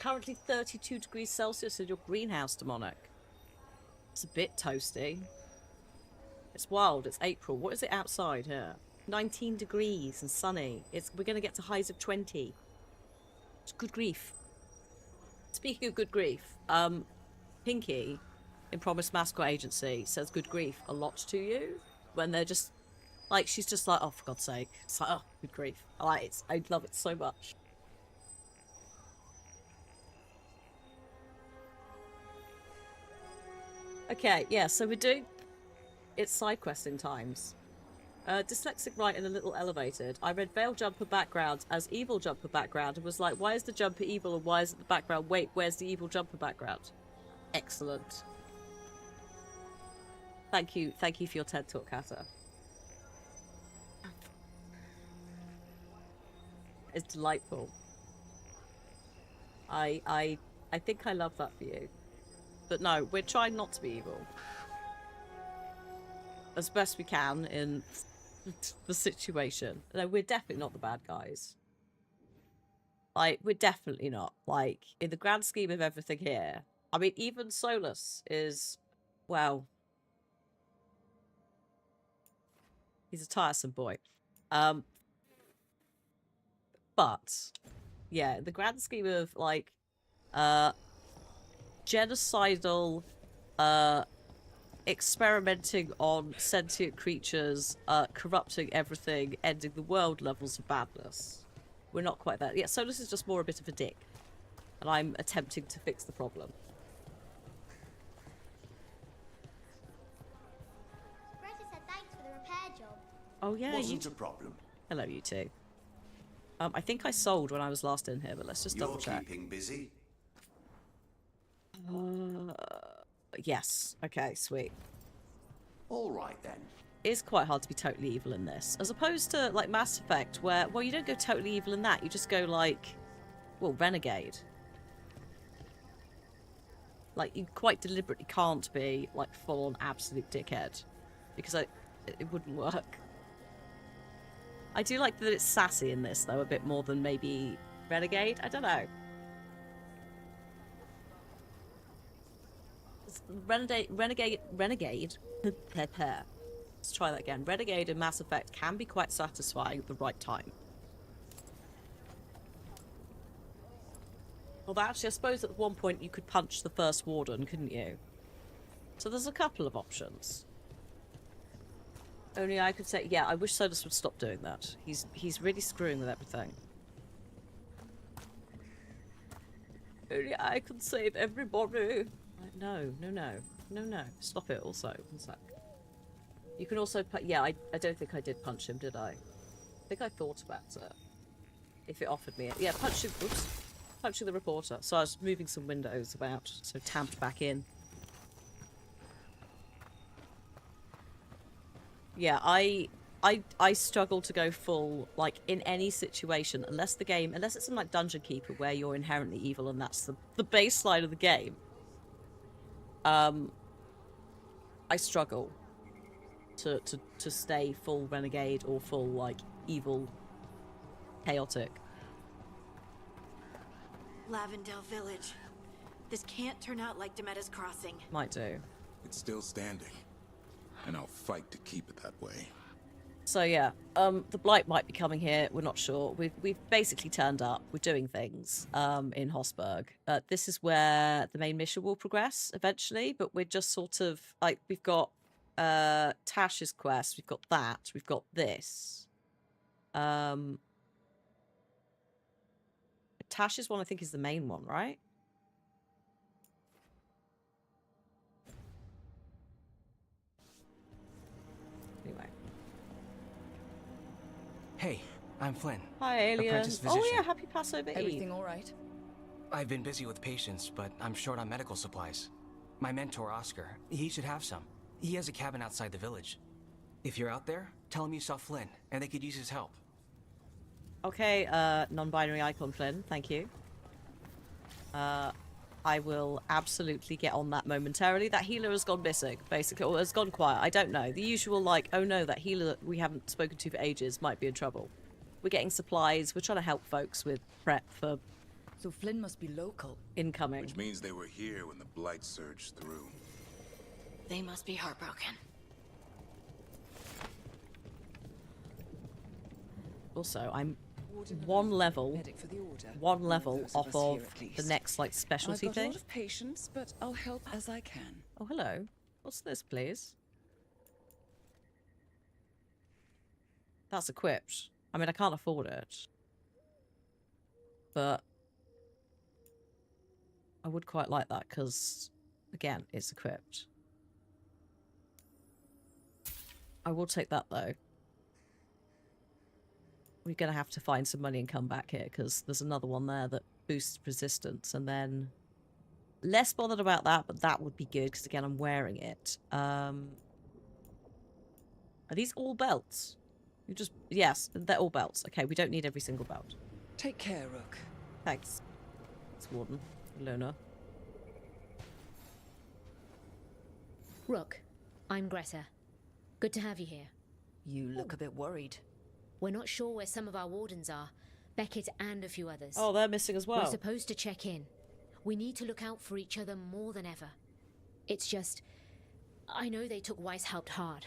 currently 32 degrees Celsius in your greenhouse, demonic. It's a bit toasty. It's wild. It's April. What is it outside here? 19 degrees and sunny. We're going to get to highs of 20. It's good grief. Speaking of good grief, Pinky in Promised Mascot Agency says good grief a lot to you when they're just like, she's just like, oh, for God's sake. It's like, oh, good grief. I love it so much. Okay, yeah, so we're doing... It's side questing times. Dyslexic right and a little elevated. I read Veil Jumper background as evil jumper background and was like, why is the jumper evil and why is it the background? Wait, where's the evil jumper background? Excellent. Thank you for your TED Talk, Kata. It's delightful. I think I love that for you. But no, we're trying not to be evil. As best we can in the situation. No, we're definitely not the bad guys. Like, we're definitely not. Like, in the grand scheme of everything here. I mean, even Solus is, well... He's a tiresome boy. But, yeah, the grand scheme of, like, genocidal, experimenting on sentient creatures, corrupting everything, ending the world levels of badness. We're not quite there. Yeah, Solus is just more a bit of a dick. And I'm attempting to fix the problem. Greta said thanks for the repair job. Oh, yeah. Wasn't a problem. Hello, you two. I think I sold when I was last in here, but let's just double check. You're keeping busy? Yes. Okay, sweet. All right, then. It's quite hard to be totally evil in this. As opposed to, like, Mass Effect, where, well, you don't go totally evil in that. You just go, like, well, renegade. Like, you quite deliberately can't be, like, full-on absolute dickhead. Because it wouldn't work. I do like that it's sassy in this, though, a bit more than maybe renegade. I don't know. Renegade. Let's try that again. Renegade and Mass Effect can be quite satisfying at the right time. Well, actually, I suppose at one point you could punch the first warden, couldn't you? So there's a couple of options. Only I could say, yeah, I wish Solus would stop doing that. He's really screwing with everything. Only I can save everybody. No. Stop it also. One sec. You can also... Yeah, I don't think I did punch him, did I? I think I thought about it. If it offered me it. Yeah, punching... Oops. Punching the reporter. So I was moving some windows about, so tamped back in. Yeah, I struggle to go full, like, in any situation, unless it's in, like, Dungeon Keeper, where you're inherently evil and that's the baseline of the game. I struggle to stay full renegade or full, like, evil, chaotic. Lavendale Village. This can't turn out like Demetta's Crossing. Might do. It's still standing. And I'll fight to keep it that way. So yeah, the Blight might be coming here. We're not sure. We've basically turned up. We're doing things in Hosberg. This is where the main mission will progress eventually, but we're just sort of like, we've got Tash's quest. We've got that. We've got this. Tash's one, I think, is the main one, right? Anyway. Hey, I'm Flynn. Hi, Alien. Apprentice Oh physician. yeah, happy Passover Eve. Everything all right? I've been busy with patients, but I'm short on medical supplies. My mentor, Oscar, he should have some. He has a cabin outside the village. If you're out there, tell him you saw Flynn, and they could use his help. Okay, non-binary icon Flynn, thank you. I will absolutely get on that momentarily. That healer has gone missing, basically, or has gone quiet. I don't know. The usual, like, oh no, that healer that we haven't spoken to for ages might be in trouble. We're getting supplies. We're trying to help folks with prep for So Flynn must be local. Incoming. Which means they were here when the blight surged through. They must be heartbroken. Also, I'm one level Medic for the order. one level Those off us of here, at the least. next like specialty I've got a thing. lot of patience, but I'll help as I can. Oh, hello. What's this, please? That's equipped. I mean, I can't afford it. But I would quite like that because, again, it's equipped. I will take that, though. We're going to have to find some money and come back here because there's another one there that boosts resistance. And then less bothered about that, but that would be good because, again, I'm wearing it. Are these all belts? You just... Yes, they're all belts. Okay, we don't need every single belt. Take care, Rook. Thanks. It's Warden. Luna. Rook, I'm Greta. Good to have you here. You look a bit worried. We're not sure where some of our wardens are. Beckett and a few others. Oh, they're missing as We're well. supposed to check in. We need to look out for each other more than ever. It's just... I know they took Weishaupt hard,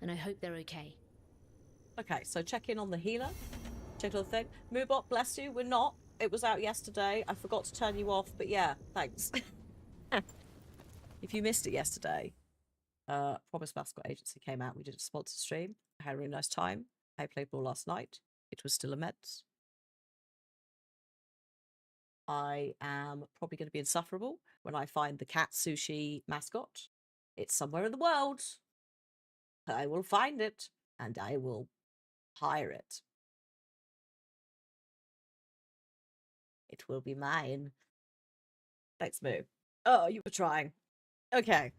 and I hope they're okay. Okay, so check in on the healer. Check on the thing. Moobot, bless you. We're not. It was out yesterday. I forgot to turn you off, but yeah, thanks. If you missed it yesterday, Promise Mascot Agency came out. We did a sponsor stream. I had a really nice time. I played ball last night. It was still immense. I am probably going to be insufferable when I find the cat sushi mascot. It's somewhere in the world. I will find it and I will hire it. It will be mine. Thanks, Moo. Oh, you were trying. Okay.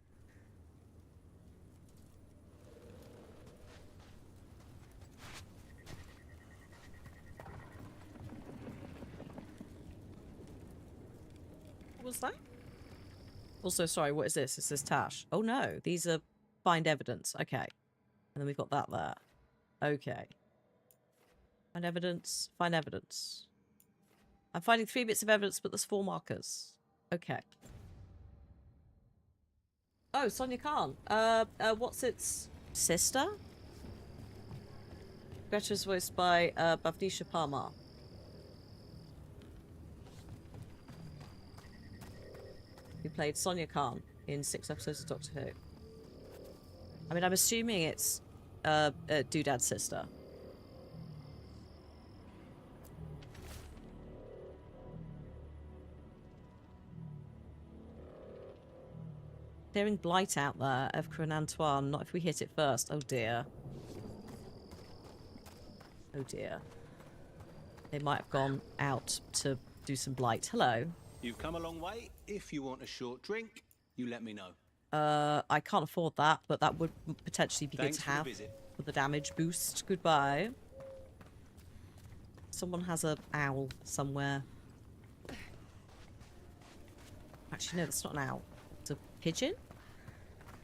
What was that? Also, sorry, what is this? Is this Tash? Oh no, these are find evidence. Okay. And then we've got that there. Okay. Find evidence. Find evidence. I'm finding 3 bits of evidence, but there's 4 markers. Okay. Oh, Sonia Khan. What's its sister? Greta's voiced by Bhavnisha Parmar. Who played Sonia Khan in 6 episodes of Doctor Who. I mean, I'm assuming it's Doodad's sister. Clearing blight out there, Evka and Antoine. Not if we hit it first. Oh dear. Oh dear. They might have gone out to do some blight. Hello. You've come a long way. If you want a short drink, you let me know. I can't afford that, but that would potentially be Thanks good to for the have visit. for the damage boost. Goodbye. Someone has a owl somewhere. Actually, no, that's not an owl. It's a pigeon?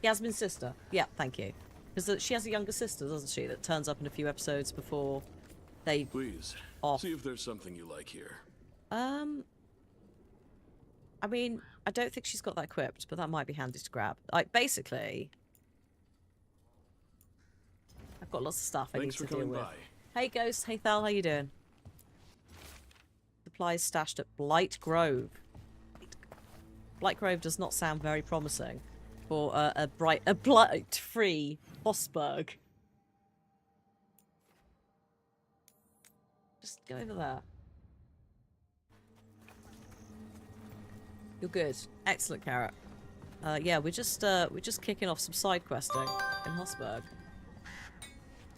Yasmin's sister. Yeah, thank you. Because she has a younger sister, doesn't she, that turns up in a few episodes before they... Please, off. see if there's something you like here. I mean, I don't think she's got that equipped, but that might be handy to grab. Like, basically... I've got lots of stuff I need Thanks to for deal coming with. by. Hey, Ghost. Hey, Thal. How you doing? Supplies stashed at Blight Grove. Blight Grove does not sound very promising for a blight-free Hossberg. Just go over there. You're good. Excellent, Carrot. Yeah, we're just kicking off some side questing in Hossberg.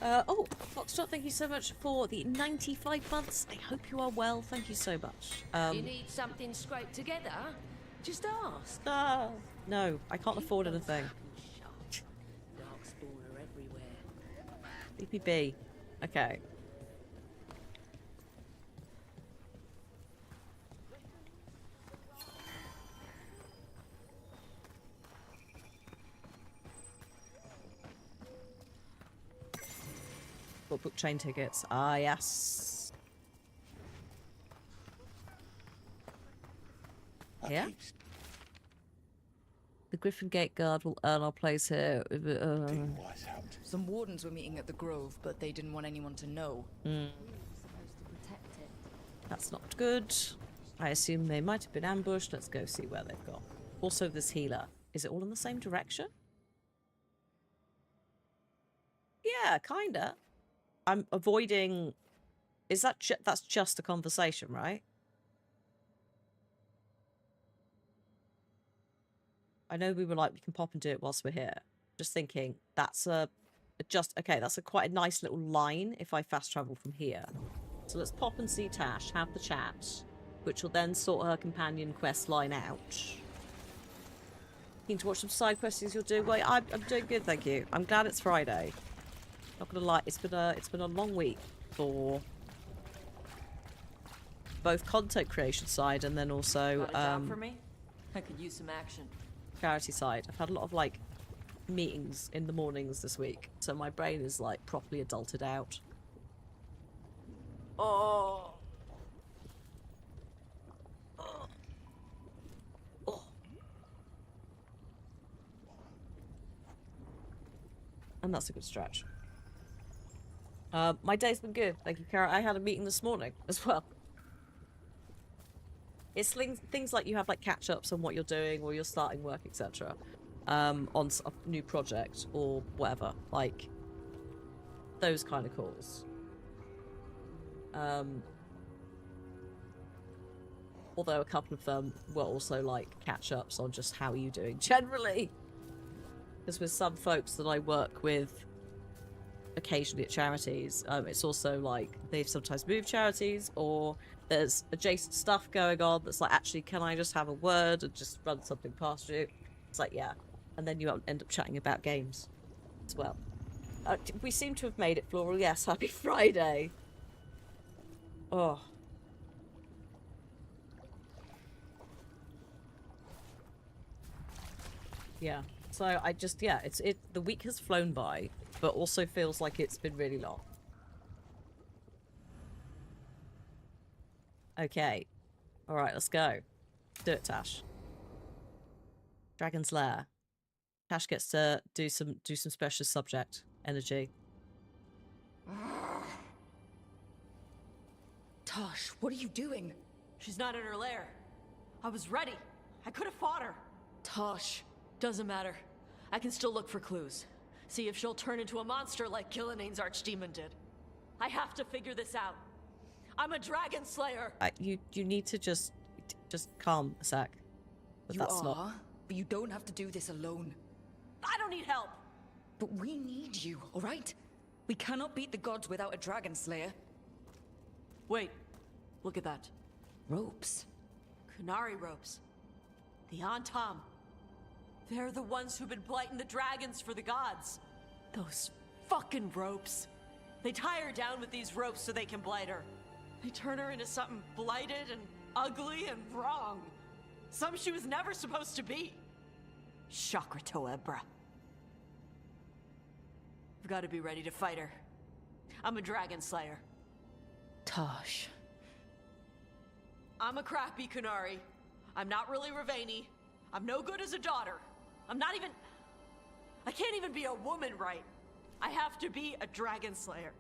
Oh, Foxtrot, thank you so much for the 95 months. I hope you are well. Thank you so much. You need something scraped together? Just ask. No, I can't afford anything. Darkspawn are everywhere. Leave me be. Okay. Book train tickets. Ah, yes. Here? The Griffin Gate Guard will earn our place here. Some wardens were meeting at the Grove, but they didn't want anyone to know. That's not good. I assume they might have been ambushed. Let's go see where they've gone. Also, this healer. Is it all in the same direction? Yeah, kinda. I'm avoiding... Is that that's just a conversation, right? I know we were like, we can pop and do it whilst we're here. Just thinking, that's that's quite a nice little line if I fast travel from here. So let's pop and see Tash, have the chat, which will then sort her companion quest line out. Keen to watch some side quests you'll do? Well, I'm doing good, thank you. I'm glad it's Friday. Not gonna lie, it's been a long week for both content creation side and then also Got a job for me? I could use some action. charity side. I've had a lot of like meetings in the mornings this week, so my brain is like properly adulted out. Oh. And that's a good stretch. My day's been good, thank you, Kara. I had a meeting this morning as well. It's things like you have like catch-ups on what you're doing or you're starting work, etc. On a new project or whatever. Like, those kind of calls. Although a couple of them were also like catch-ups on just how are you doing generally. Because with some folks that I work with occasionally at charities, it's also like they've sometimes moved charities or there's adjacent stuff going on that's like, actually, can I just have a word and just run something past you? It's like, yeah. And then you end up chatting about games as well. We seem to have made it, Floral. Yes, happy Friday. Oh. Yeah. So I just, yeah, the week has flown by, but also feels like it's been really long. Okay. Alright, let's go. Do it, Tash. Dragon's Lair. Tash gets to do some special subject energy. Tosh, what are you doing? She's not in her lair. I was ready. I could have fought her. Tosh. Doesn't matter. I can still look for clues. See if she'll turn into a monster like Killiane's archdemon did. I have to figure this out. I'm a dragon slayer. You need to just calm a sec. But You that's are, not. but you don't have to do this alone. I don't need help. But we need you, all right? We cannot beat the gods without a dragon slayer. Wait. Look at that. Ropes. Kunari ropes. The Antam. They're the ones who've been blighting the dragons for the gods. Those fucking ropes. They tie her down with these ropes so they can blight her. They turn her into something blighted and ugly and wrong. Something she was never supposed to be. Chakra Toebra. I've got to be ready to fight her. I'm a dragon slayer. Tosh. I'm a crappy Kunari. I'm not really Ravani. I'm no good as a daughter. I can't even be a woman right. I have to be a dragon slayer.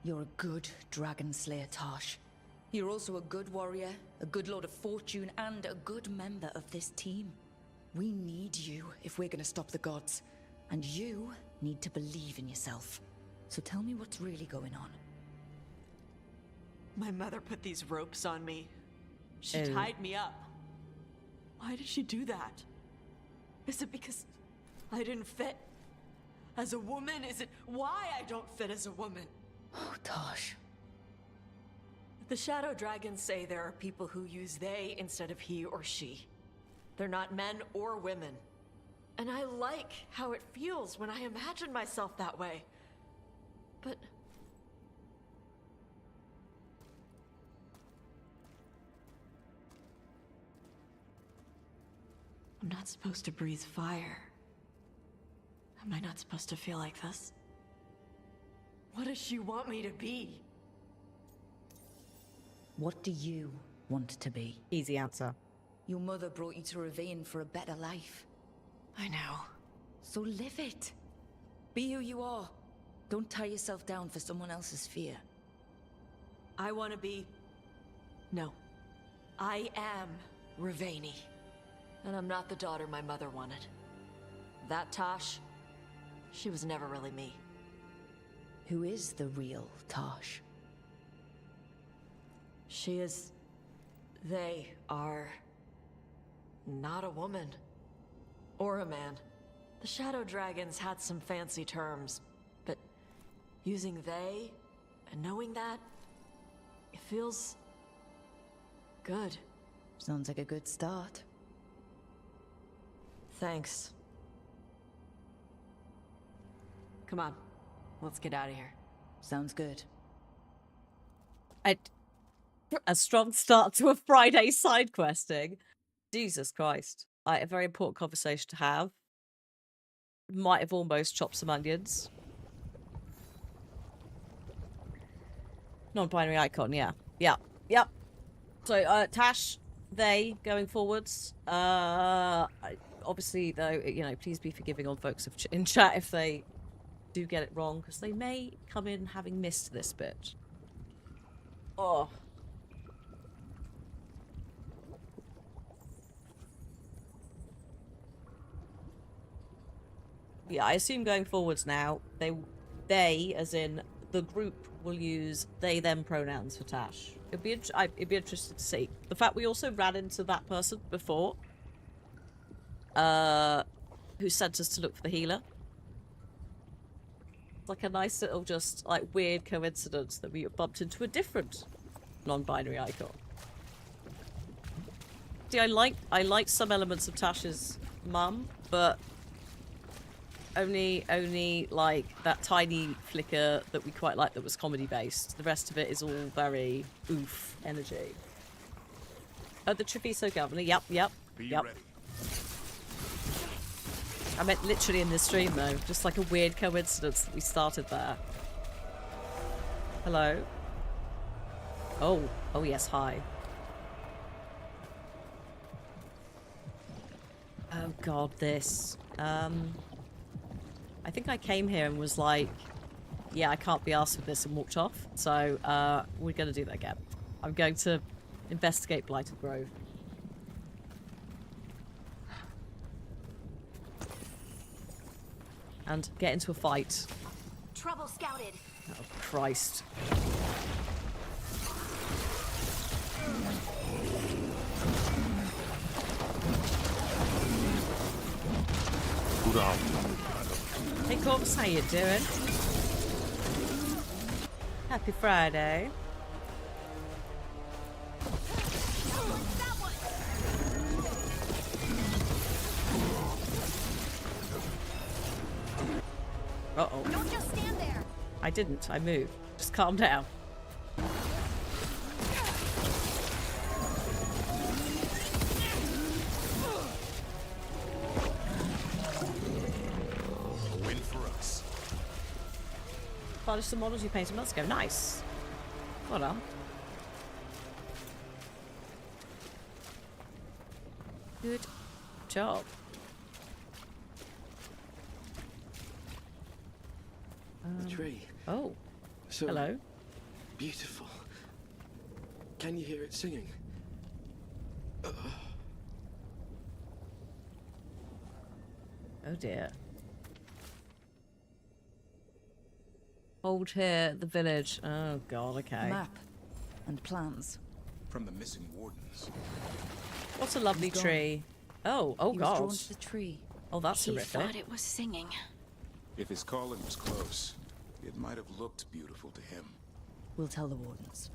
You're a good dragon slayer, Tosh. You're also a good warrior, a good lord of fortune, and a good member of this team. We need you if we're gonna stop the gods. And you need to believe in yourself. So tell me what's really going on. My mother put these ropes on me. She tied me up. Why did she do that? Is it because I didn't fit as a woman? Is it why I don't fit as a woman? Oh, Tosh. The Shadow Dragons say there are people who use they instead of he or she. They're not men or women. And I like how it feels when I imagine myself that way. But I'm not supposed to breathe fire. Am I not supposed to feel like this? What does she want me to be? What do you want to be? Easy answer. Your mother brought you to Ravine for a better life. I know. So live it. Be who you are. Don't tie yourself down for someone else's fear. I want to be... No. I am Ravani. And I'm not the daughter my mother wanted. That Tosh, she was never really me. Who is the real Tosh? She is... They are... not a woman. Or a man. The Shadow Dragons had some fancy terms, but using they and knowing that, it feels... good. Sounds like a good start. Thanks. Come on, let's get out of here. Sounds good. A strong start to a Friday side questing. Jesus Christ. A very important conversation to have. Might have almost chopped some onions. Non-binary icon, yeah. Yeah. Yep. So, Tash, they, going forwards. Obviously, though, you know, please be forgiving on folks in chat if they do get it wrong, because they may come in having missed this bit. Oh. Yeah, I assume going forwards now, they, as in the group, will use they/them pronouns for Tash. It'd be interesting to see. The fact we also ran into that person before, who sent us to look for the healer. It's like a nice little, just like weird coincidence that we bumped into a different non-binary icon. See, I like some elements of Tash's mum, but only like that tiny flicker that we quite like that was comedy based. The rest of it is all very oof energy. Oh, the Treviso Governor. Yep. Be ready. I meant literally in this stream though, just like a weird coincidence that we started there. Hello. Oh yes, hi. Oh god, this. I think I came here and was like, yeah, I can't be arsed with this, and walked off. So, we're going to do that again. I'm going to investigate Blighted Grove. And get into a fight. Trouble scouted. Oh, Christ. Good afternoon. Hey Corvus, how you doing? Happy Friday. Uh-oh. Don't just stand there. I didn't. I moved. Just calm down. Polished some models you painted months ago. Nice. Well done. Good job. The tree. Oh. So hello. Beautiful. Can you hear it singing? Oh dear. Hold here, the village. Oh god, okay. Map and plans. From the missing wardens. What's a lovely tree? Oh He was god. drawn to the tree. Oh, that's He horrific. thought it was singing. If his calling was close, it might have looked beautiful to him. We'll tell the wardens.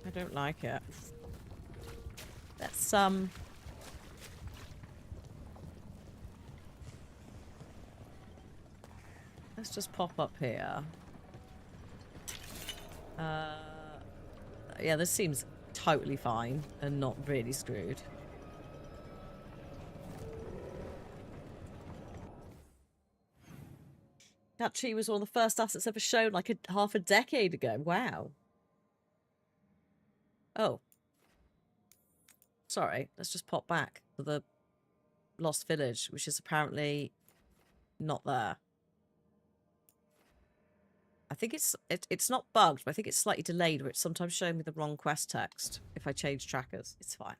I don't like it. Let's let's just pop up here. Yeah, this seems totally fine and not really screwed. That tree was one of the first assets ever shown like half a decade ago. Wow. Oh. Sorry, let's just pop back to the Lost Village, which is apparently not there. I think it's not bugged, but I think it's slightly delayed, where it's sometimes showing me the wrong quest text if I change trackers. It's fine.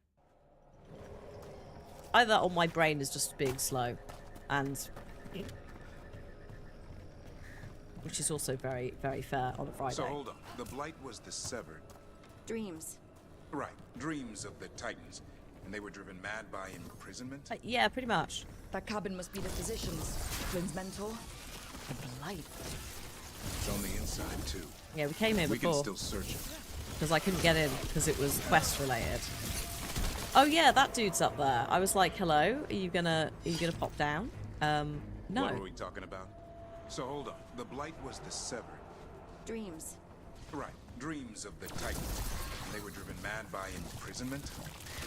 Either that or my brain is just being slow, and which is also very, very fair on a Friday. So hold on. The Blight was the Severed. Dreams. Right. Dreams of the Titans. And they were driven mad by imprisonment? Yeah, pretty much. That cabin must be the physician's. Flynn's mentor. The Blight. It's on the inside, too. Yeah, we came here We before. can still search it. Because I couldn't get in because it was quest related. Oh yeah, that dude's up there. I was like, hello, are you gonna pop down? No. What were we talking about? So hold on. The Blight was the Severed. Dreams. Right. Dreams of the Titans. And they were driven mad by imprisonment?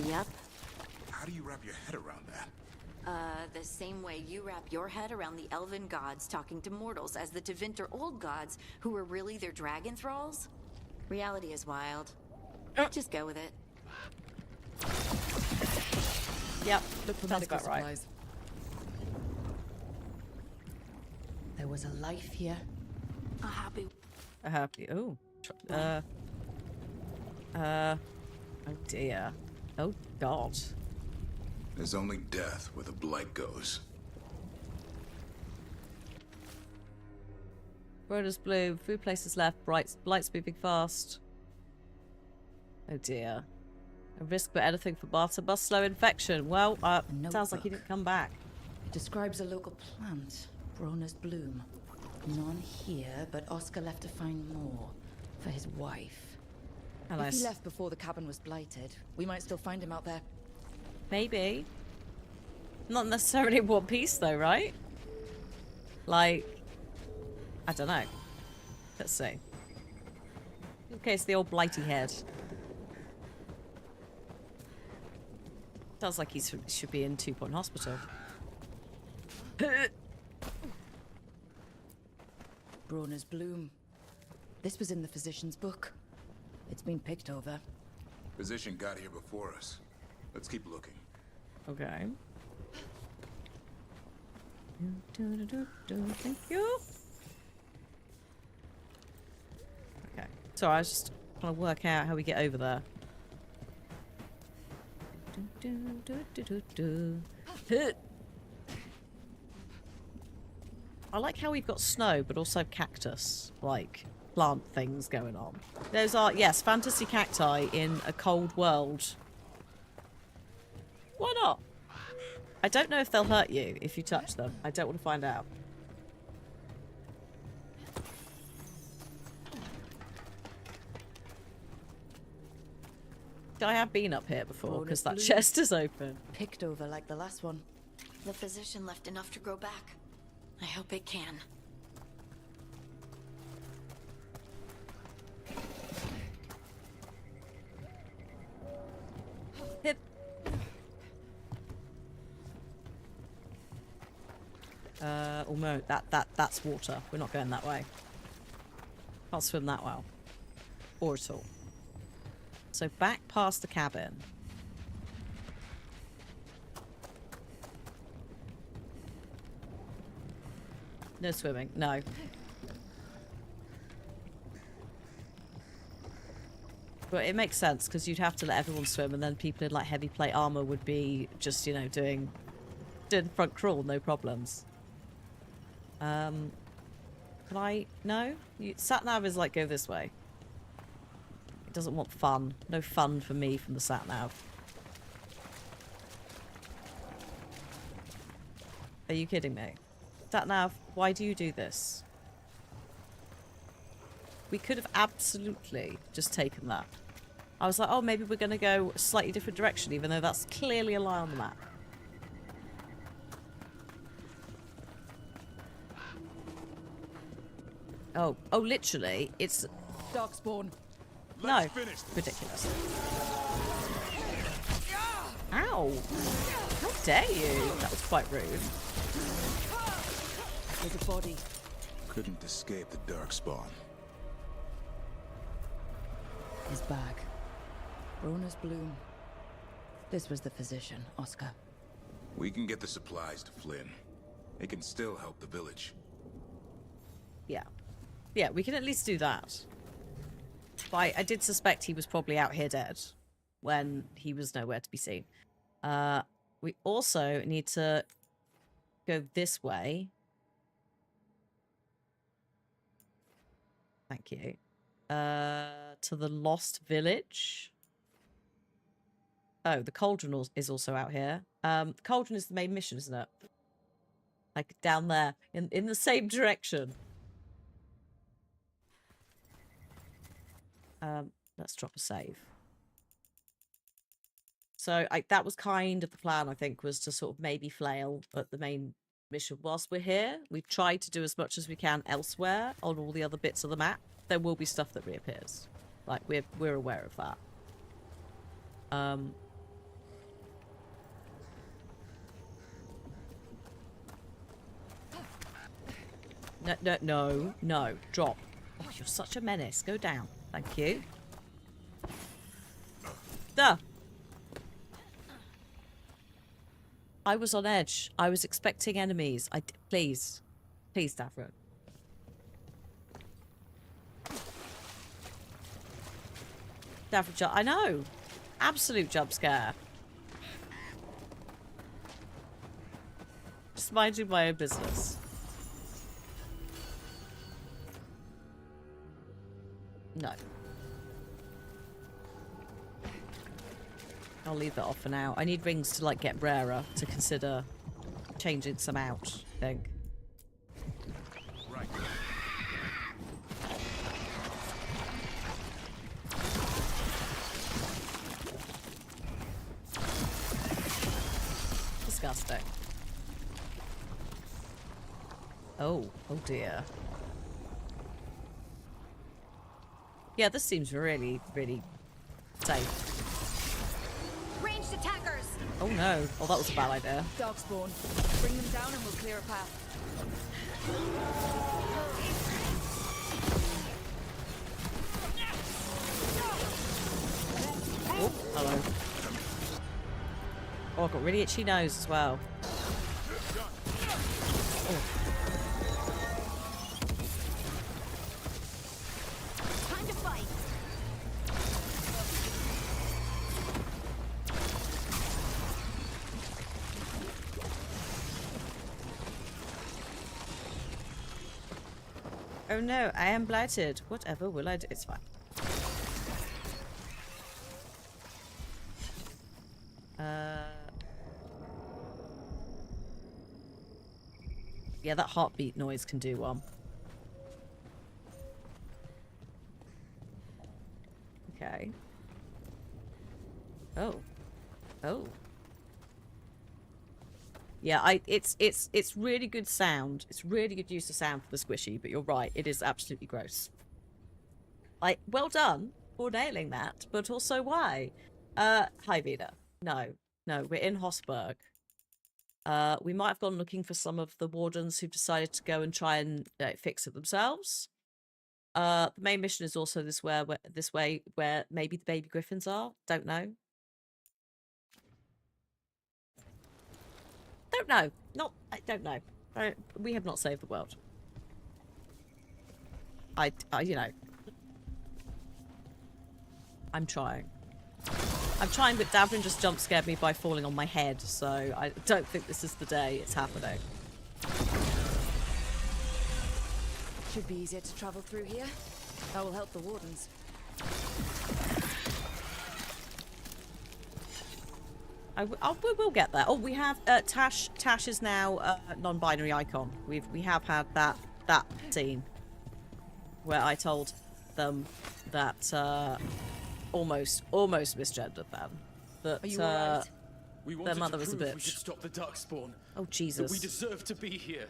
Yep. How do you wrap your head around that? The same way you wrap your head around the elven gods talking to mortals as the Tevinter old gods who were really their dragon thralls? Reality is wild. Just go with it. Yep, Look for sounds medical about right. supplies. There was a life here. A happy. A happy. Oh. Oh dear. Oh God. There's only death where the Blight goes. Road blue. Food places left. Blight's moving fast. Oh dear. A risk for anything for barter. Must slow infection. Well, sounds like he didn't come back. It describes a local plant, Broner's bloom. None here, but Oscar left to find more for his wife. How If nice. he left before the cabin was blighted, we might still find him out there. Maybe. Not necessarily in one piece though, right? Like, I don't know. Let's see. In case the old blighty head. Sounds like he should be in 2-Point Hospital. Broner's bloom. This was in the physician's book. It's been picked over. Physician got here before us. Let's keep looking. Okay. Thank you. Okay. So I was just trying to work out how we get over there. I like how we've got snow, but also cactus, like plant things going on. Those are, yes, fantasy cacti in a cold world. Why not? I don't know if they'll hurt you if you touch them. I don't want to find out. I have been up here before because that chest is open. Picked over like the last one. The physician left enough to grow back. I hope it can. Hip. Oh no, that's water. We're not going that way. Can't swim that well. Or at all. So back past the cabin. No swimming, no. But it makes sense because you'd have to let everyone swim, and then people in like heavy plate armor would be just, you know, doing front crawl, no problems. Can I? No? Sat-nav is like, go this way. It doesn't want fun. No fun for me from the sat-nav. Are you kidding me? Sat-nav, why do you do this? We could have absolutely just taken that. I was like, oh, maybe we're going to go a slightly different direction, even though that's clearly a lie on the map. Oh, literally, it's... Darkspawn. No, ridiculous. Ow! How dare you? That was quite rude. There's a body. Couldn't escape the Darkspawn. His bag. Rona's bloom. This was the physician, Oscar. We can get the supplies to Flynn. It can still help the village. Yeah. Yeah, we can at least do that. But I did suspect he was probably out here dead when he was nowhere to be seen. We also need to go this way. Thank you. To the Lost Village. Oh, the Cauldron is also out here. The Cauldron is the main mission, isn't it? Like down there, in the same direction. Let's drop a save. So that was kind of the plan, I think, was to sort of maybe flail at the main mission whilst we're here. We've tried to do as much as we can elsewhere on all the other bits of the map. There will be stuff that reappears. Like, we're aware of that. No. Drop. Oh, you're such a menace. Go down. Thank you. Duh. I was on edge. I was expecting enemies. Please. Please, Davron. Davron, I know. Absolute jump scare. Just minding my own business. No. I'll leave that off for now. I need rings to, like, get rarer to consider changing some out, I think. Right. Disgusting. Oh dear. Yeah, this seems really, really safe. Ranged attackers! Oh no. Oh, that was a bad idea. Darkspawn. Bring them down and we'll clear a path. Oh, hello. Oh, I've got really itchy nose as well. Oh. Time to fight! Oh no, I am blighted. Whatever will I do? It's fine. Yeah, that heartbeat noise can do one. Okay. Oh. Yeah, it's really good sound. It's really good use of sound for the squishy, but you're right, it is absolutely gross. Like, well done for nailing that, but also why? Hi Vida. No, we're in Hosberg. We might have gone looking for some of the wardens who've decided to go and try and fix it themselves. The main mission is also this way where maybe the baby griffins are. Don't know. Don't know. I don't know. We have not saved the world. You know. I'm trying, but Davrin just jump scared me by falling on my head, so I don't think this is the day it's happening. Should be easier to travel through here. That will help the wardens. We will get there. Oh, we have Tash. Tash is now a non-binary icon. We have had that scene where I told them that almost misgendered them. That are you all right? their mother was a bitch. We should stop the Darkspawn. Oh Jesus! That we deserve to be here.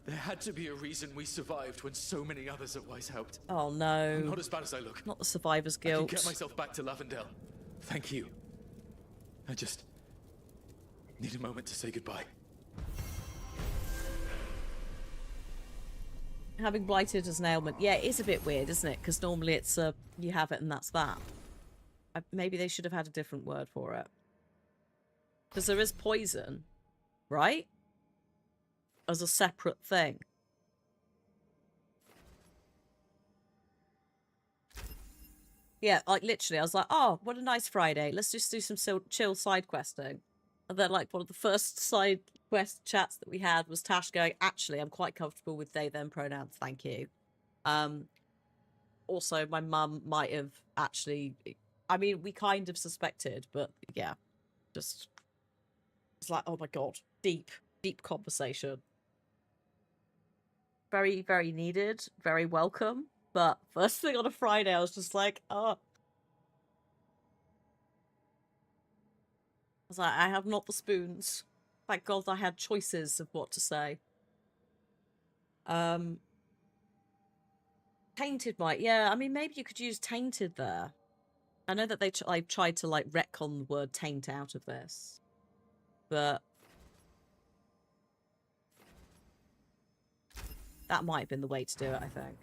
There had to be a reason we survived when so many others at Wise helped. Oh no! I'm not as bad as I look. Not the survivor's guilt. I can get myself back to Lavendel. Thank you. I just need a moment to say goodbye. Having blighted as an ailment. Yeah, it is a bit weird, isn't it? Because normally it's you have it and that's that. Maybe they should have had a different word for it. Because there is poison, right? As a separate thing. Yeah, like literally, I was like, oh, what a nice Friday. Let's just do some chill side questing. And then, like, one of the first side quest chats that we had was Tash going, actually, I'm quite comfortable with they, them pronouns, thank you. Also, my mum might have actually, I mean, we kind of suspected, but yeah, just, it's like, oh my God, deep conversation. Very, very needed, very welcome. But first thing on a Friday, I was just like, oh. I was like, I have not the spoons. Thank God I had choices of what to say. Tainted might, yeah, I mean, maybe you could use tainted there. I know that they tried to, like, retcon the word taint out of this. But that might have been the way to do it, I think.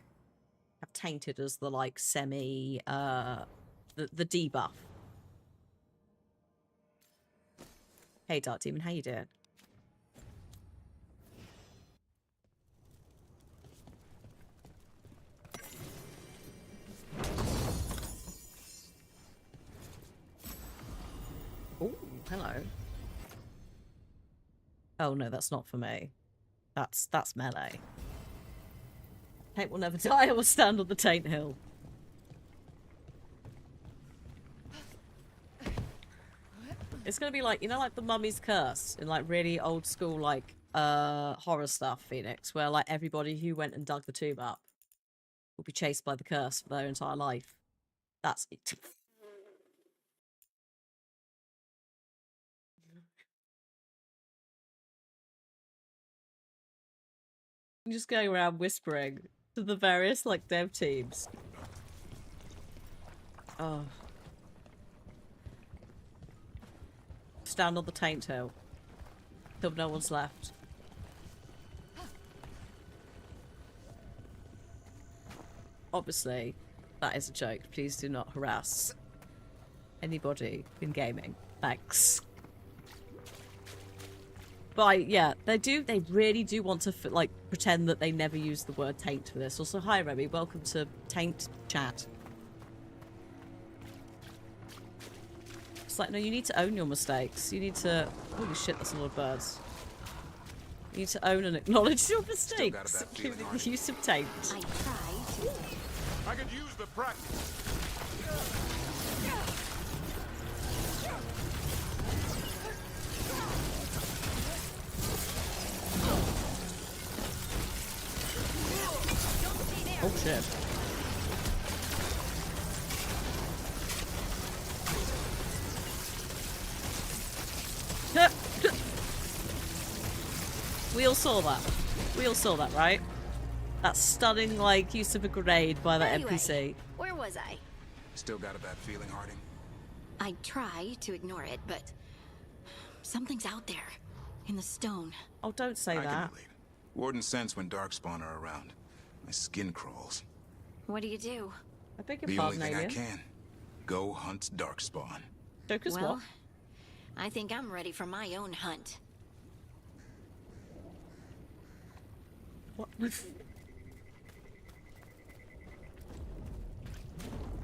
Have tainted as the, like, semi, the debuff. Hey, Dark Demon, how you doing? Oh, hello. Oh no, that's not for me. That's melee. Taint will never die. I will stand on the Taint Hill. It's gonna be like, you know, like the Mummy's Curse in like really old school like horror stuff, Phoenix, where like everybody who went and dug the tomb up will be chased by the curse for their entire life. That's it. I'm just going around whispering to the various like dev teams. Oh. Stand on the Taint Hill. Till no one's left. Obviously, that is a joke. Please do not harass anybody in gaming. Thanks. But yeah, they really do want to like pretend that they never use the word taint for this. Also, hi Remy, welcome to Taint Chat. It's like, no, you need to own your mistakes. You need to... Holy shit, that's a lot of birds. You need to own and acknowledge your mistakes, including the use of taint. I tried. I could use the practice. Oh shit. We all saw that. We all saw that, right? That stunning, like, use of a grenade by that Anyway, NPC. Where was I? Still got a bad feeling, Harding? I try to ignore it, but something's out there in the stone. Oh, don't say I that. can relate. Warden sense when Darkspawn are around. My skin crawls. What do you do? I beg your The pardon, only thing alien. I can. Go hunt Darkspawn. Joker's Well, what? I think I'm ready for my own hunt. What?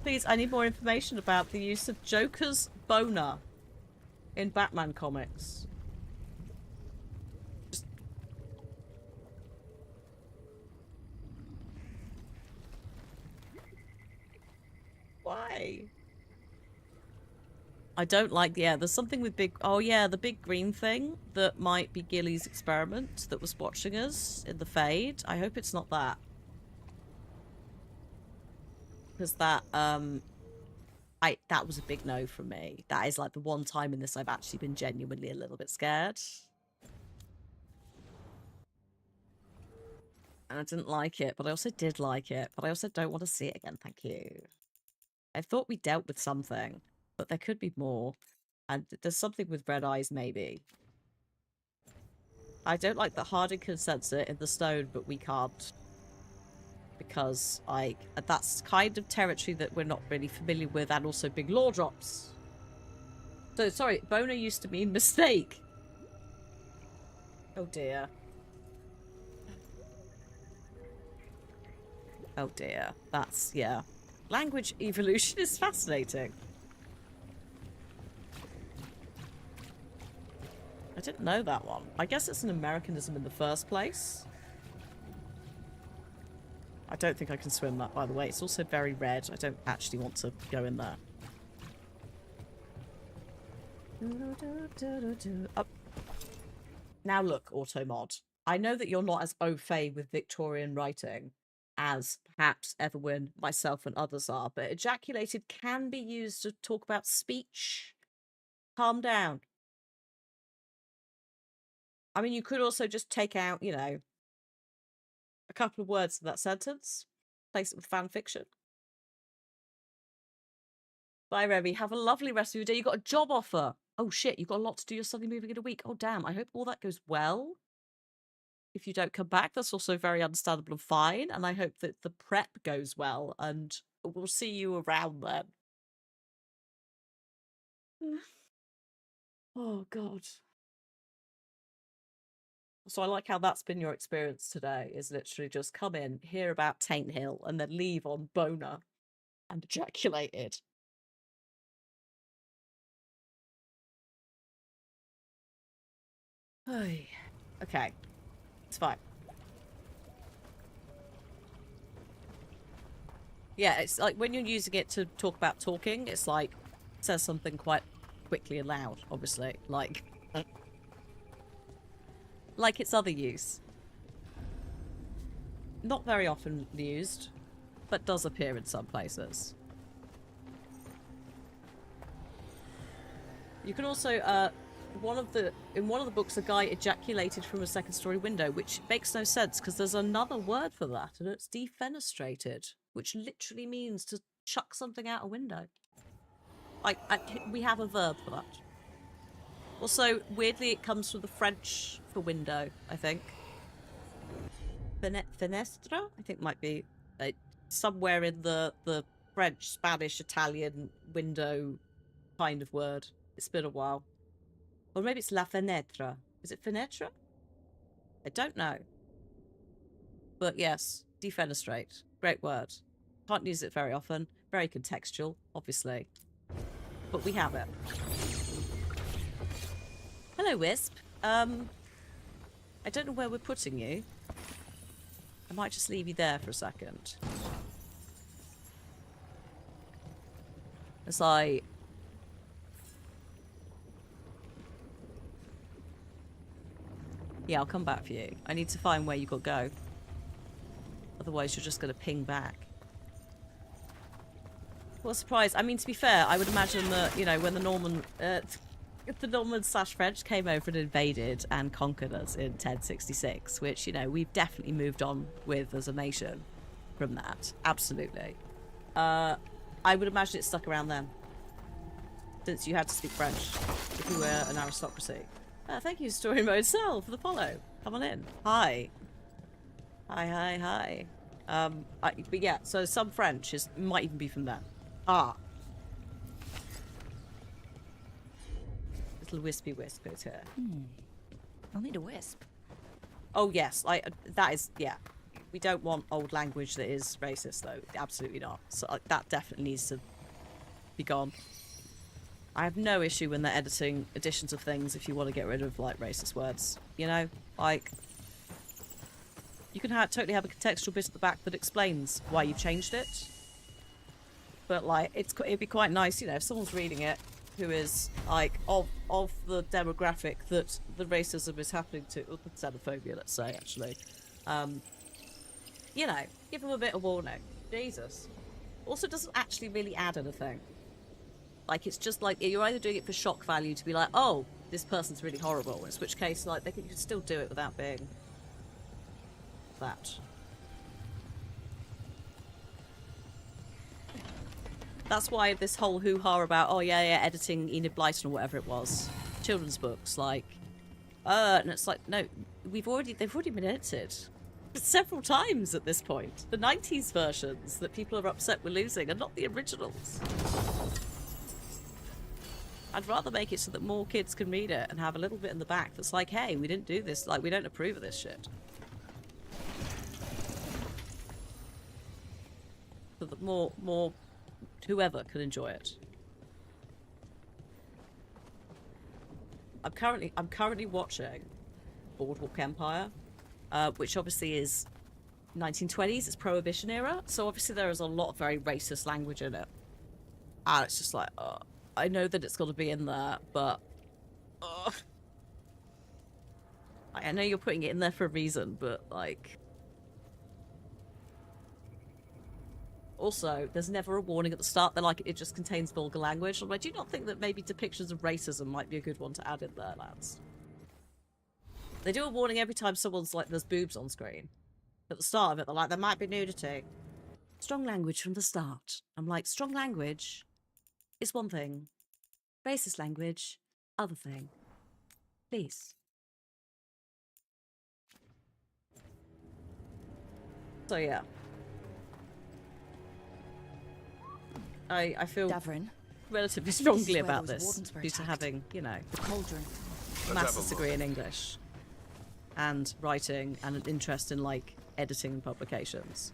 Please, I need more information about the use of Joker's boner in Batman comics. Just... Why? I don't like, yeah, there's something with big, oh yeah, the big green thing that might be Gilly's experiment that was watching us in the Fade. I hope it's not that. Because that, that was a big no from me. That is like the one time in this I've actually been genuinely a little bit scared. And I didn't like it, but I also did like it. But I also don't want to see it again, thank you. I thought we dealt with something. But there could be more. And there's something with red eyes, maybe. I don't like that Harding can sense it in the stone, but we can't. because that's kind of territory that we're not really familiar with, and also big lore drops. So, sorry, boner used to mean mistake. Oh dear. Oh dear. That's, yeah. Language evolution is fascinating. I didn't know that one. I guess it's an Americanism in the first place. I don't think I can swim that, by the way. It's also very red. I don't actually want to go in there. Up. Now look, Automod. I know that you're not as au fait with Victorian writing as perhaps Everwin, myself, and others are, but ejaculated can be used to talk about speech. Calm down. I mean, you could also just take out, you know, a couple of words in that sentence, place it with fan fiction. Bye, Remy. Have a lovely rest of your day. You got a job offer. Oh shit, you've got a lot to do. You're suddenly moving in a week. Oh damn, I hope all that goes well. If you don't come back, that's also very understandable and fine. And I hope that the prep goes well, and we'll see you around then. Oh god. So I like how that's been your experience today, is literally just come in, hear about Taint Hill, and then leave on boner and ejaculated. Okay. It's fine. Yeah, it's like when you're using it to talk about talking, it's like it says something quite quickly and loud, obviously. Like its other use. Not very often used, but does appear in some places. You can also, in one of the books, a guy ejaculated from a second-story window, which makes no sense because there's another word for that, and it's defenestrated, which literally means to chuck something out a window. Like, we have a verb for that. Also, weirdly, it comes from the French for window, I think. Fenestra, I think, might be somewhere in the French, Spanish, Italian window kind of word. It's been a while. Or maybe it's la fenêtre. Is it fenetra? I don't know. But yes, defenestrate. Great word. Can't use it very often. Very contextual, obviously. But we have it. Hello, Wisp. I don't know where we're putting you. I might just leave you there for a second. As yeah, I'll come back for you. I need to find where you got to go. Otherwise, you're just going to ping back. What a surprise. I mean, to be fair, I would imagine that, you know, when the Normans/French came over and invaded and conquered us in 1066, which, you know, we've definitely moved on with as a nation from that. Absolutely. I would imagine it stuck around then. Since you had to speak French if you were an aristocracy. Thank you, Story Mode Cell, for the follow. Come on in. Hi. Hi. But yeah, so some French might even be from there. Ah. Little wispy wisp is here. I'll need a wisp. Oh yes, that is, yeah. We don't want old language that is racist, though. Absolutely not. So that definitely needs to be gone. I have no issue when they're editing editions of things if you want to get rid of, like, racist words. You know? Like, you can totally have a contextual bit at the back that explains why you've changed it. But, like, it'd be quite nice, you know, if someone's reading it who is, like, of the demographic that the racism is happening to, or the xenophobia, let's say, actually. You know, give them a bit of warning. Jesus. Also, doesn't actually really add anything. Like, it's just like, you're either doing it for shock value to be like, oh, this person's really horrible, in which case, like, you can still do it without being that. That's why this whole hoo-ha about, oh yeah, editing Enid Blyton or whatever it was, children's books, like, and it's like, no, they've already been edited. several times at this point. The 90s versions that people are upset we're losing are not the originals. I'd rather make it so that more kids can read it and have a little bit in the back that's like, hey, we didn't do this, like, we don't approve of this shit. So that more whoever can enjoy it. I'm currently watching Boardwalk Empire, which obviously is 1920s, it's Prohibition era, so obviously there is a lot of very racist language in it. And it's just like, I know that it's got to be in there, but I know you're putting it in there for a reason, but like, also there's never a warning at the start. They're like, it just contains vulgar language. I'm like, do you not think that maybe depictions of racism might be a good one to add in there, lads? They do a warning every time someone's like, there's boobs on screen. At the start of it, they're like, there might be nudity. Strong language from the start. I'm like, strong language is one thing. Racist language, other thing. Please. So yeah. I feel Davrin, relatively this is strongly where about those this wardens were due to attacked. having, you know, the cauldron. master's degree in English and writing and an interest in like editing and publications.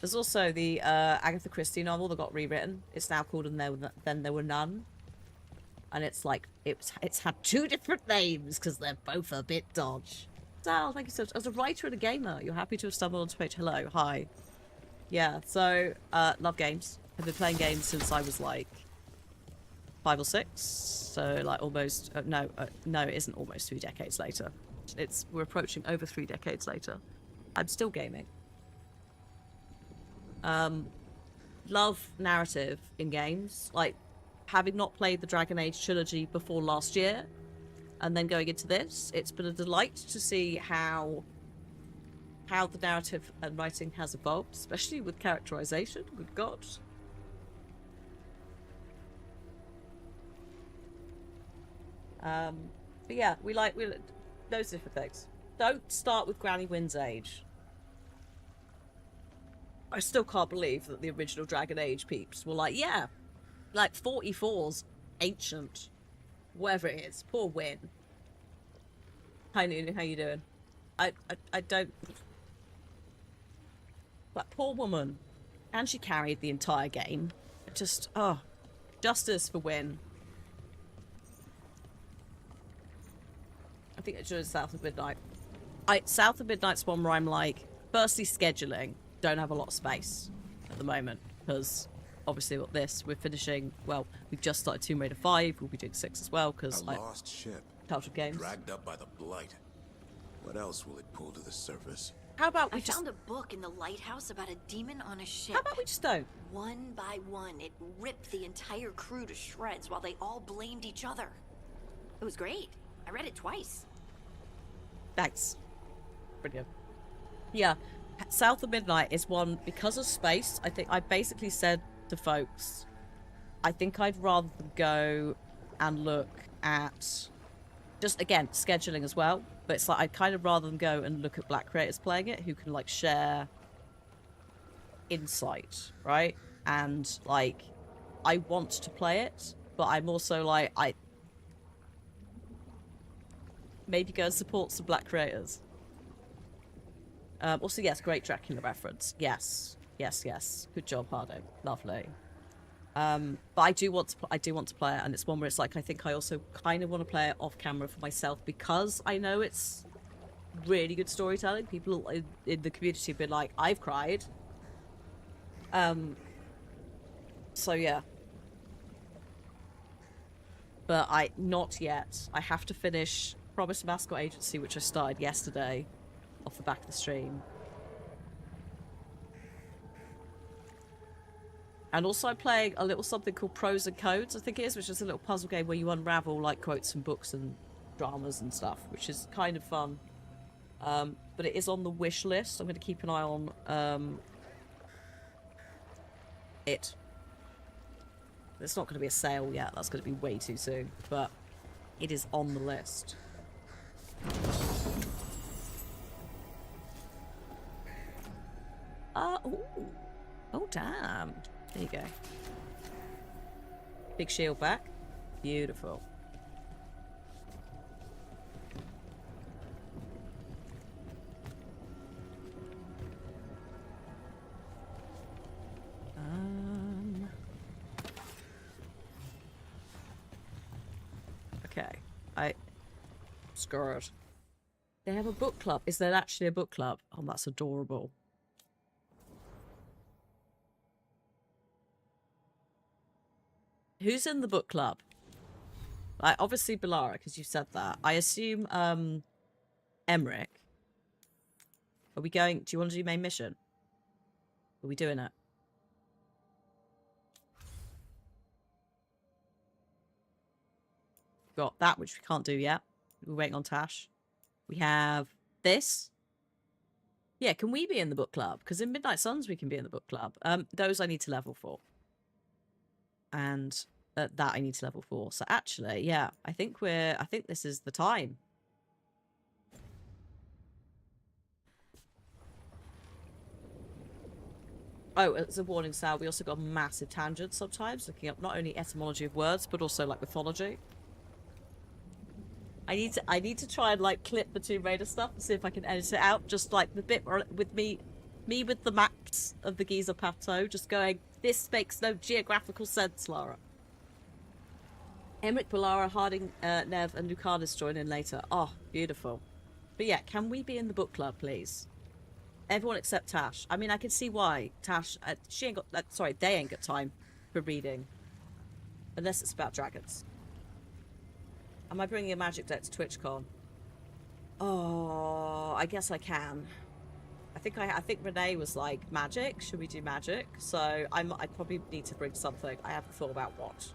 There's also the Agatha Christie novel that got rewritten. It's now called And Then There Were None. And it's like, it's had two different names because they're both a bit dodge. Sal, thank you so much. As a writer and a gamer, you're happy to have stumbled onto page. Hello, hi. Yeah, so, love games. I've been playing games since I was like 5 or 6. So like almost, no, it isn't almost 3 decades later. We're approaching over 3 decades later. I'm still gaming. Love narrative in games, like having not played the Dragon Age trilogy before last year and then going into this, it's been a delight to see how the narrative and writing has evolved, especially with characterization. Good God. But yeah, we those different things. Don't start with Granny Wynn's age. I still can't believe that the original Dragon Age peeps were like, yeah, like 44's ancient, whatever it is. Poor Wynn. Hi Nunu, how you doing? I don't. That poor woman, and she carried the entire game. Just justice for Wynn. I think it's just South of Midnight. South of Midnight's one where I'm like, firstly scheduling. Don't have a lot of space at the moment because obviously with this we're finishing, well, we've just started Tomb Raider 5, we'll be doing 6 as well because a lost ship Culture Games dragged up by the blight. What else will it pull to the surface? How about we I found a book in the lighthouse about a demon on a ship. How about we just don't? One by one, it ripped the entire crew to shreds while they all blamed each other. It was great. I read it twice. Thanks. Brilliant. Yeah. South of Midnight is one, because of space, I think I basically said to folks, I think I'd rather them go and look at, just again, scheduling as well, but it's like I'd kind of rather them go and look at black creators playing it who can like share insight, right? And like, I want to play it, but I'm also like, maybe go and support some black creators. Also, yes, great Dracula reference. Yes. Good job, Hardo. Lovely. But I do want to play it, and it's one where it's like I think I also kind of want to play it off camera for myself because I know it's really good storytelling. People in the community have been like, I've cried. So yeah. But not yet. I have to finish Promise Mascot Agency, which I started yesterday. Off the back of the stream. And also I'm playing a little something called Pros and Codes, I think it is, which is a little puzzle game where you unravel like quotes from books and dramas and stuff, which is kind of fun. But it is on the wish list. I'm going to keep an eye on it. It's not going to be a sale yet. That's going to be way too soon. But it is on the list. Ooh. Oh, damn. There you go. Big shield back. Beautiful. Okay. Screw it. They have a book club. Is there actually a book club? Oh, that's adorable. Who's in the book club? Like, obviously Belara, because you said that. I assume, Emmerich. Are we going... Do you want to do main mission? Are we doing it? Got that, which we can't do yet. We're waiting on Tash. We have this. Yeah, can we be in the book club? Because in Midnight Suns we can be in the book club. Those I need to level for. And that I need to level for. So actually, yeah, I think this is the time. Oh, as a warning, Sal, we also got massive tangents sometimes, looking up not only etymology of words, but also like mythology. I need to try and like clip the Tomb Raider stuff and see if I can edit it out. Just like the bit with me with the maps of the Giza Plateau, just going, this makes no geographical sense, Lara. Emmerich, Belara, Harding, Nev, and Lucanus join in later. Oh, beautiful. But yeah, can we be in the book club, please? Everyone except Tash. I mean, I can see why. Tash, she ain't got... sorry, they ain't got time for reading. Unless it's about dragons. Am I bringing a magic deck to TwitchCon? Oh, I guess I can. I think Renee was like, magic? Should we do magic? So I probably need to bring something. I haven't thought about what.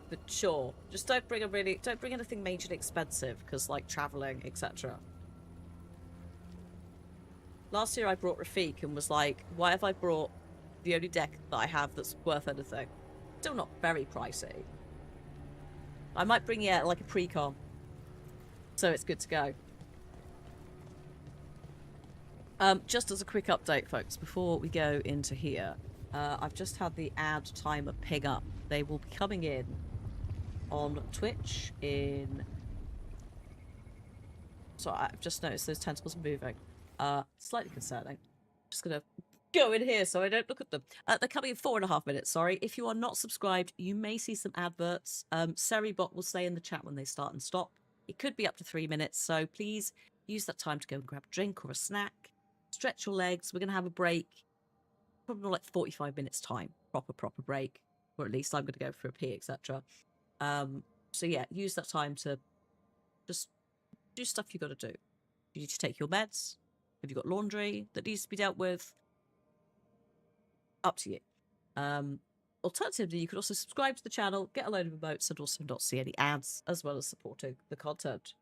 But sure. Just don't bring anything majorly expensive, because like traveling, etc. Last year I brought Rafik and was like, why have I brought the only deck that I have that's worth anything? Still not very pricey. I might bring, yeah, like a pre-con. So it's good to go. Just as a quick update, folks, before we go into here, I've just had the ad timer ping up. They will be coming in on Twitch in... Sorry, I've just noticed those tentacles are moving. Slightly concerning. Just gonna go in here so I don't look at them. They're coming in 4.5 minutes, sorry. If you are not subscribed, you may see some adverts. Seribot will say in the chat when they start and stop. It could be up to 3 minutes, so please use that time to go and grab a drink or a snack. Stretch your legs. We're going to have a break. Probably more like 45 minutes time. Proper break. Or at least I'm going to go for a pee, etc. So yeah, use that time to just do stuff you got to do. You need to take your meds. Have you got laundry that needs to be dealt with? Up to you. Alternatively, you could also subscribe to the channel, get a load of emotes, and also not see any ads, as well as supporting the content.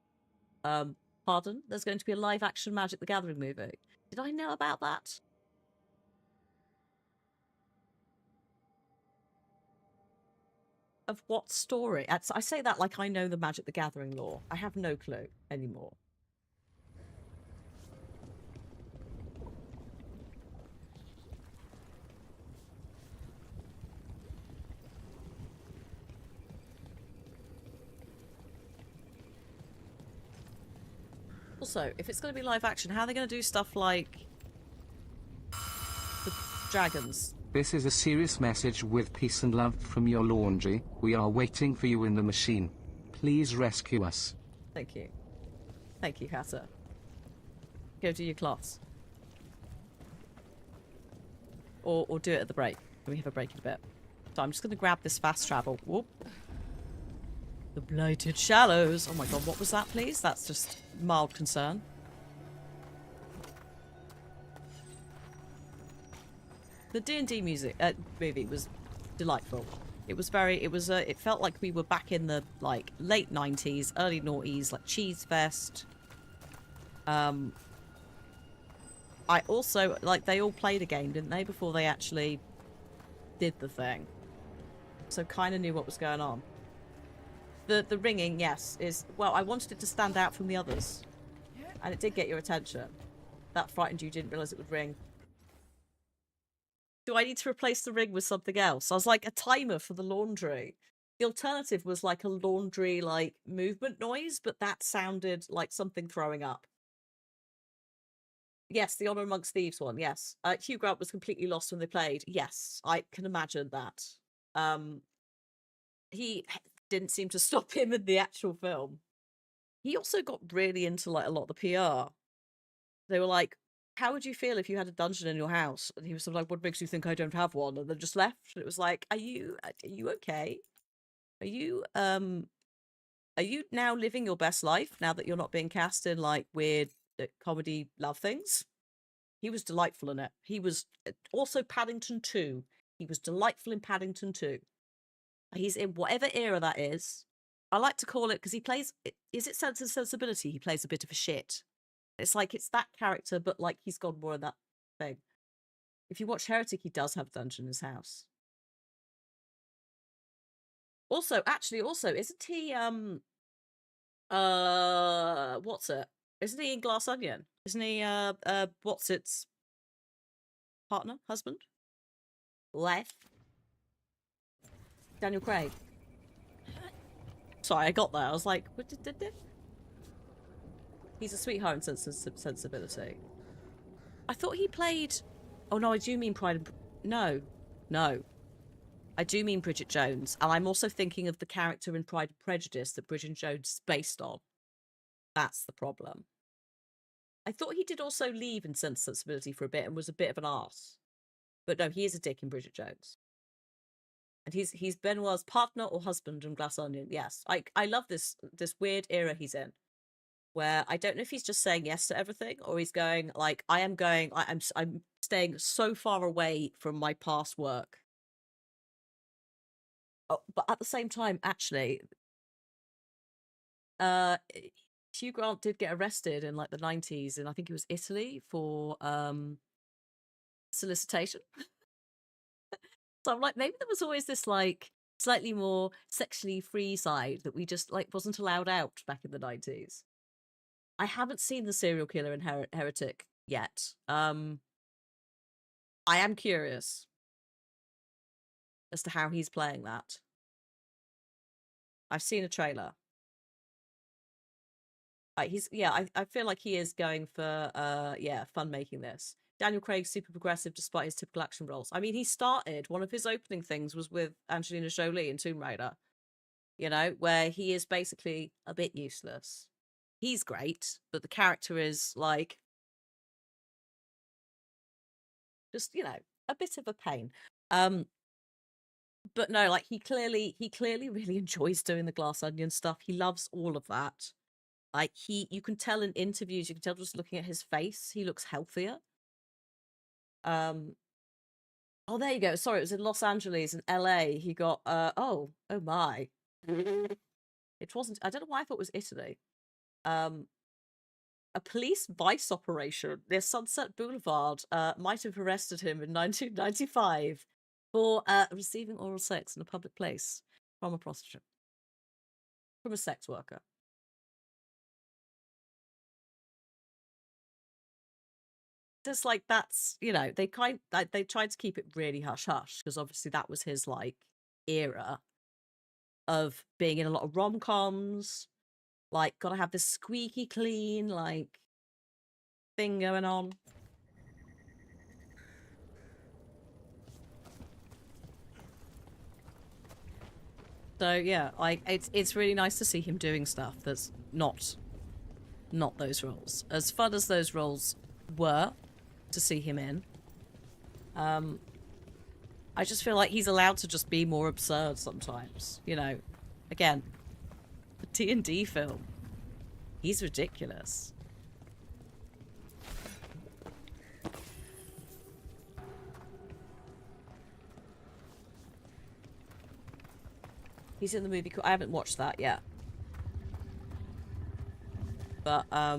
Pardon? There's going to be a live-action Magic the Gathering movie. Did I know about that? Of what story? I say that like I know the Magic the Gathering lore. I have no clue anymore. Also, if it's going to be live action, how are they going to do stuff like the dragons? This is a serious message with peace and love from your laundry. We are waiting for you in the machine. Please rescue us. Thank you. Thank you, Hatter. Go do your class. Or do it at the break. We have a break in a bit. So I'm just going to grab this fast travel. Whoop. The Blighted Shallows. Oh my god, what was that, please? That's just mild concern. The D&D movie was delightful. It was very, it felt like we were back in the, like, late 90s, early noughties, like Cheese Fest. I also, like, they all played a game, didn't they, before they actually did the thing. So kind of knew what was going on. The ringing, yes, is, well, I wanted it to stand out from the others. And it did get your attention. That frightened you, didn't realise it would ring. Do I need to replace the ring with something else? I was like, a timer for the laundry. The alternative was like a laundry, like, movement noise, but that sounded like something throwing up. Yes, the Honor Amongst Thieves one, yes. Hugh Grant was completely lost when they played. Yes, I can imagine that. He didn't seem to stop him in the actual film. He also got really into, like, a lot of the PR. They were like, how would you feel if you had a dungeon in your house? And he was sort of like, what makes you think I don't have one? And then just left. And it was like, are you okay? Are you now living your best life now that you're not being cast in, like, weird comedy love things? He was delightful in it. He was also Paddington 2. He was delightful in Paddington 2. He's in whatever era that is. I like to call it, because he plays, is it Sense and Sensibility? He plays a bit of a shit. It's like, it's that character, but, like, he's got more of that thing. If you watch Heretic, he does have a dungeon in his house. Also, isn't he, what's it? Isn't he in Glass Onion? Isn't he, what's its partner? Husband? Wife? Daniel Craig. Sorry, I got there. I was like, what did? He's a sweetheart in Sense and Sensibility. I thought he played... Oh, no, I do mean Pride and... No. I do mean Bridget Jones. And I'm also thinking of the character in Pride and Prejudice that Bridget Jones is based on. That's the problem. I thought he did also leave in Sense and Sensibility for a bit and was a bit of an arse. But no, he is a dick in Bridget Jones. And he's Benoit's partner or husband in Glass Onion. Yes. I love this weird era he's in, where I don't know if he's just saying yes to everything, or he's going, like, I'm staying so far away from my past work. Oh, but at the same time, actually, Hugh Grant did get arrested in, like, the 90s, and I think it was Italy for solicitation. So I'm like, maybe there was always this, like, slightly more sexually free side that we just, like, wasn't allowed out back in the 90s. I haven't seen the serial killer in Heretic yet. I am curious as to how he's playing that. I've seen a trailer. I feel like he is going for fun making this. Daniel Craig's super progressive despite his typical action roles. I mean, he started, one of his opening things was with Angelina Jolie in Tomb Raider, you know, where he is basically a bit useless. He's great, but the character is, like, just, you know, a bit of a pain. But no, like, he clearly really enjoys doing the Glass Onion stuff. He loves all of that. Like, you can tell in interviews, you can tell just looking at his face, he looks healthier. Oh, there you go. Sorry, it was in Los Angeles and LA. He got, oh my. It wasn't, I don't know why I thought it was Italy. A police vice operation near Sunset Boulevard might have arrested him in 1995 for receiving oral sex in a public place from a prostitute, from a sex worker. Just like, that's, you know, they tried to keep it really hush hush because obviously that was his, like, era of being in a lot of rom-coms, like, gotta have this squeaky clean, like, thing going on. So yeah, like, it's really nice to see him doing stuff that's not those roles. As fun as those roles were to see him in, I just feel like he's allowed to just be more absurd sometimes. You know, again, the D&D film, he's ridiculous. He's in the movie. I haven't watched that yet. But, I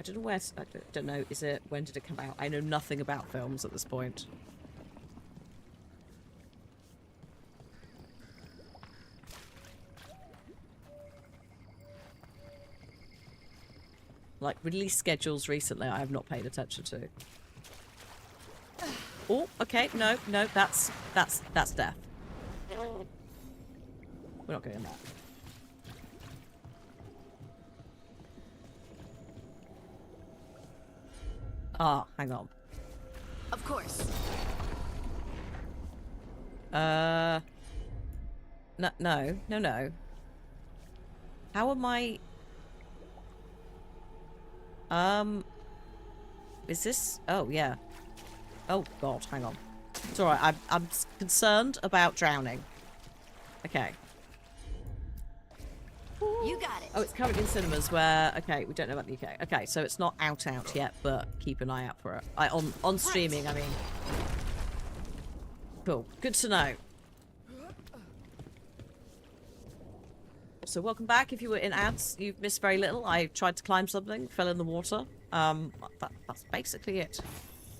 don't know where... I don't know. Is it... When did it come out? I know nothing about films at this point. Like, release schedules recently I have not paid attention to. Oh, okay. No, that's death. We're not going that. Ah, hang on. Of course. No. How am I... Is this... Oh, yeah. Oh, God, hang on. It's alright, I'm concerned about drowning. Okay. You got it. Oh, it's currently in cinemas where... Okay, we don't know about the UK. Okay, so it's not out yet, but keep an eye out for it. On streaming, I mean. Cool. Good to know. So welcome back. If you were in ads, you've missed very little. I tried to climb something, fell in the water. That's basically it.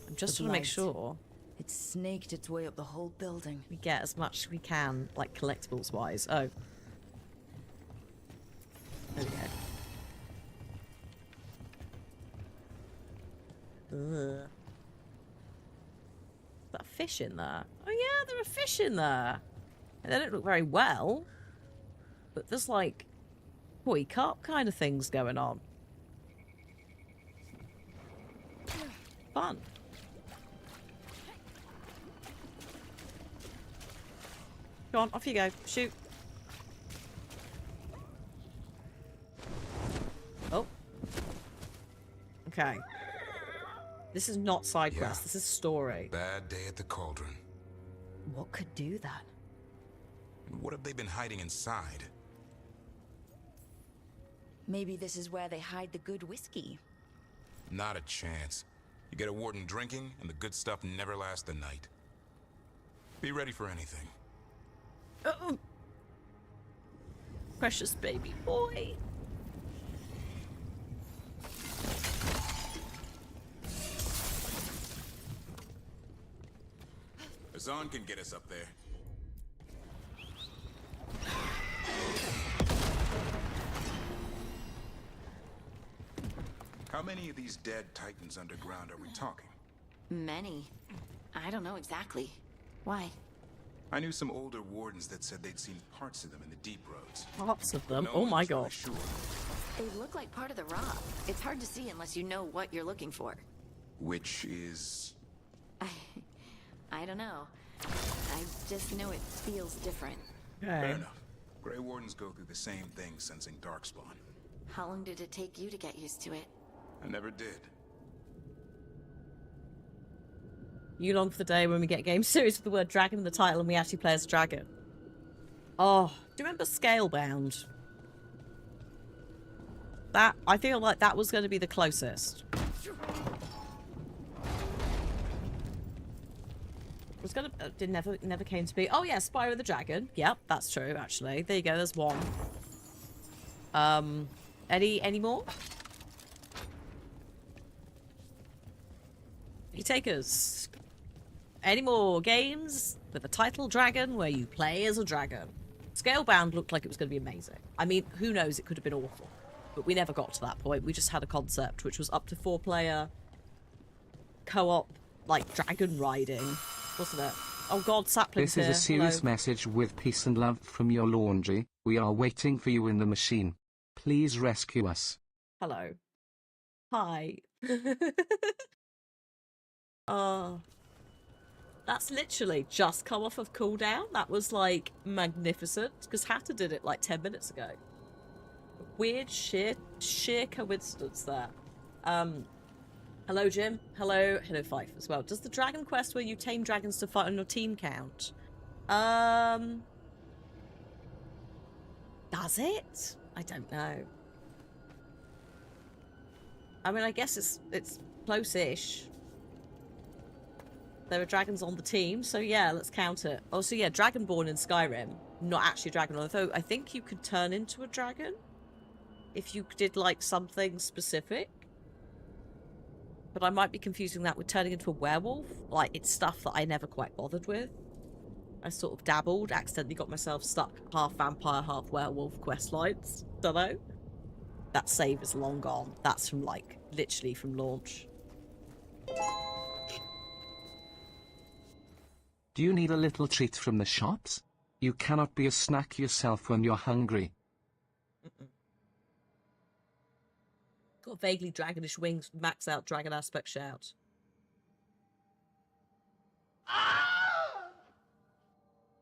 I'm just trying to make sure It snaked its way up the whole building. we get as much as we can, like collectibles wise. Oh. There we go. Ugh. Is that a fish in there? Oh yeah, there are fish in there. And they don't look very well. But there's like koi carp kind of things going on. Fun. Go on, off you go. Shoot. Oh. Okay. This is not side quest. This is story. Bad day at the cauldron. What could do that? What have they been hiding inside? Maybe this is where they hide the good whiskey. Not a chance. You get a warden drinking, and the good stuff never lasts a night. Be ready for anything. Oh. Precious baby boy. Azan can get us up there. How many of these dead titans underground are we talking? Many. I don't know exactly. Why? I knew some older wardens that said they'd seen parts of them in the deep roads. Parts of them? No Oh my one's really god. sure. They look like part of the rock. It's hard to see unless you know what you're looking for. Which is... I don't know. I just know it feels different. Okay. Fair enough. Grey Wardens go through the same thing sensing Darkspawn. How long did it take you to get used to it? I never did. You long for the day when we get a game series with the word dragon in the title and we actually play as a dragon. Oh, do you remember Scalebound? That, I feel like that was going to be the closest. It was gonna, it never came to be. Oh yeah, Spyro the Dragon. Yep, that's true, actually. There you go, there's one. Any more? You takers. Any more games with a title dragon where you play as a dragon? Scalebound looked like it was going to be amazing. I mean, who knows, it could have been awful. But we never got to that point. We just had a concept, which was up to 4-player co-op, like, dragon riding, wasn't it? Oh god, Sapling's This is here. a serious Hello. message with peace and love from your laundry. We are waiting for you in the machine. Please rescue us. Hello. Hi. That's literally just come off of cooldown. That was, like, magnificent. Because Hatter did it, like, 10 minutes ago. Weird, sheer coincidence there. Hello, Jim. Hello, Fife as well. Does the Dragon Quest where you tame dragons to fight on your team count? Does it? I don't know. I mean, I guess it's close-ish. There are dragons on the team, so yeah, let's count it. Oh, so yeah, Dragonborn in Skyrim. Not actually a dragon, although I think you could turn into a dragon if you did, like, something specific. But I might be confusing that with turning into a werewolf. Like, it's stuff that I never quite bothered with. I sort of dabbled, accidentally got myself stuck half vampire, half werewolf quest lines. Dunno. That save is long gone. That's from, like, literally from launch. Do you need a little treat from the shops? You cannot be a snack yourself when you're hungry. Got vaguely dragonish wings, max out dragon aspect shout.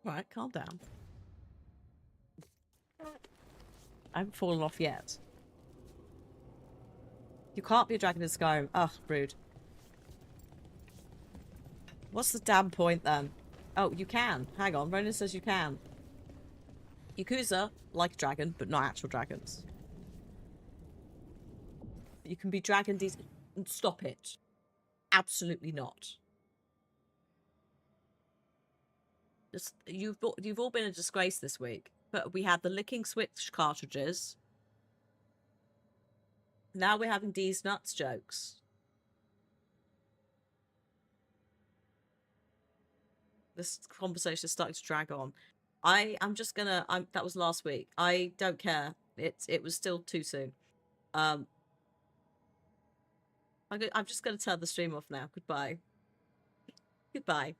Right, calm down. I haven't fallen off yet. You can't be a dragon in Skyrim. Ugh, rude. What's the damn point then? Oh, you can. Hang on, Ronan says you can. Yakuza, like a dragon, but not actual dragons. You can be dragon Stop it. Absolutely not. Just, you've all been a disgrace this week. But we had the licking switch cartridges. Now we're having D's nuts jokes. This conversation is starting to drag on. I'm just gonna. That was last week. I don't care. It was still too soon. I'm just gonna turn the stream off now. Goodbye. Goodbye.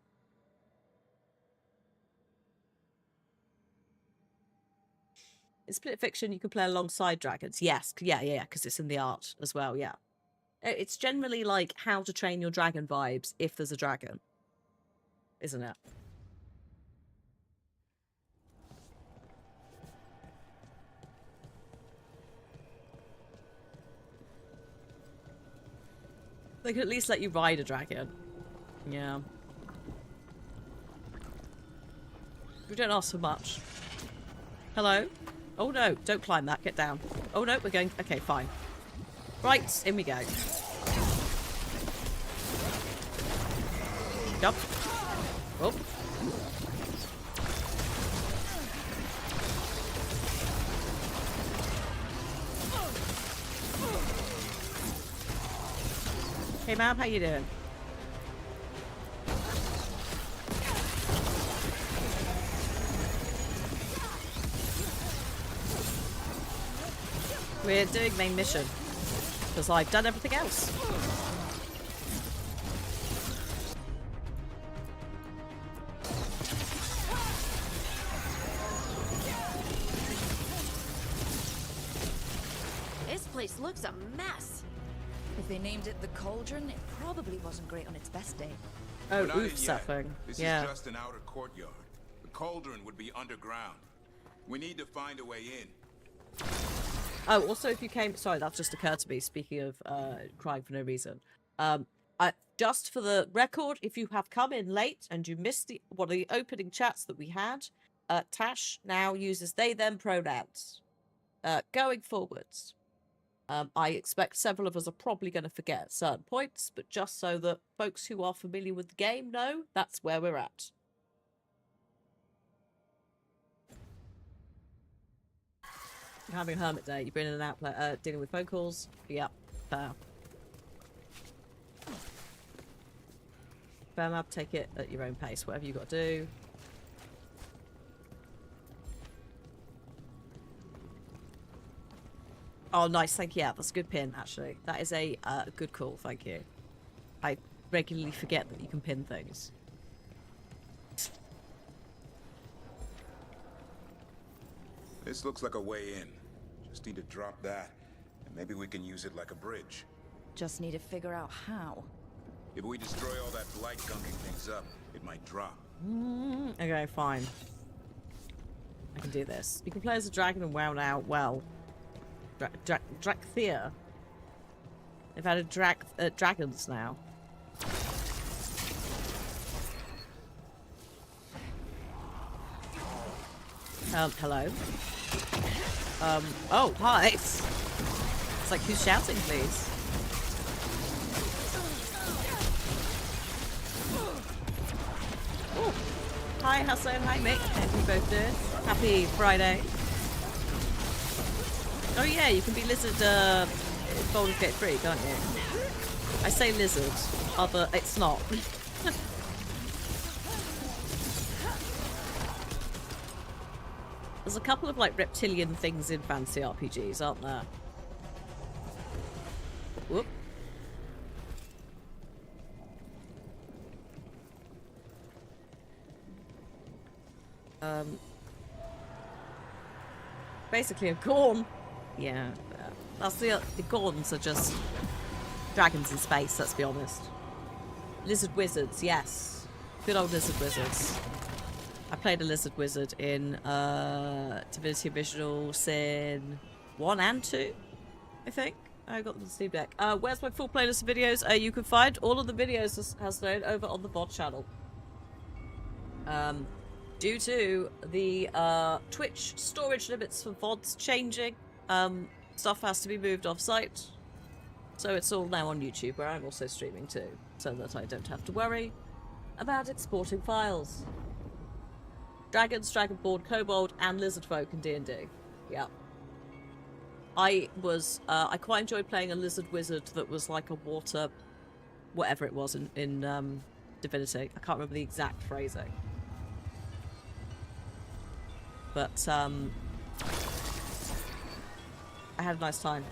In Split Fiction, you can play alongside dragons. Yes, yeah, because it's in the art as well. Yeah, it's generally like How to Train Your Dragon vibes if there's a dragon, isn't it? They could at least let you ride a dragon. Yeah. We don't ask for much. Hello? Oh no, don't climb that. Get down. Oh no, we're going... Okay, fine. Right, in we go. Jump. Oh. Hey, ma'am, how you doing? We're doing main mission because I've done everything else. This place looks a mess. If they named it the Cauldron, it probably wasn't great on its best day. Oh, Not oof, yet. suffering. This Yeah. is just an outer courtyard. The cauldron would be underground. We need to find a way in. Oh, also, if you came... Sorry, that just occurred to me, speaking of crying for no reason. Just for the record, if you have come in late and you missed one of the opening chats that we had, Tash now uses they-them pronouns. Going forwards. I expect several of us are probably going to forget certain points, but just so that folks who are familiar with the game know, that's where we're at. You're having a hermit day. You've been in and out dealing with phone calls. Yep. Fair. Fair map, take it at your own pace. Whatever you got to do. Oh, nice. Thank you. Yeah, that's a good pin, actually. That is a good call. Thank you. I regularly forget that you can pin things. This looks like a way in. Just need to drop that, and maybe we can use it like a bridge. Just need to figure out how. If we destroy all that blight gunking things up, it might drop. Okay, fine. I can do this. You can play as a dragon and wow now. Well, Drakthea. They've added dragons now. Hello. Oh, hi. It's like, who's shouting, please? Hi, Hassan. Hi, Mick. Hope you both doing. Happy Friday. Oh yeah, you can be lizard Baldur's Gate 3, can't you? I say lizard, other it's not. There's a couple of like reptilian things in fancy RPGs, aren't there? Whoop. Basically a Gorn. Yeah, that's the Gorns are just dragons in space, let's be honest. Lizard wizards, yes. Good old lizard wizards. I played a lizard wizard in Divinity Original Sin 1 and 2, I think. I got the Steam Deck. Where's my full playlist of videos? You can find all of the videos has known over on the VOD channel. Due to the Twitch storage limits for VODs changing, stuff has to be moved off-site. So it's all now on YouTube, where I'm also streaming too, so that I don't have to worry about exporting files. Dragons, Dragonborn, Kobold, and Lizard Folk in D&D. Yeah. I quite enjoyed playing a Lizard Wizard that was like a water... whatever it was in Divinity. I can't remember the exact phrasing. But, I had a nice time.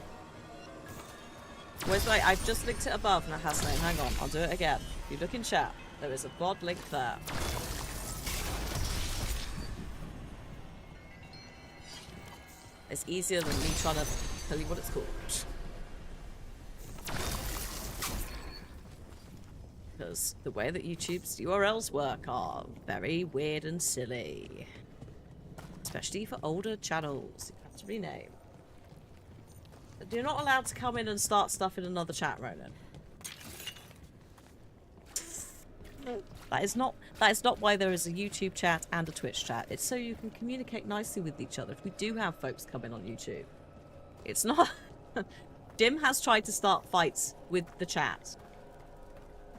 Where's my... I've just linked it above and it has name. Hang on, I'll do it again. If you look in chat, there is a VOD link there. It's easier than me trying to tell you what it's called. Because the way that YouTube's URLs work are very weird and silly. Especially for older channels. You have to rename. But you're not allowed to come in and start stuff in another chat, Ronan. That is not why there is a YouTube chat and a Twitch chat. It's so you can communicate nicely with each other if we do have folks come in on YouTube. It's not... Jim has tried to start fights with the chat.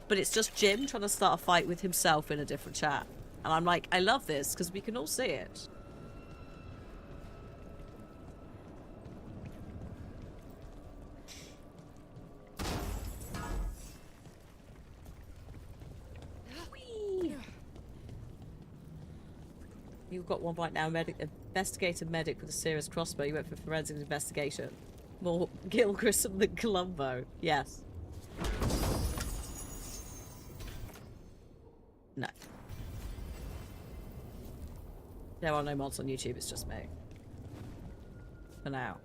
But it's just Jim trying to start a fight with himself in a different chat. And I'm like, I love this because we can all see it. You've got one right now, investigator medic with a serious crossbow. You went for forensic investigation. More Gil Grissom than Columbo. Yes. No. There are no mods on YouTube, it's just me. For now.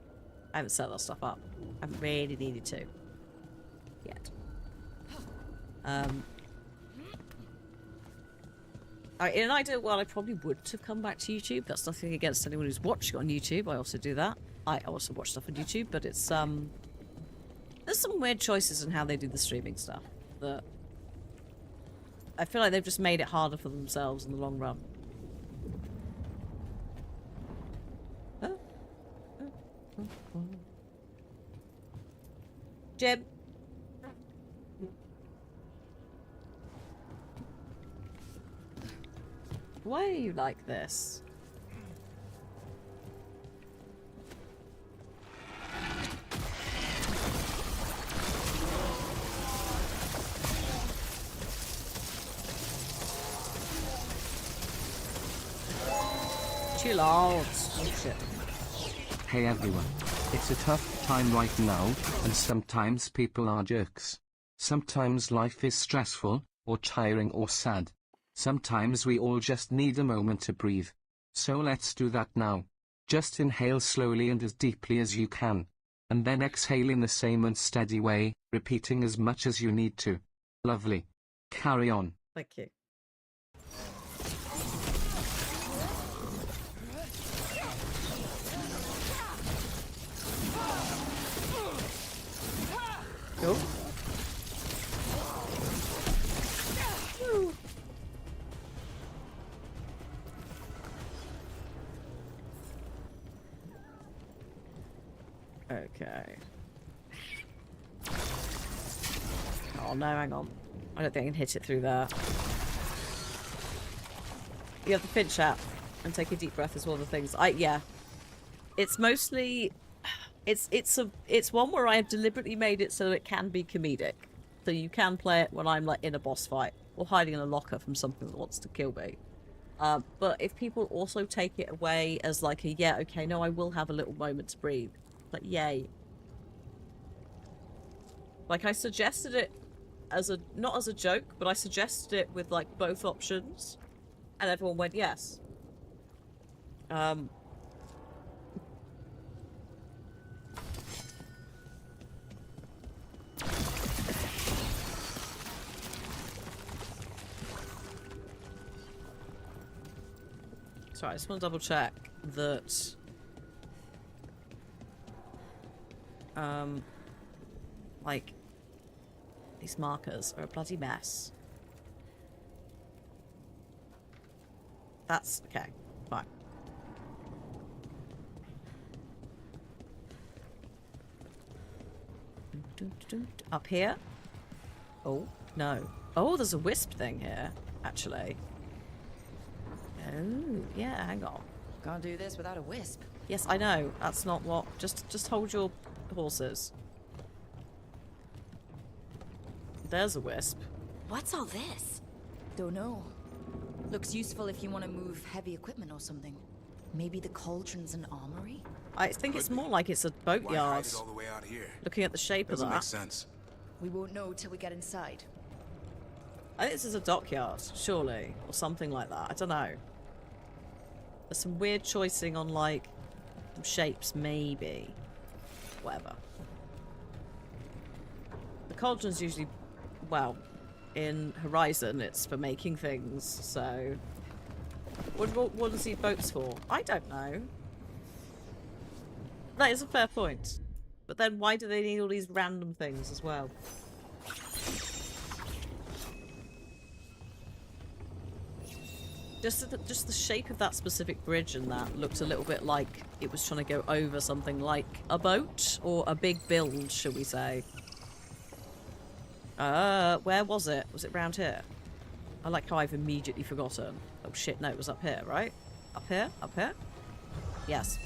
I haven't set that stuff up. I haven't really needed to. Yet. In an ideal world, I probably would have come back to YouTube. That's nothing against anyone who's watching on YouTube. I also do that. I also watch stuff on YouTube, but it's, there's some weird choices in how they do the streaming stuff that I feel like they've just made it harder for themselves in the long run. Jim. Why are you like this? Chill out. Oh, shit. Hey everyone. It's a tough time right now, and sometimes people are jerks. Sometimes life is stressful, or tiring or sad. Sometimes we all just need a moment to breathe. So let's do that now. Just inhale slowly and as deeply as you can. And then exhale in the same and steady way, repeating as much as you need to. Lovely. Carry on. Thank you. Go. Okay. Oh no, hang on. I don't think I can hit it through there. You have the Finch app and take a deep breath is one of the things. Yeah. It's mostly it's one where I have deliberately made it so it can be comedic. So you can play it when I'm like in a boss fight or hiding in a locker from something that wants to kill me. But if people also take it away as like a, yeah, okay, no, I will have a little moment to breathe. Like, yay. Like, I suggested it as a, not as a joke, but I suggested it with like both options. And everyone went, yes. Sorry, I just want to double check that like these markers are a bloody mess. That's okay, fine. Up here? Oh, no. Oh, there's a wisp thing here, actually. Oh, yeah, hang on. Can't do this without a wisp. Yes, I know. That's not what... Just hold your horses. There's a wisp. What's all this? Don't know. Looks useful if you want to move heavy equipment or something. Maybe the cauldron's an armory? I think it's more like it's a boatyard. Looking at the shape of that. Doesn't make sense. We won't know till we get inside. I think this is a dockyard, surely. Or something like that. I don't know. There's some weird choicing on, like, some shapes, maybe. Whatever. The cauldron's usually, well, in Horizon, it's for making things, so... What does he boats for? I don't know. That is a fair point. But then why do they need all these random things as well? Just the shape of that specific bridge and that looked a little bit like it was trying to go over something like a boat or a big build, shall we say. Where was it? Was it round here? I like how I've immediately forgotten. Oh shit, no, it was up here, right? Up here? Up here? Yes.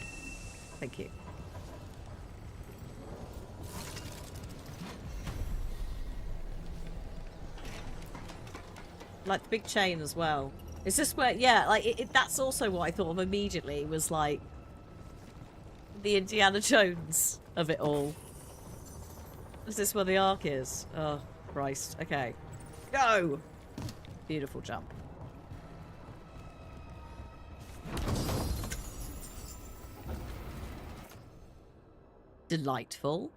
Thank you. Like the big chain as well. Is this where, yeah, like, that's also what I thought of immediately, was like the Indiana Jones of it all. Is this where the Ark is? Oh, Christ. Okay. Go! Beautiful jump. Delightful.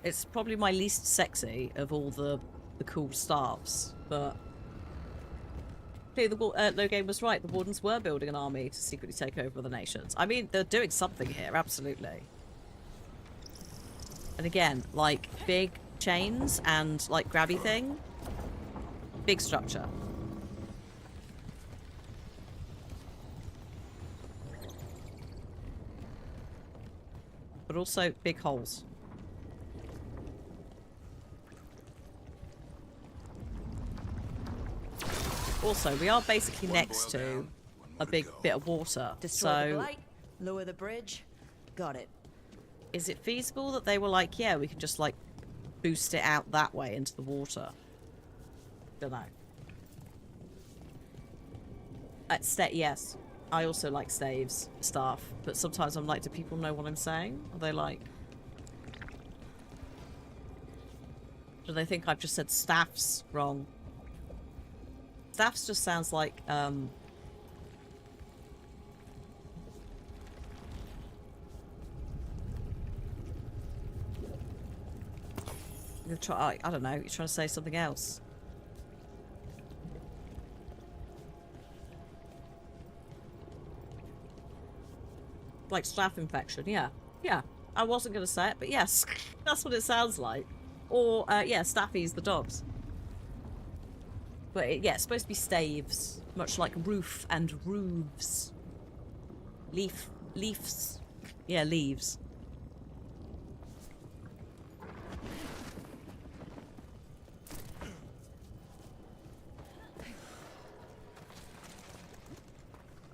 It's probably my least sexy of all the cool staffs, but clearly the no game was right. The Wardens were building an army to secretly take over the nations. I mean, they're doing something here, absolutely. And again, like big chains and like grabby thing, big structure. But also big holes. Also, we are basically next to a big bit of water. Destroy the blight, lower the bridge. Got it. Is it feasible that they were like, yeah, we can just like boost it out that way into the water? Don't know. Yes. I also like staves, staff, but sometimes I'm like, do people know what I'm saying? Are they like... Do they think I've just said staffs wrong? Staffs just sounds like, I'm gonna try, I don't know, you're trying to say something else. Like staph infection, yeah. Yeah. I wasn't gonna say it, but yes. That's what it sounds like. Or, yeah, staffies, the dogs. But, yeah, it's supposed to be staves. Much like roof and roofs. Leaves. Yeah, leaves.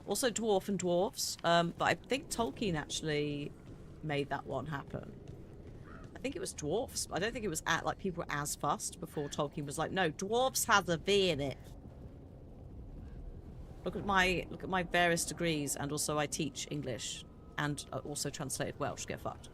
Also dwarf and dwarves. But I think Tolkien actually made that one happen. I think it was dwarfs. I don't think it was like people were as fussed before Tolkien was like, no, dwarfs has a V in it. Look at my various degrees, and also I teach English and also translated Welsh. Get fucked.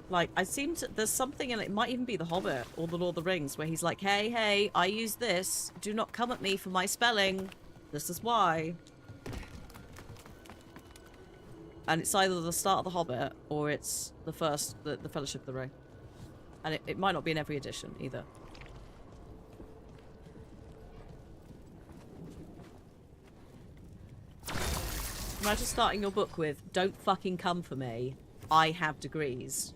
Like, there's something, and it might even be The Hobbit or The Lord of the Rings, where he's like, hey, I use this. Do not come at me for my spelling. This is why. And it's either the start of The Hobbit or it's the Fellowship of the Ring. And it might not be in every edition either. Imagine starting your book with, don't fucking come for me. I have degrees.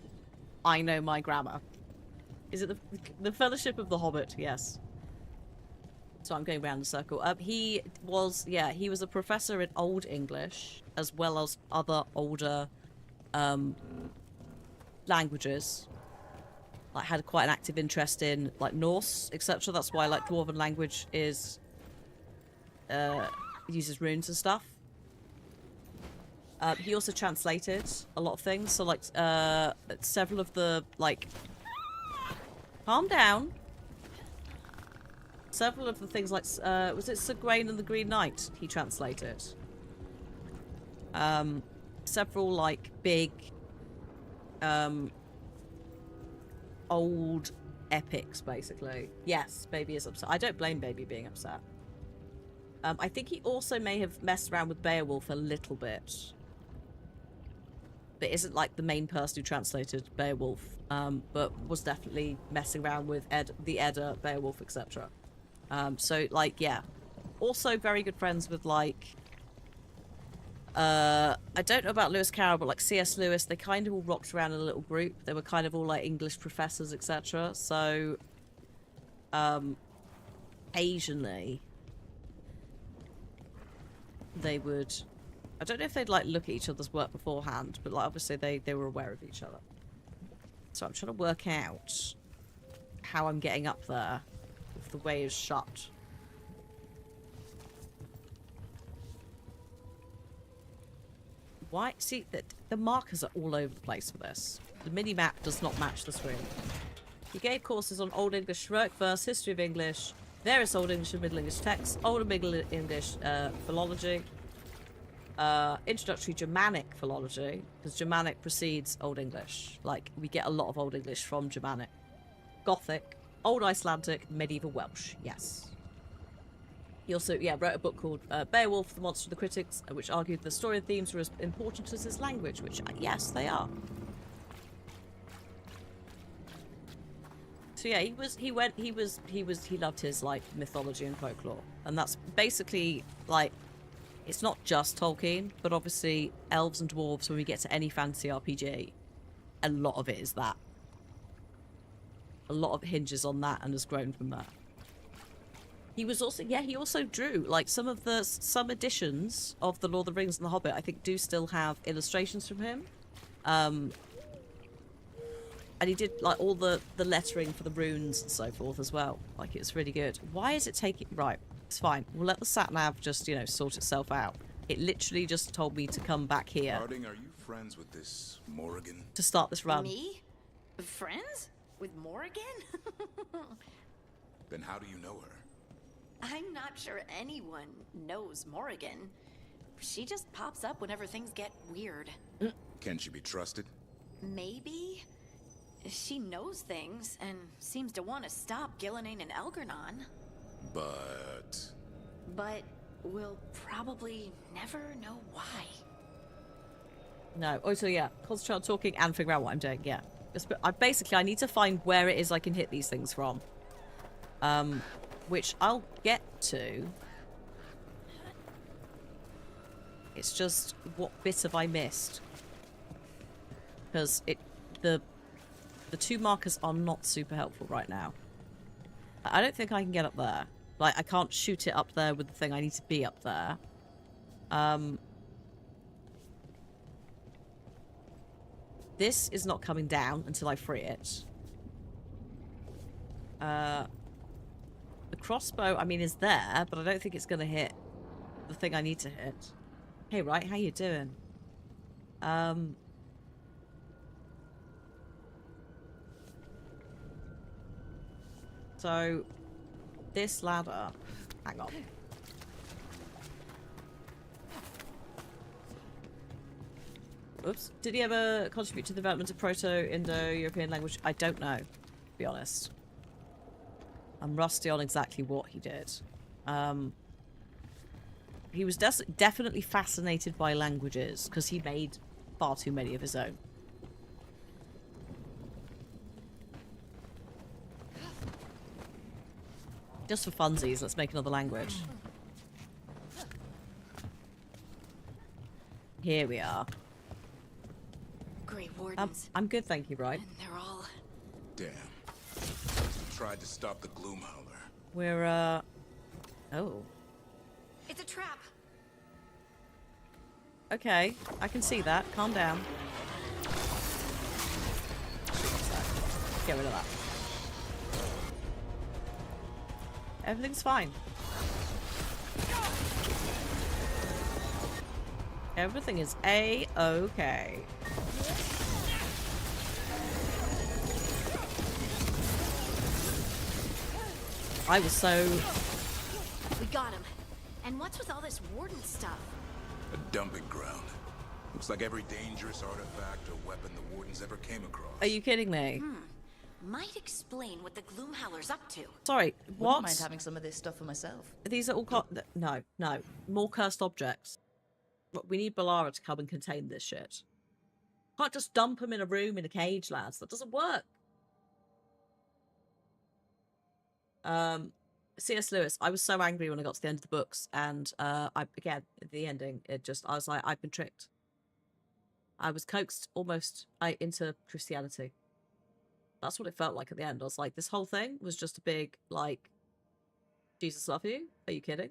I know my grammar. Is it the Fellowship of the Hobbit? Yes. So I'm going round the circle. He was a professor in Old English, as well as other older languages. Like, had quite an active interest in, like, Norse, etc. That's why, like, Dwarven language is... uses runes and stuff. He also translated a lot of things, so like several of the like calm down. Several of the things like was it Sir Gawain and the Green Knight he translated. Several like big old epics basically. Yes, Baby is upset. I don't blame Baby being upset. I think he also may have messed around with Beowulf a little bit. But isn't like the main person who translated Beowulf, but was definitely messing around with the Edda, Beowulf, etc. So like, yeah, also very good friends with like, I don't know about Lewis Carroll, but like C.S. Lewis, they kind of all rocked around in a little group. They were kind of all like English professors, etc. So, occasionally, they would. I don't know if they'd like look at each other's work beforehand, but like obviously they were aware of each other. So I'm trying to work out how I'm getting up there if the way is shut. Why? See, the markers are all over the place for this. The mini-map does not match the screen. He gave courses on Old English, heroic verse, history of English, various Old English and Middle English texts, Old and Middle English philology, introductory Germanic philology, because Germanic precedes Old English. Like, we get a lot of Old English from Germanic. Gothic, Old Icelandic, Medieval Welsh, yes. He also, wrote a book called Beowulf, The Monster of the Critics, which argued the story and themes were as important as his language, which, yes, they are. So yeah, he loved his, like, mythology and folklore. And that's basically, like, it's not just Tolkien, but obviously elves and dwarves, when we get to any fantasy RPG, a lot of it is that. A lot of it hinges on that and has grown from that. He was also, he also drew, like, some editions of The Lord of the Rings and The Hobbit, I think, do still have illustrations from him. And he did, like, all the lettering for the runes and so forth as well. Like, it's really good. Why is it taking... Right, it's fine. We'll let the sat-nav just, sort itself out. It literally just told me to come back here. Harding, are you friends with this Morrigan? To start this run. Me? Friends? With Morrigan? Then how do you know her? I'm not sure anyone knows Morrigan. She just pops up whenever things get weird. Can she be trusted? Maybe. She knows things and seems to want to stop Gillenane and Elgernon. But we'll probably never know why. No. Also, concentrate on talking and figure out what I'm doing. Yeah. I need to find where it is I can hit these things from. Which I'll get to. It's just, what bit have I missed? Because the two markers are not super helpful right now. I don't think I can get up there. Like, I can't shoot it up there with the thing. I need to be up there. This is not coming down until I free it. The crossbow, I mean, is there, but I don't think it's going to hit the thing I need to hit. Hey, right, how you doing? So, this ladder... Hang on. Oops. Did he ever contribute to the development of Proto-Indo-European language? I don't know, to be honest. I'm rusty on exactly what he did. He was definitely fascinated by languages, because he made far too many of his own. Just for funsies, let's make another language. Here we are. Grey Wardens. I'm good, thank you, right? And they're all... Damn. Tried to stop the Gloomhowler. We're, oh. It's a trap. Okay, I can see that. Calm down. Get rid of that. Everything's fine. Everything is A-okay. I was so... We got him. And what's with all this warden stuff? A dumping ground. Looks like every dangerous artifact or weapon the Wardens ever came across. Are you kidding me? Might explain what the Gloomhowler's up to. Sorry, what? Wouldn't mind having some of this stuff for myself. These are all... No, no. More cursed objects. We need Balara to come and contain this shit. Can't just dump them in a room in a cage, lads. That doesn't work. C.S. Lewis, I was so angry when I got to the end of the books, and again, at the ending, I was like, I've been tricked. I was coaxed almost into Christianity. That's what it felt like at the end. I was like, this whole thing was just a big, like, Jesus love you? Are you kidding?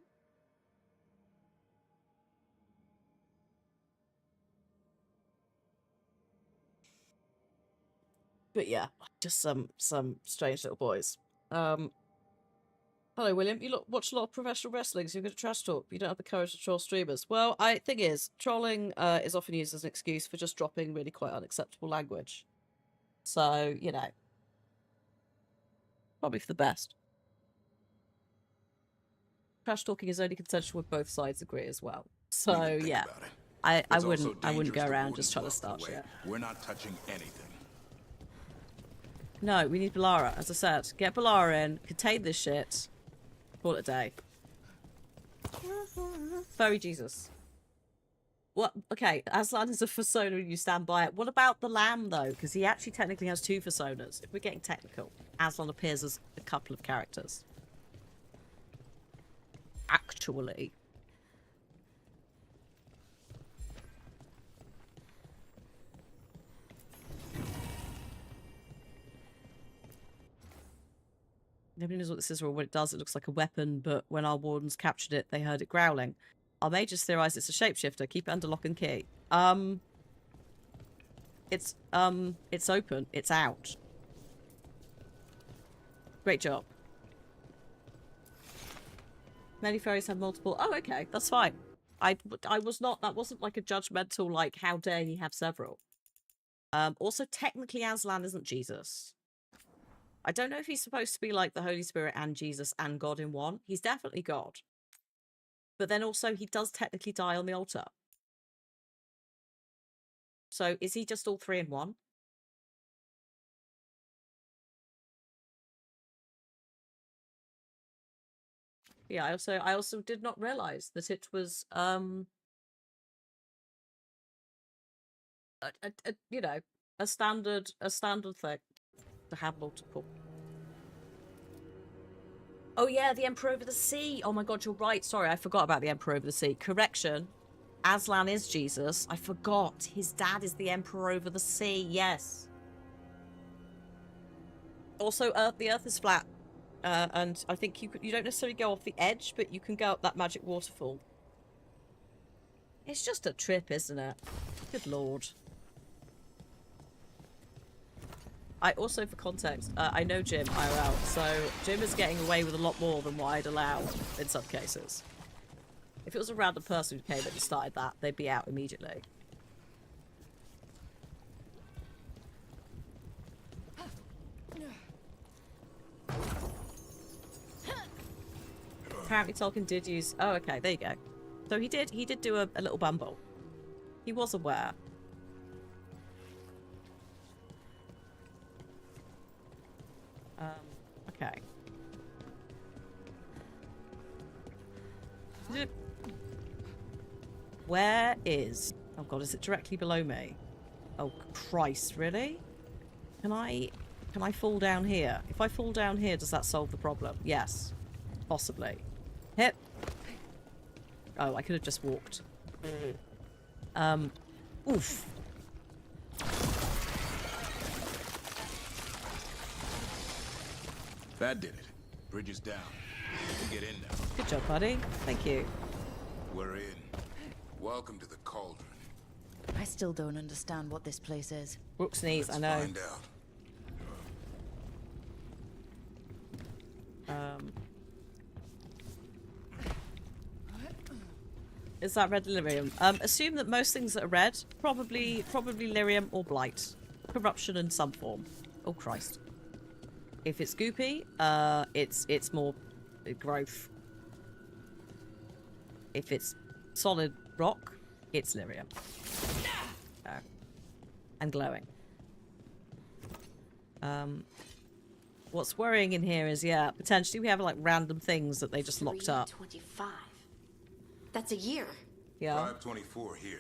But yeah, just some strange little boys. Hello, William. You watch a lot of professional wrestling, so you're good at trash talk. But you don't have the courage to troll streamers. Well, thing is, trolling is often used as an excuse for just dropping really quite unacceptable language. So, you know, probably for the best. Trash talking is only consensual when both sides agree as well. So yeah, I wouldn't go around just trying to start shit. We're not touching anything. No, we need Balara. As I said, get Balara in, contain this shit, call it a day. Furry Jesus. What? Okay, Aslan is a persona and you stand by it. What about the lamb, though? Because he actually technically has 2 personas. If we're getting technical, Aslan appears as a couple of characters. Actually. Nobody knows what this is or what it does. It looks like a weapon, but when our wardens captured it, they heard it growling. Our mages theorize it's a shapeshifter. Keep it under lock and key. It's open. It's out. Great job. Many fairies have multiple... Oh, okay. That's fine. I was not... That wasn't like a judgmental, like, how dare he have several. Also, technically, Aslan isn't Jesus. I don't know if he's supposed to be like the Holy Spirit and Jesus and God in one. He's definitely God. But then also, he does technically die on the altar. So, is he just all 3 in one? Yeah, I also did not realize that it was you know, a standard thing to have multiple. Oh yeah, the Emperor over the Sea. Oh my god, you're right. Sorry, I forgot about the Emperor over the Sea. Correction. Aslan is Jesus. I forgot. His dad is the Emperor over the Sea. Yes. Also, the Earth is flat. And I think you don't necessarily go off the edge, but you can go up that magic waterfall. It's just a trip, isn't it? Good lord. I also, for context, I know Jim IRL, so Jim is getting away with a lot more than what I'd allow in some cases. If it was a random person who came in and started that, they'd be out immediately. Apparently Tolkien did use... Oh, okay, there you go. So he did do a little bumble. He was aware. Okay. Where is... Oh god, is it directly below me? Oh Christ, really? Can I fall down here? If I fall down here, does that solve the problem? Yes. Possibly. Hip. Oh, I could have just walked. Oof. That did it. Bridge is down. We can get in now. Good job, buddy. Thank you. We're in. Welcome to the cauldron. I still don't understand what this place is. Brooke sneeze, I know. Let's find out. Is that red lyrium? Assume that most things that are red, probably lyrium or blight. Corruption in some form. Oh Christ. If it's goopy, it's more growth. If it's solid rock, it's lyrium. And glowing. What's worrying in here is, yeah, potentially we have like random things that they just locked up. 325. That's a year. Yeah. 524 here.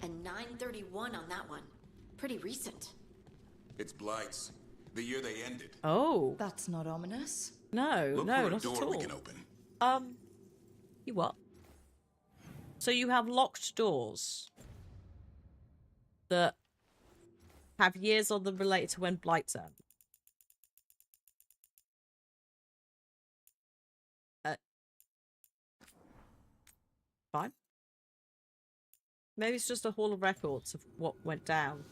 And 931 on that one. Pretty recent. It's Blight's. The year they ended. Oh. That's not ominous. No, Look no, for a not door at all. we can open. You what? So you have locked doors that have years on them related to when Blight's end. Fine. Maybe it's just a hall of records of what went down.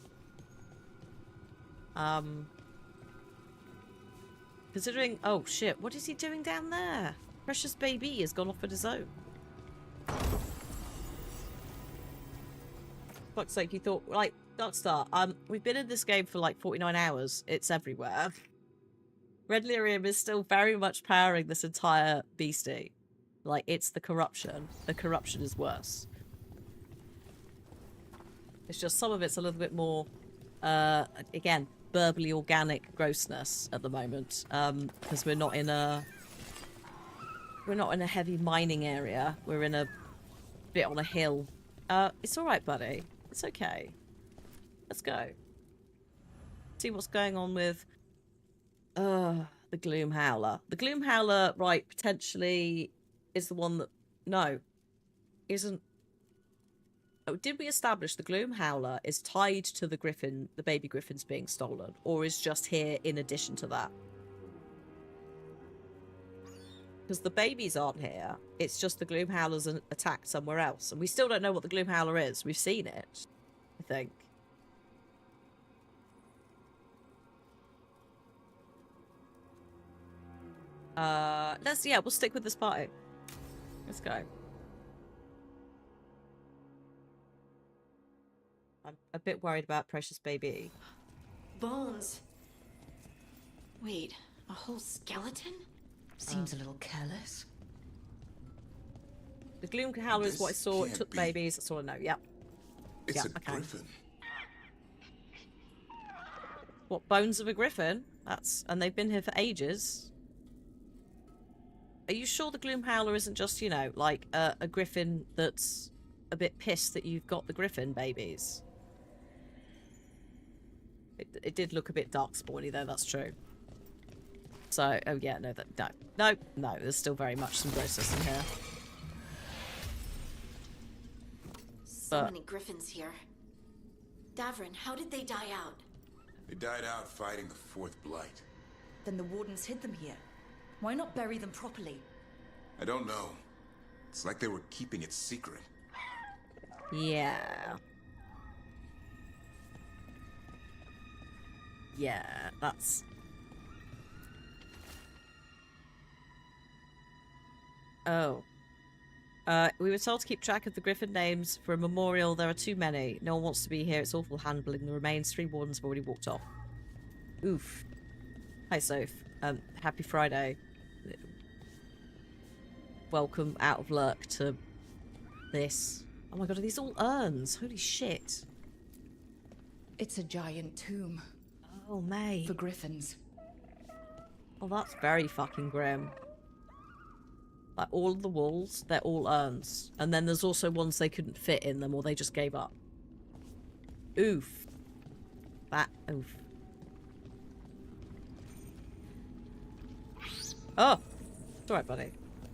Considering... Oh, shit. What is he doing down there? Precious baby has gone off on his own. Fuck's sake, you thought... Like, Darkstar, we've been in this game for like 49 hours. It's everywhere. Red lyrium is still very much powering this entire beastie. Like, it's the corruption. The corruption is worse. It's just some of it's a little bit more, again, burbly organic grossness at the moment. Because we're not in a heavy mining area. We're in a bit on a hill. It's alright, buddy. It's okay. Let's go. See what's going on with the Gloom Howler. The Gloom Howler, right, potentially is the one that... No. Isn't... Oh, did we establish the Gloom Howler is tied to the griffin, the baby griffins being stolen? Or is just here in addition to that? Because the babies aren't here. It's just the Gloom Howler's attacked somewhere else. And we still don't know what the Gloom Howler is. We've seen it, I think. We'll stick with this party. Let's go. I'm a bit worried about Precious Baby. Bones. Wait, a whole skeleton? Seems a little careless. The Gloom Howler is what I saw. It took the babies. That's all I know. Yep. It's yep, a griffin. What, bones of a griffin? And they've been here for ages. Are you sure the Gloom Howler isn't just, you know, like a griffin that's a bit pissed that you've got the griffin babies? It did look a bit dark spawny though, that's true. So, oh yeah, no, there's still very much some grossness in here. So many griffins here. Davrin, how did they die out? They died out fighting the fourth blight. Then the wardens hid them here. Why not bury them properly? I don't know. It's like they were keeping it secret. Yeah. Yeah, that's... Oh. We were told to keep track of the griffin names for a memorial. There are too many. No one wants to be here. It's awful handling the remains. 3 wardens have already walked off. Oof. Hi, Soph. Happy Friday. Welcome out of luck to this. Oh my god, are these all urns? Holy shit. It's a giant tomb. Oh, mate. For griffins. Oh, that's very fucking grim. Like, all of the walls, they're all urns. And then there's also ones they couldn't fit in them or they just gave up. Oof. That, oof. Oh! It's alright, buddy.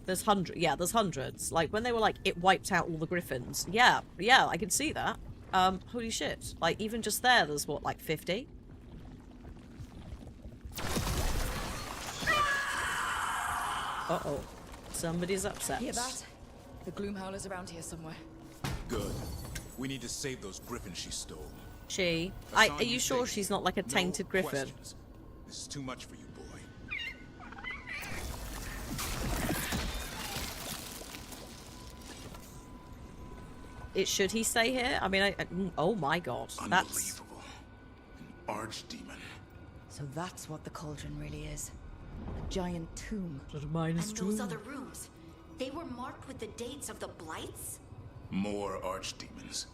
There's there's hundreds. Like, when they were like, it wiped out all the griffins. Yeah, I can see that. Holy shit. Like, even just there's what, like 50? Uh-oh. Somebody's upset. Hear that? The Gloomhowler's around here somewhere. Good. We need to save those griffins she stole. She? Are you sure she's not like a tainted griffin? Questions. This is too much for you, boy. Should he stay here? I mean, oh my god. That's... Unbelievable. An archdemon. So that's what the cauldron really is. A giant tomb. And those other rooms, they were marked with the dates of the blights? More archdemons.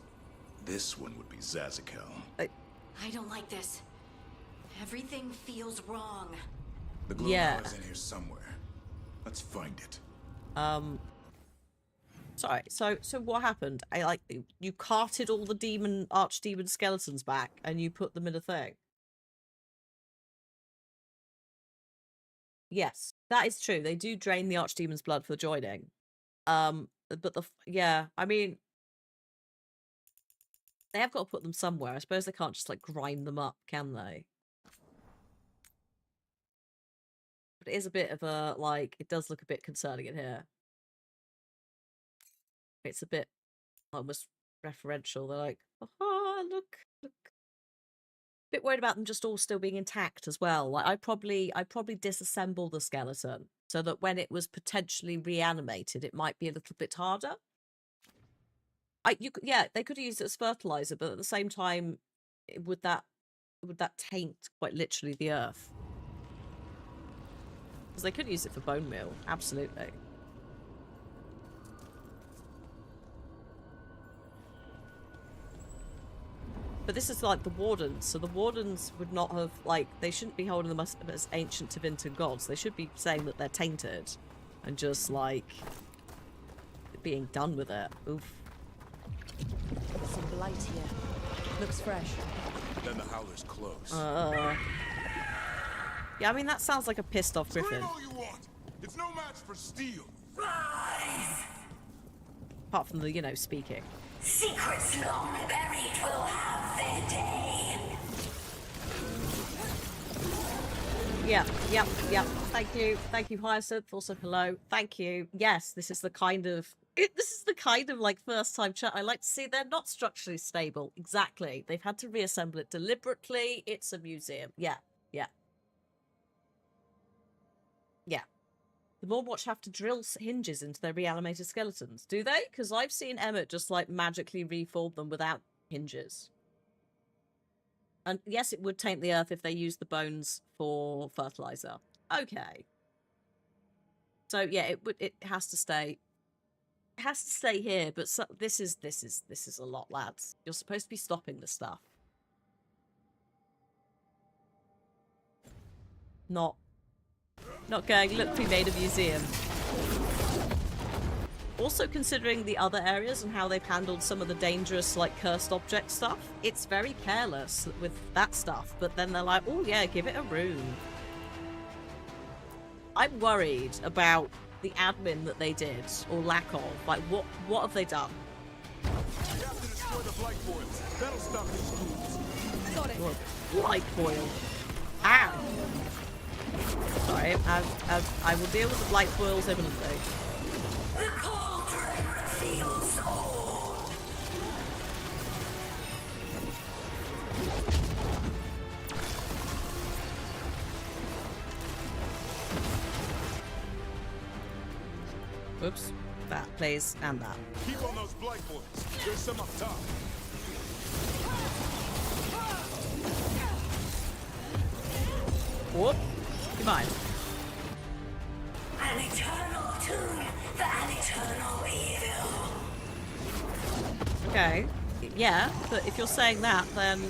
This one would be Zazakel. I don't like this. Everything feels wrong. The Gloomhowler's in here somewhere. Let's find it. Sorry, so what happened? You carted all the archdemon skeletons back and you put them in a thing. Yes, that is true. They do drain the archdemon's blood for joining. But I mean, they have got to put them somewhere. I suppose they can't just like grind them up, can they? But it is a bit of a it does look a bit concerning in here. It's a bit almost referential. They're like, oh, look. Bit worried about them just all still being intact as well. Like I'd probably disassemble the skeleton so that when it was potentially reanimated, it might be a little bit harder. They could use it as fertilizer, but at the same time, would that taint quite literally the earth? Because they could use it for bone meal, absolutely. But this is like the wardens, so the wardens would not have, they shouldn't be holding them as ancient Tevinter gods. They should be saying that they're tainted and just, being done with it. Oof. There's some blight here. Looks fresh. Then the Howler's close. Yeah, I mean, that sounds like a pissed off griffin. Scream all you want. It's no match for steel. Rise! Apart from the, speaking. Secrets long buried will have their day. Yep. Thank you, Hyacinth. Also, hello. Thank you. Yes, this is the kind of first time chat I like to see. They're not structurally stable. Exactly. They've had to reassemble it deliberately. It's a museum. Yeah. The Mormwatch have to drill hinges into their reanimated skeletons. Do they? Because I've seen Emmett just, magically reform them without hinges. And yes, it would taint the earth if they used the bones for fertilizer. Okay. So, yeah, it has to stay. It has to stay here, but this is a lot, lads. You're supposed to be stopping this stuff. Not going, look, we made a museum. Also, considering the other areas and how they've handled some of the dangerous, cursed object stuff, it's very careless with that stuff. But then they're like, oh yeah, give it a room. I'm worried about the admin that they did, or lack of. What have they done? You have to destroy the blight boils. That'll stop these fools. Got it. Blight boil. Ow! Sorry, I will deal with the blight boils imminently. The cauldron feels old. Oops. That, please, and that. Keep on those blight boys. There's some up top. Whoop. You mind? An eternal tomb for an eternal evil. Okay. Yeah, but if you're saying that, then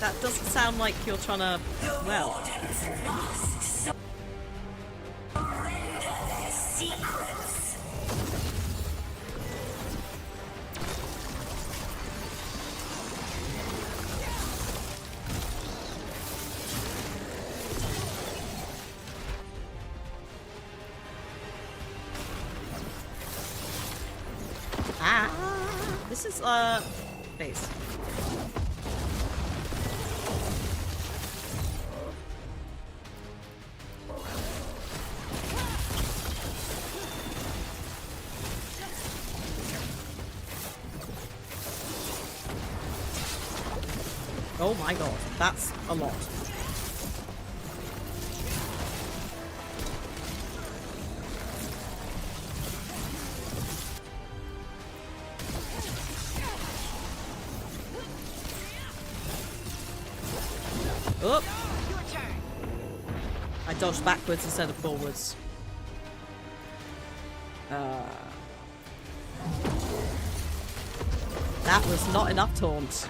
that doesn't sound like you're trying to, well. Must surrender their secrets. This is, base. Oh my god, that's a lot. Oh! I dodged backwards instead of forwards. That was not enough taunt.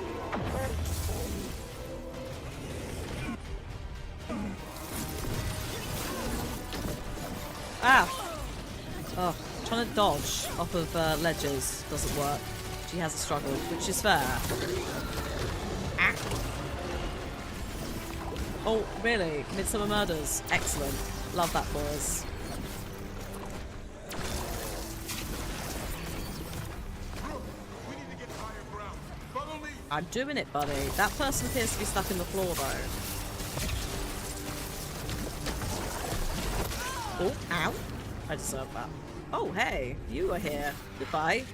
Ah! Oh, trying to dodge off of ledges doesn't work. She has a struggle, which is fair. Ah. Oh, really? Midsummer Murders. Excellent. Love that for us. I'm doing it, buddy. That person appears to be stuck in the floor, though. Oh, ow. I deserve that. Oh, hey. You are here. Goodbye.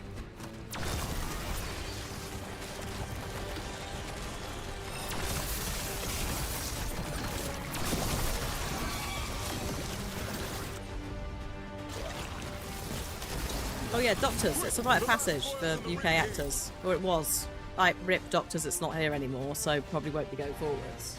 Oh yeah, Doctors. It's a rite of passage for UK actors. Or it was. Like, RIP Doctors, it's not here anymore, so probably won't be going forwards.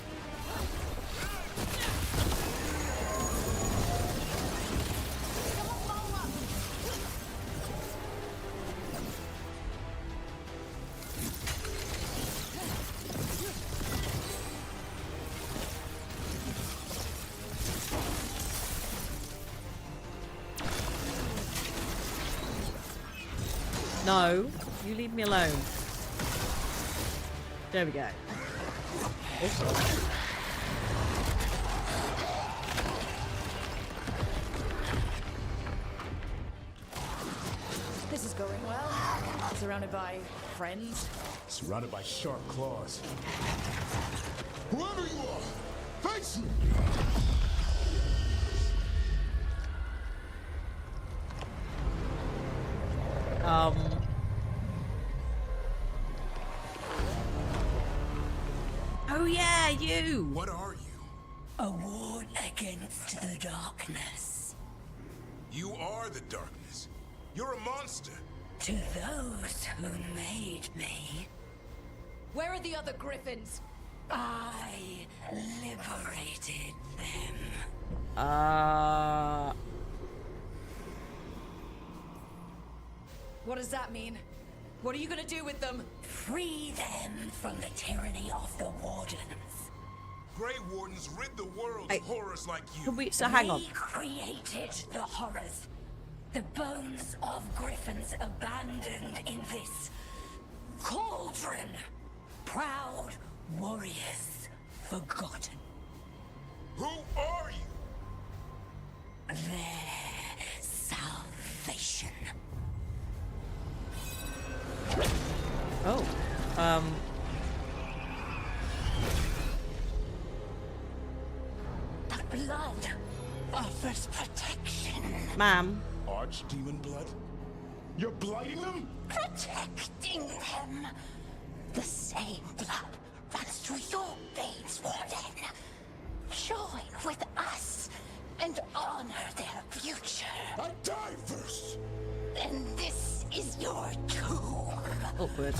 No, you leave me alone. There we go. This is going well. Surrounded by friends. Surrounded by sharp claws. Whoever you are, face me! Oh yeah, you! What are you? A ward against the darkness. You are the darkness. You're a monster. To those who made me, Where are the other griffins? I liberated them. What does that mean? What are you gonna do with them? Free them from the tyranny of the Wardens. Grey Wardens rid the world of horrors like you. Can we, so hang on. We created the horrors. The bones of griffins abandoned in this cauldron. Proud warriors forgotten. Who are you? Their salvation. Oh, The blood offers protection. ma'am. Archdemon blood? You're blighting them? Protecting them. The same blood runs through your veins, Warden. Join with us and honor their future. I die first! Then this is your tomb. Awkward.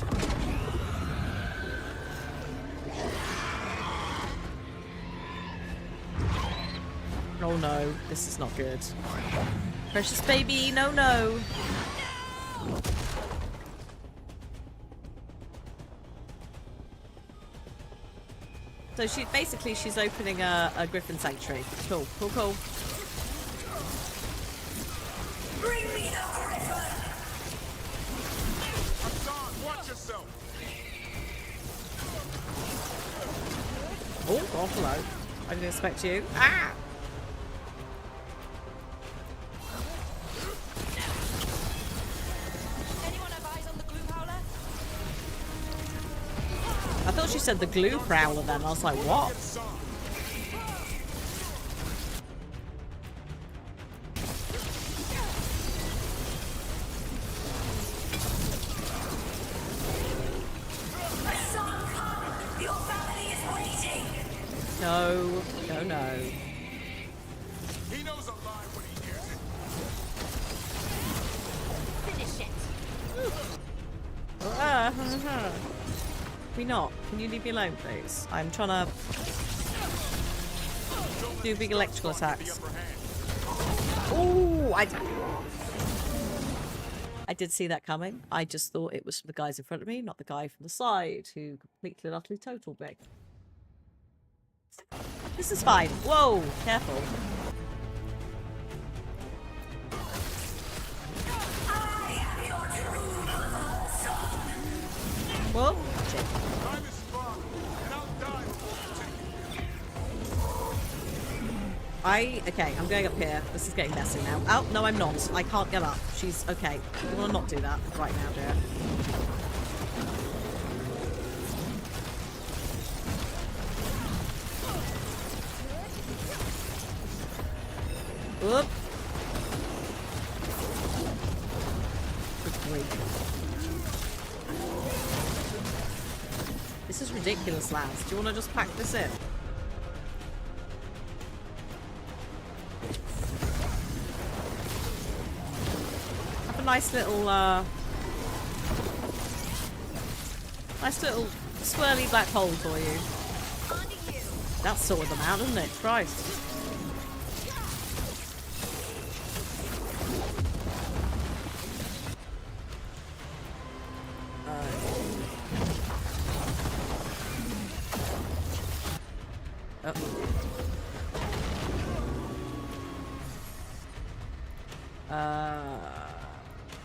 Oh no, this is not good. Precious baby, no, no. So she's opening a griffin sanctuary. Cool, cool, cool. Bring me the griffin! Hassan, watch yourself! Oh, God, hello. I didn't expect you. Ah! Anyone have eyes on the glue howler? I thought she said the glue prowler then. I was like, what? Hassan, come! Your family is waiting! No, no, no. He knows a lie when he hears it. Finish it. Can we not? Can you leave me alone, please? I'm trying to do big electrical attacks. Oh, I did see that coming. I just thought it was from the guys in front of me, not the guy from the side who completely and utterly totaled me. This is fine. Whoa, careful. Whoa. Okay, I'm going up here. This is getting messy now. Oh, no, I'm not. I can't get up. She's okay. You want to not do that right now, dear. Whoop. Good grief. This is ridiculous, lads. Do you want to just pack this in? Have a nice little swirly black hole for you. That's sorted them out, isn't it? Christ.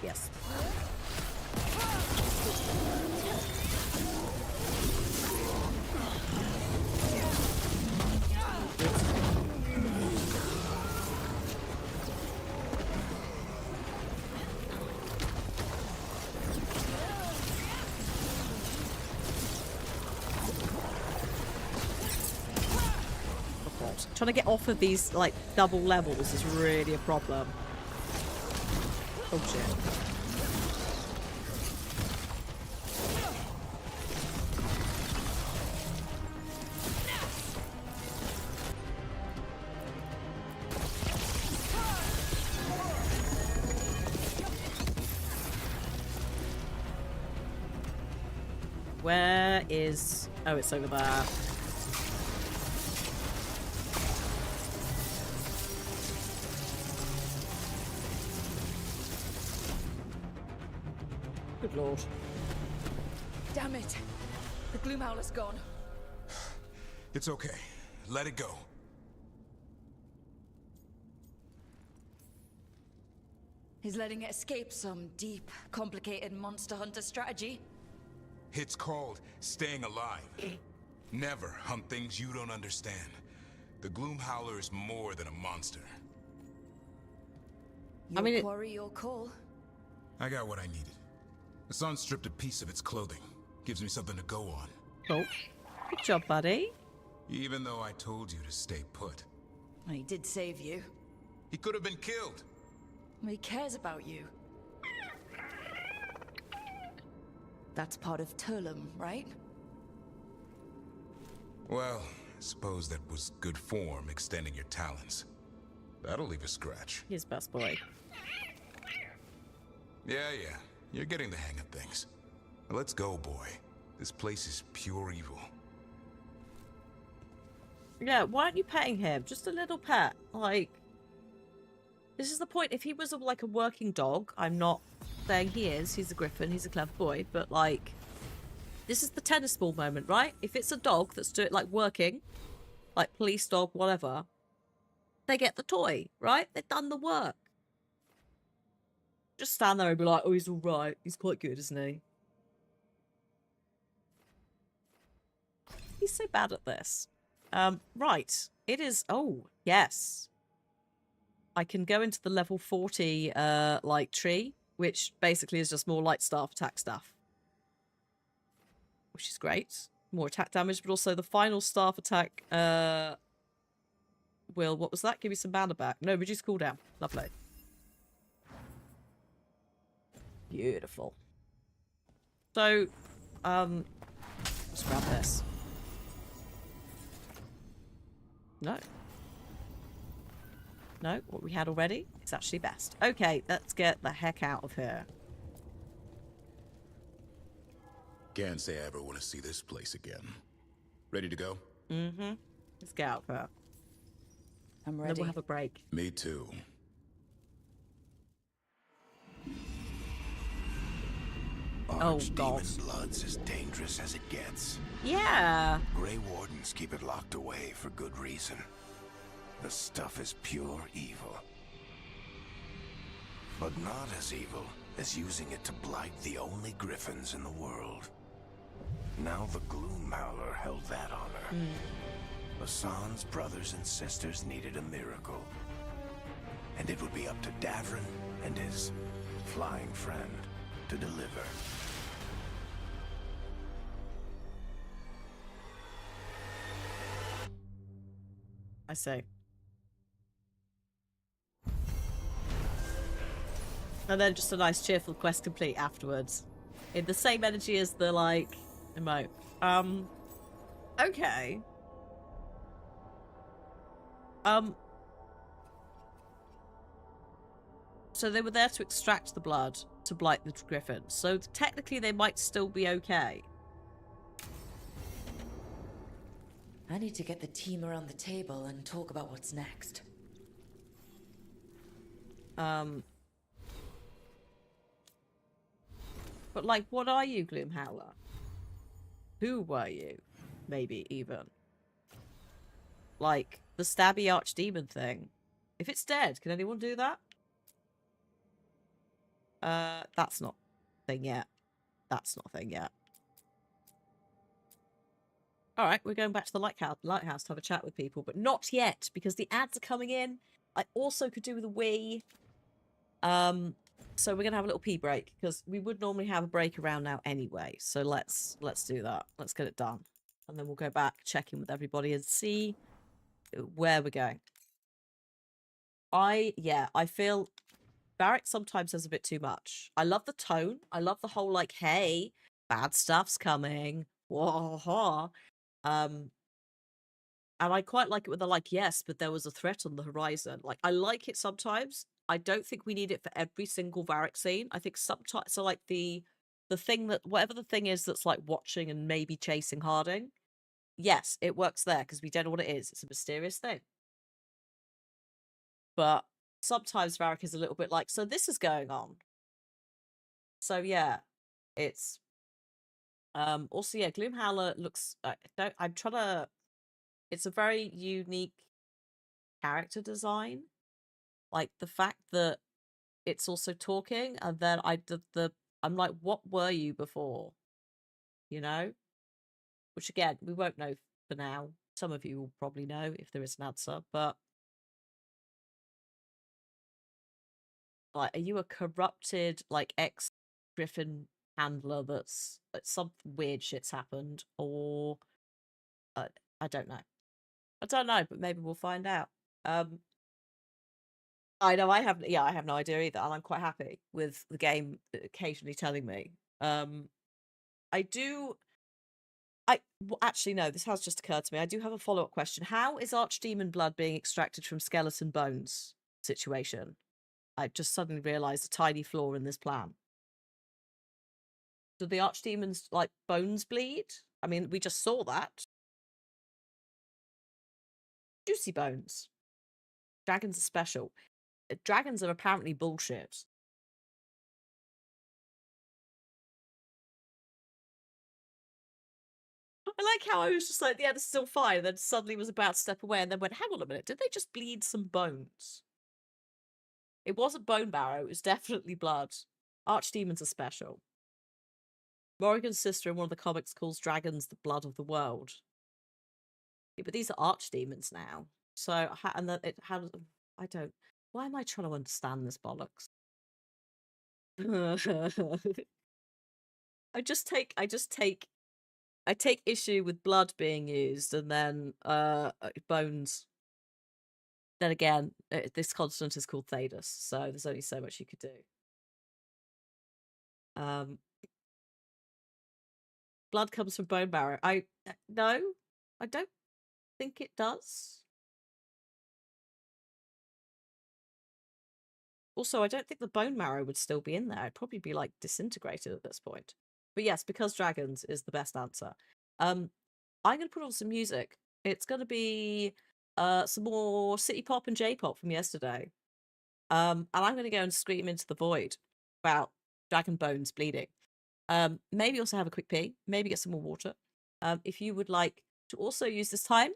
Yes. Trying to get off of these, like, double levels is really a problem. Oh, shit. Where is... Oh, it's over there. Good lord. Damn it. The Gloomhowler's gone. It's okay. Let it go. Is letting it escape some deep, complicated monster hunter strategy? It's called staying alive. Never hunt things you don't understand. The Gloomhowler is more than a monster. Your quarry, your call. I got what I needed. The sun stripped a piece of its clothing. Gives me something to go on. Oh, good job, buddy. Even though I told you to stay put. He did save you. He could have been killed. He cares about you. That's part of Turlum, right? Well, I suppose that was good form, extending your talons. That'll leave a scratch. He's best boy. Yeah. You're getting the hang of things. Now let's go, boy. This place is pure evil. Yeah, why aren't you petting him? Just a little pet. Like, this is the point. If he was like a working dog, I'm not saying he is. He's a griffin. He's a clever boy. But like, this is the tennis ball moment, right? If it's a dog that's doing like working, like police dog, whatever, they get the toy, right? They've done the work. Just stand there and be like, oh, he's all right. He's quite good, isn't he? He's so bad at this. Right. It is... Oh, yes. I can go into the level 40, like, tree, which basically is just more light staff attack stuff. Which is great. More attack damage, but also the final staff attack, will... What was that? Give me some mana back. No, reduce cooldown. Lovely. Beautiful. So, let's grab this. No. No, what we had already is actually best. Okay, let's get the heck out of here. Can't say I ever want to see this place again. Ready to go? Mm-hmm. Let's get out of here. I'm Then ready. we'll have a break. Me too. Oh, God. Archdemon blood's as dangerous as it gets. Yeah. Grey Wardens keep it locked away for good reason. The stuff is pure evil. But not as evil as using it to blight the only griffins in the world. Now the Gloom Howler held that honor. Hassan's brothers and sisters needed a miracle. And it would be up to Davrin and his flying friend to deliver. I see. And then just a nice cheerful quest complete afterwards. In the same energy as the, like, emote. Okay. So they were there to extract the blood to blight the griffins. So technically they might still be okay. I need to get the team around the table and talk about what's next. But, like, what are you, Gloomhowler? Who were you? Maybe, even. Like, the stabby archdemon thing. If it's dead, can anyone do that? That's not a thing yet. That's not a thing yet. Alright, we're going back to the lighthouse to have a chat with people, but not yet, because the ads are coming in. I also could do with a wee. So we're going to have a little pee break, because we would normally have a break around now anyway. So let's do that. Let's get it done. And then we'll go back, check in with everybody and see where we're going. I feel Barrack sometimes has a bit too much. I love the tone. I love the whole, like, hey, bad stuff's coming. Whoa. And I quite like it when they're like, yes, but there was a threat on the horizon. Like, I like it sometimes. I don't think we need it for every single Varric scene. I think sometimes, so like the thing that, whatever the thing is that's like watching and maybe chasing Harding, yes, it works there because we don't know what it is. It's a mysterious thing. But sometimes Varric is a little bit like, so this is going on. So yeah, it's also, yeah, Gloomhowler looks, I'm trying to, it's a very unique character design. Like the fact that it's also talking, and then I'm like, what were you before? You know? Which again, we won't know for now. Some of you will probably know if there is an answer, but like, are you a corrupted, like, ex-Griffin handler that's some weird shit's happened, or I don't know. I don't know, but maybe we'll find out. I know I have no idea either, and I'm quite happy with the game occasionally telling me. I do Actually, no, this has just occurred to me. I do have a follow-up question. How is Archdemon blood being extracted from skeleton bones situation? I just suddenly realised a tiny flaw in this plan. Do the Archdemons, like, bones bleed? I mean, we just saw that. Juicy bones. Dragons are special. Dragons are apparently bullshit. I like how I was just like, yeah, this is all fine, and then suddenly was about to step away and then went, hang on a minute, did they just bleed some bones? It wasn't bone marrow, it was definitely blood. Archdemons are special. Morrigan's sister in one of the comics calls dragons the blood of the world. Yeah, but these are archdemons now. So, I don't... Why am I trying to understand this bollocks? I take issue with blood being used and then bones. Then again, this continent is called Thedas, so there's only so much you could do. Blood comes from bone marrow. No, I don't think it does. Also, I don't think the bone marrow would still be in there. It'd probably be like disintegrated at this point. But yes, because dragons is the best answer. I'm going to put on some music. It's going to be some more city pop and J-pop from yesterday. And I'm going to go and scream into the void about dragon bones bleeding. Maybe also have a quick pee. Maybe get some more water. If you would like to also use this time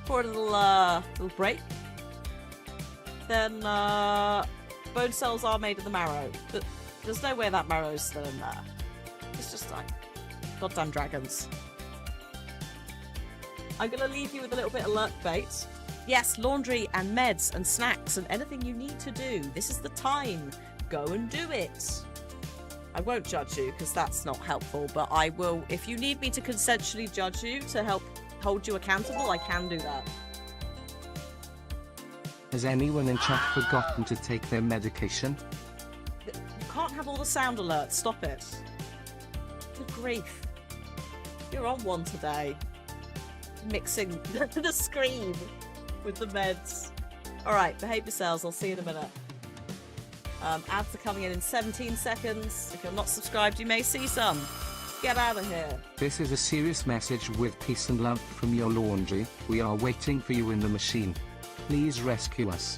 for a little break, then bone cells are made of the marrow. But there's no way that marrow is still in there. It's just like goddamn dragons. I'm going to leave you with a little bit of lurk bait. Yes, laundry and meds and snacks and anything you need to do. This is the time. Go and do it. I won't judge you because that's not helpful, but I will. If you need me to consensually judge you to help hold you accountable, I can do that. Has anyone in chat forgotten to take their medication? You can't have all the sound alerts. Stop it. Good grief. You're on one today. Mixing the screen with the meds. Alright, behave yourselves. I'll see you in a minute. Ads are coming in 17 seconds. If you're not subscribed, you may see some. Get out of here. This is a serious message with peace and love from your laundry. We are waiting for you in the machine. Please rescue us.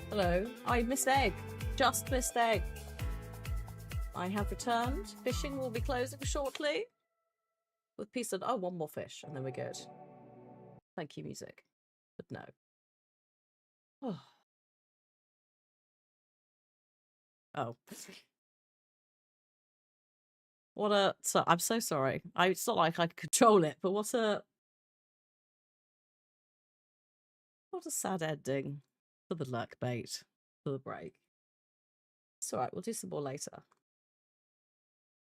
Hello. I missed egg. Just missed egg. I have returned. Fishing will be closing shortly. With piece of... Oh, one more fish, and then we're good. Thank you, music. But no. Oh. Oh. What a... So, I'm so sorry. It's not like I can control it, but what a sad ending for the lurk bait, for the break. It's alright, we'll do some more later.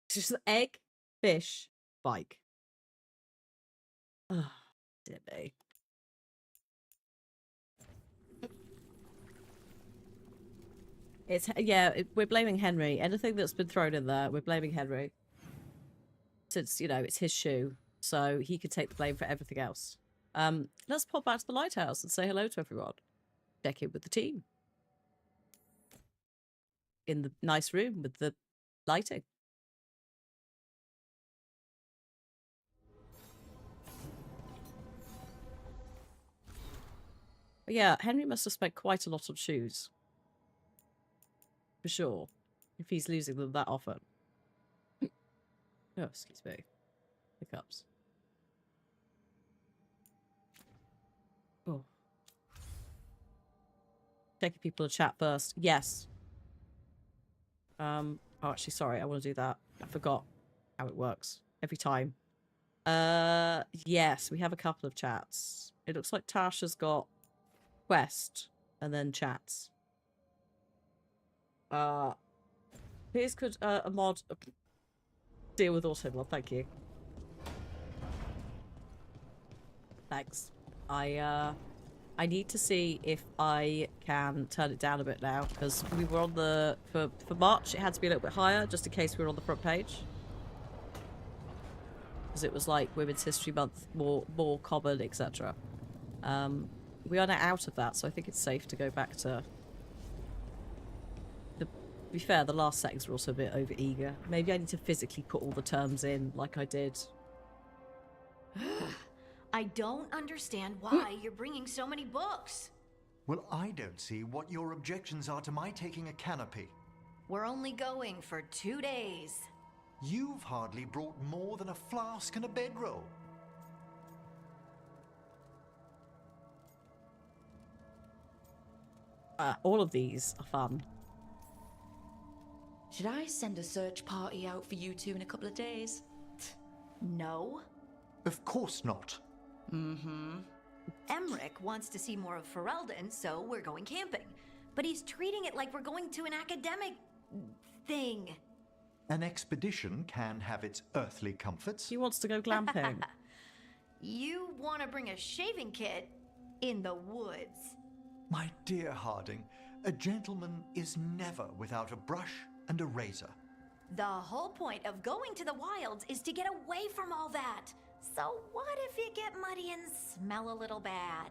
It's just egg, fish, bike. Oh, dear me. We're blaming Henry. Anything that's been thrown in there, we're blaming Henry. Since, you know, it's his shoe, so he could take the blame for everything else. Let's pop back to the lighthouse and say hello to everyone. Check in with the team. In the nice room with the lighting. But yeah, Henry must have spent quite a lot on shoes. For sure. If he's losing them that often. Oh, excuse me. Hiccups. Oh. Checking people in chat first. Yes. Oh, actually, sorry. I want to do that. I forgot how it works every time. Yes, we have a couple of chats. It looks like Tasha's got quest and then chats. Please could a mod deal with auto mod? Thank you. Thanks. I need to see if I can turn it down a bit now, because we were on the for March it had to be a little bit higher just in case we were on the front page. Because it was like Women's History Month, more common, etc. We are now out of that, so I think it's safe to go back to. To be fair, the last settings were also a bit over eager. Maybe I need to physically put all the terms in like I did. I don't understand why you're bringing so many books. Well, I don't see what your objections are to my taking a canopy. We're only going for 2 days. You've hardly brought more than a flask and a bedroll. All of these are fun. Should I send a search party out for you two in a couple of days? No. Of course not. Mm-hmm. Emmerich wants to see more of Ferelden, so we're going camping. But he's treating it like we're going to an academic thing. An expedition can have its earthly comforts. He wants to go glamping. You want to bring a shaving kit in the woods. My dear Harding, a gentleman is never without a brush and a razor. The whole point of going to the wilds is to get away from all that. So what if you get muddy and smell a little bad?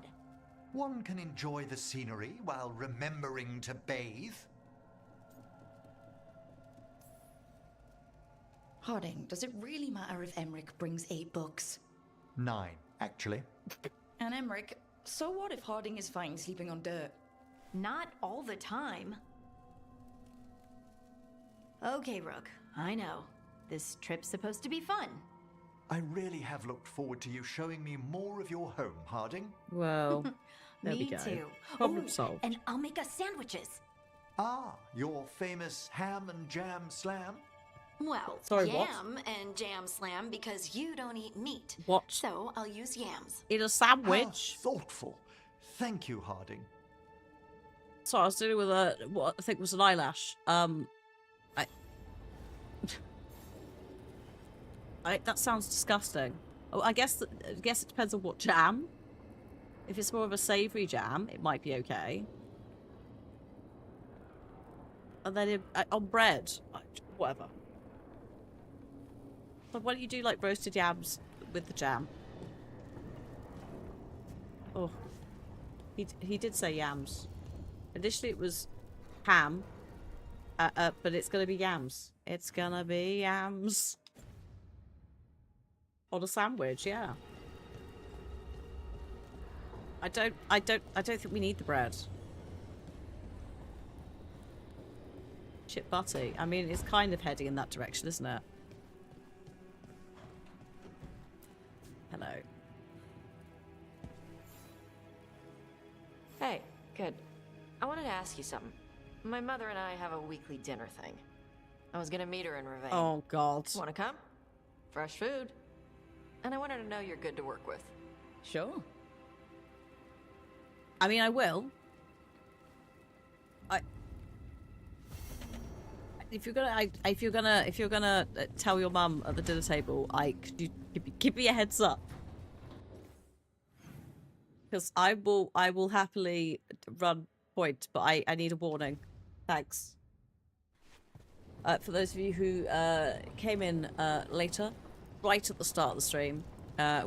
One can enjoy the scenery while remembering to bathe. Harding, does it really matter if Emmerich brings 8 books? 9, actually. And Emmerich, so what if Harding is fine sleeping on dirt? Not all the time. Okay, Rook, I know. This trip's supposed to be fun. I really have looked forward to you showing me more of your home, Harding. Well, there Me we go. too. Problem solved. And I'll make us sandwiches. Ah, your famous ham and jam slam? Well, Sorry, what? yam and jam slam because you don't eat meat. What? So I'll use yams. In a sandwich? How thoughtful. Thank you, Harding. Sorry, I was dealing with what I think was an eyelash. That sounds disgusting. Oh, I guess it depends on what jam. If it's more of a savoury jam, it might be okay. And then on bread, whatever. But why don't you do like roasted yams with the jam? Oh, he did say yams. Initially it was ham, but it's gonna be yams. It's gonna be yams. On a sandwich, yeah. I don't think we need the bread. Spaceship Butty. I mean, it's kind of heading in that direction, isn't it? Hello. Hey, good. I wanted to ask you something. My mother and I have a weekly dinner thing. I was gonna meet her in Ravine. Oh, God. Wanna come? Fresh food. And I wanted to know you're good to work with. Sure. I mean, I will. If you're gonna tell your mum at the dinner table, could you give me a heads up? Because I will happily run point, but I need a warning. Thanks. For those of you who came in later, right at the start of the stream,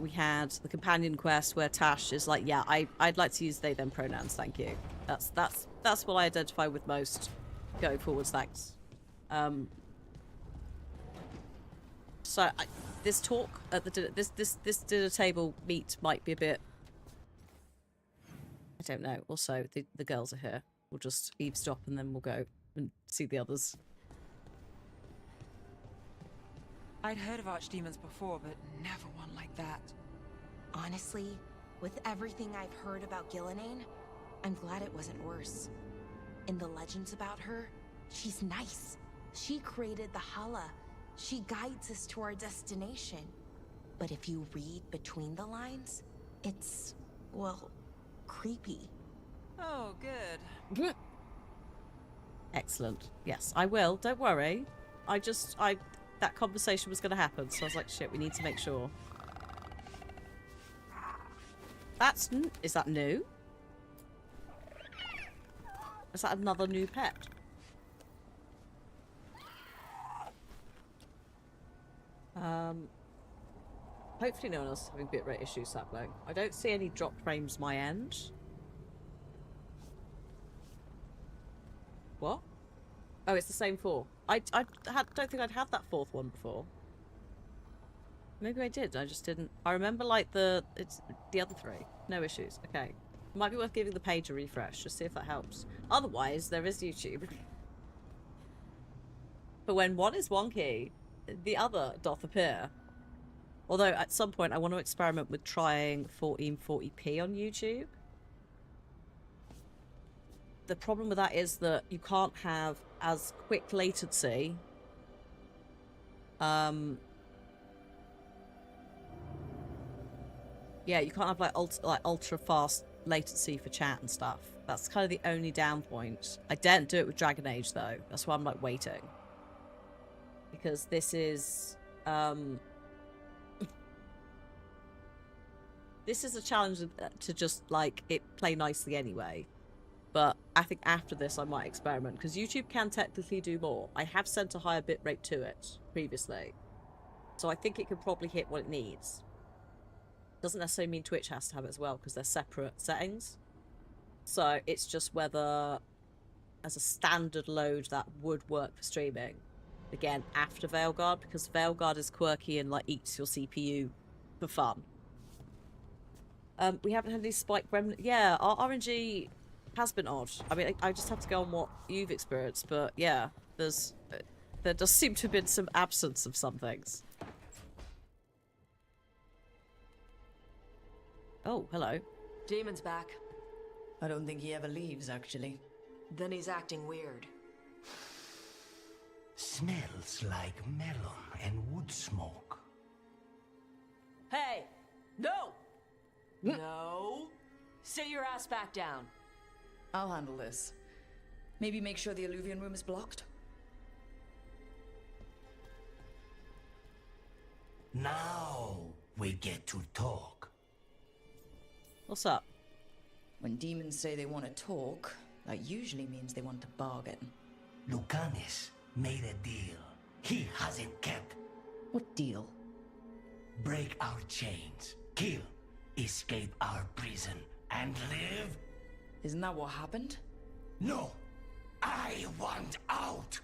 we had the companion quest where Tash is like, yeah, I'd like to use they them pronouns, thank you. That's what I identify with most going forwards, thanks. So this talk at the dinner, this dinner table meet might be a bit, I don't know. Also, the girls are here. We'll just eavesdrop and then we'll go and see the others. I'd heard of archdemons before, but never one like that. Honestly, with everything I've heard about Gillenane, I'm glad it wasn't worse. In the legends about her, she's nice. She created the Hala. She guides us to our destination. But if you read between the lines, it's, well, creepy. Oh, good. Excellent. Yes, I will. Don't worry. That conversation was going to happen, so I was like, shit, we need to make sure. Is that new? Is that another new pet? Hopefully no one else is having bitrate issues, Sapling. I don't see any drop frames my end. What? Oh, it's the same four. I don't think I'd had that fourth one before. Maybe I did, I just didn't. I remember like it's the other three. No issues. Okay. Might be worth giving the page a refresh, just see if that helps. Otherwise, there is YouTube. But when one is wonky, the other doth appear. Although at some point I want to experiment with trying 1440p on YouTube. The problem with that is that you can't have as quick latency. Yeah, you can't have like ultra fast latency for chat and stuff. That's kind of the only down point. I daren't do it with Dragon Age though. That's why I'm like waiting. Because this is this is a challenge to just like it play nicely anyway. But I think after this I might experiment because YouTube can technically do more. I have sent a higher bitrate to it previously. So I think it can probably hit what it needs. Doesn't necessarily mean Twitch has to have it as well because they're separate settings. So it's just whether as a standard load that would work for streaming. Again, after Veilguard, because Veilguard is quirky and like eats your CPU for fun. We haven't had any spike gremlin. Yeah, our RNG has been odd. I mean, I just have to go on what you've experienced, but yeah, there does seem to have been some absence of some things. Oh, hello. Demon's back. I don't think he ever leaves, actually. Then he's acting weird. Smells like melon and wood smoke. Hey! No! No! Sit your ass back down. I'll handle this. Maybe make sure the Illuvian room is blocked? Now we get to talk. What's up? When demons say they want to talk, that usually means they want to bargain. Lucanis made a deal he hasn't kept. What deal? Break our chains, kill, escape our prison, and live? Isn't that what happened? No! I want out!